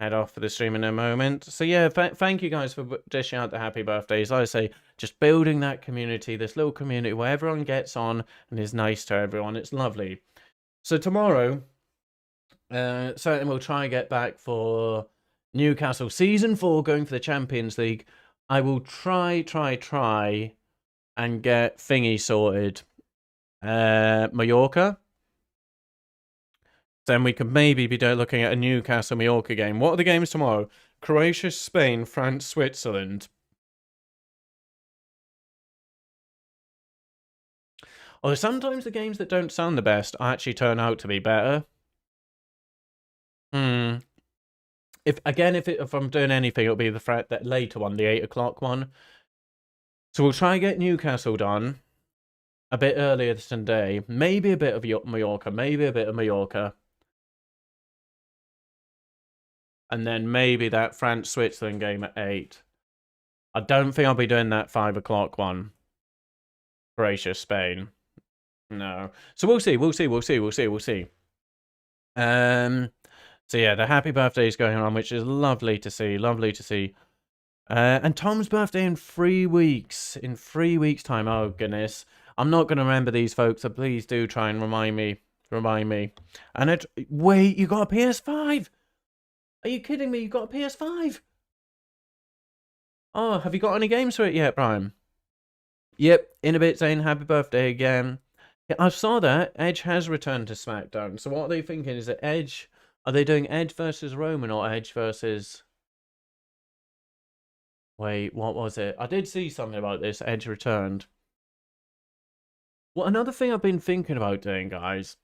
head off for the stream in a moment. So yeah, thank you guys for dishing out the happy birthdays. Like I say, just building that community, this little community where everyone gets on and is nice to everyone. It's lovely. So tomorrow, certainly we'll try and get back for Newcastle Season 4 going for the Champions League. I will try and get thingy sorted. Mallorca. Then we could maybe be looking at a Newcastle-Mallorca game. What are the games tomorrow? Croatia, Spain, France, Switzerland. Although sometimes the games that don't sound the best actually turn out to be better. If I'm doing anything, it'll be that later one, the 8 o'clock one. So we'll try and get Newcastle done a bit earlier today. Maybe a bit of Mallorca. Maybe a bit of Mallorca. And then maybe that France-Switzerland game at 8. I don't think I'll be doing that 5 o'clock one. Croatia, Spain. No. So we'll see. So yeah, the happy birthday is going on, which is lovely to see. And Tom's birthday in 3 weeks. In 3 weeks' time. Oh, goodness. I'm not going to remember these folks, so please do try and remind me. And wait, you got a PS5? Are you kidding me? You got a PS5? Oh, have you got any games for it yet, Brian? Yep, in a bit saying happy birthday again. Yeah, I saw that. Edge has returned to SmackDown. So what are they thinking? Is it Edge? Are they doing Edge versus Roman or Edge versus... Wait, what was it? I did see something about this. Edge returned. Well, another thing I've been thinking about doing, guys.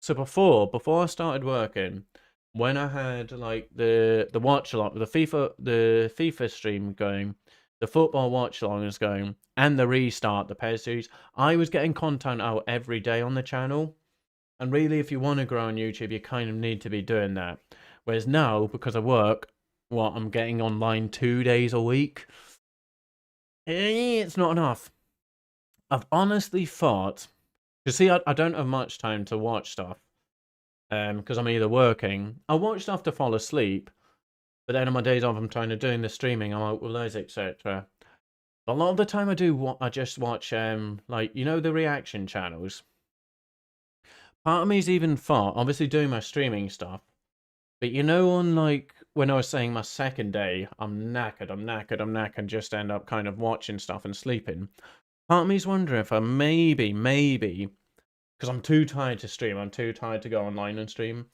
So before I started working, when I had like the watch along, the FIFA stream going, the football watch along is going, and the restart, the PES series, I was getting content out every day on the channel. And really, if you want to grow on YouTube, you kind of need to be doing that. Whereas now, because of work, I'm getting online 2 days a week. It's not enough. I've honestly thought, you see, I don't have much time to watch stuff. Because I'm either working. I watch stuff to fall asleep. But then on my days off, I'm trying to doing the streaming. I'm out with those, etc. But a lot of the time I just watch, like, you know, the reaction channels. Part of me's even thought, obviously doing my streaming stuff. But you know, on like, when I was saying my second day, I'm knackered, just end up kind of watching stuff and sleeping. Part of me's wondering if I maybe, because I'm too tired to stream, I'm too tired to go online and stream.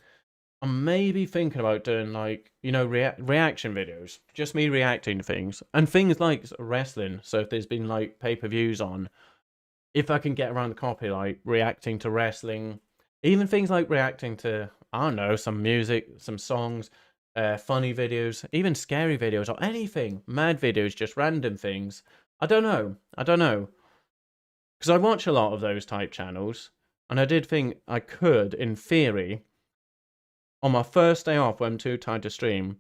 I'm maybe thinking about doing, like, you know, reaction videos. Just me reacting to things. And things like wrestling. So if there's been, like, pay-per-views on, if I can get around the copy, like, reacting to wrestling. Even things like reacting to, I don't know, some music, some songs, funny videos, even scary videos, or anything. Mad videos, just random things. I don't know. I don't know. Because I watch a lot of those type channels, and I did think I could, in theory, on my first day off when I'm too tired to stream,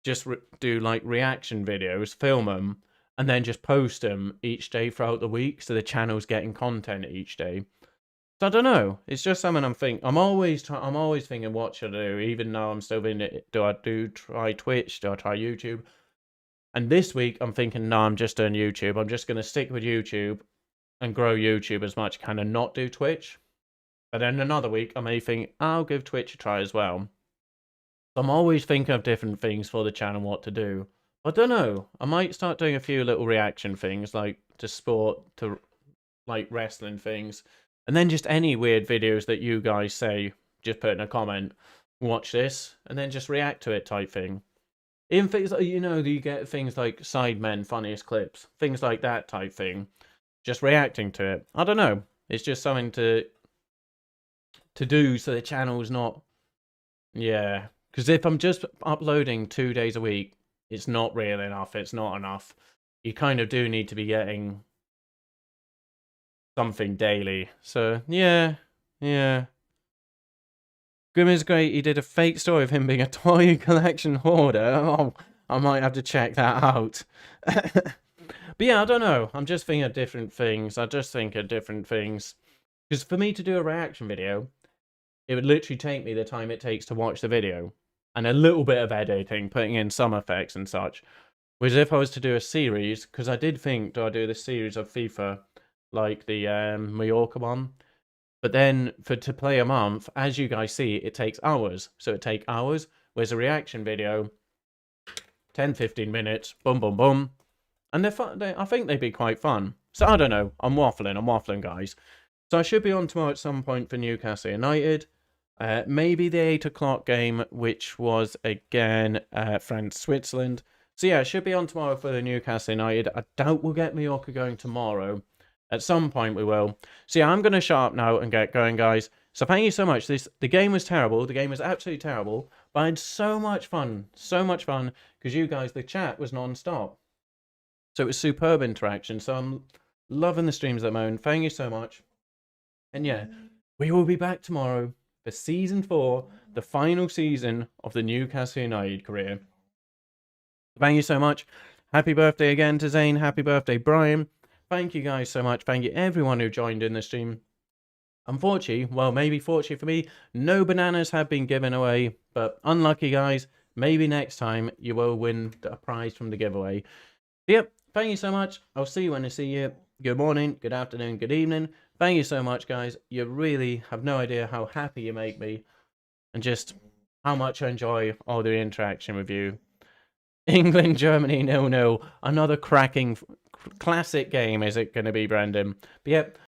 just do like reaction videos, film them, and then just post them each day throughout the week, so the channel's getting content each day. So I don't know. It's just something I'm thinking. I'm always thinking what should I do, even though I'm still in it. Do I try Twitch? Do I try YouTube? And this week I'm thinking, no, I'm just doing YouTube. I'm just gonna stick with YouTube and grow YouTube as much as I can and not do Twitch. But then another week I may think I'll give Twitch a try as well. So I'm always thinking of different things for the channel, what to do. I don't know. I might start doing a few little reaction things, like to sport, to like wrestling things, and then just any weird videos that you guys say. Just put in a comment, watch this, and then just react to it type thing. Even things like, you get things like Sidemen funniest clips, things like that type thing. Just reacting to it. I don't know. It's just something to do so the channel's not. Yeah. Because if I'm just uploading 2 days a week, it's not really enough. It's not enough. You kind of do need to be getting something daily. So, yeah. Grim is great. He did a fake story of him being a toy collection hoarder. Oh, I might have to check that out. But yeah, I don't know. I'm just thinking of different things. Because for me to do a reaction video, it would literally take me the time it takes to watch the video. And a little bit of editing, putting in some effects and such. Whereas if I was to do a series, because I did think, do I do this series of FIFA, like the Mallorca one? But then to play a month, as you guys see, it takes hours. So it takes hours. Whereas a reaction video, 10, 15 minutes, boom, boom, boom. And they're fun. I think they'd be quite fun. So I don't know. I'm waffling, guys. So I should be on tomorrow at some point for Newcastle United. Maybe the 8 o'clock game, which was again France Switzerland. So yeah, I should be on tomorrow for the Newcastle United. I doubt we'll get Mallorca going tomorrow. At some point we will. So yeah, I'm going to shut up now and get going, guys. So thank you so much. The game was terrible. The game was absolutely terrible. But I had so much fun. So much fun. Because you guys, the chat was non-stop. So it was superb interaction. So I'm loving the streams at the moment. Thank you so much. And yeah, we will be back tomorrow for Season 4, the final season of the Newcastle United career. Thank you so much. Happy birthday again to Zane. Happy birthday, Brian. Thank you guys so much. Thank you everyone who joined in the stream. Unfortunately, well, maybe fortunately for me, no bananas have been given away. But unlucky, guys. Maybe next time you will win a prize from the giveaway. Yep, thank you so much. I'll see you when I see you. Good morning, good afternoon, good evening. Thank you so much, guys. You really have no idea how happy you make me and just how much I enjoy all the interaction with you. England, Germany, 0-0. Another cracking classic game, is it going to be, Brandon? But yep,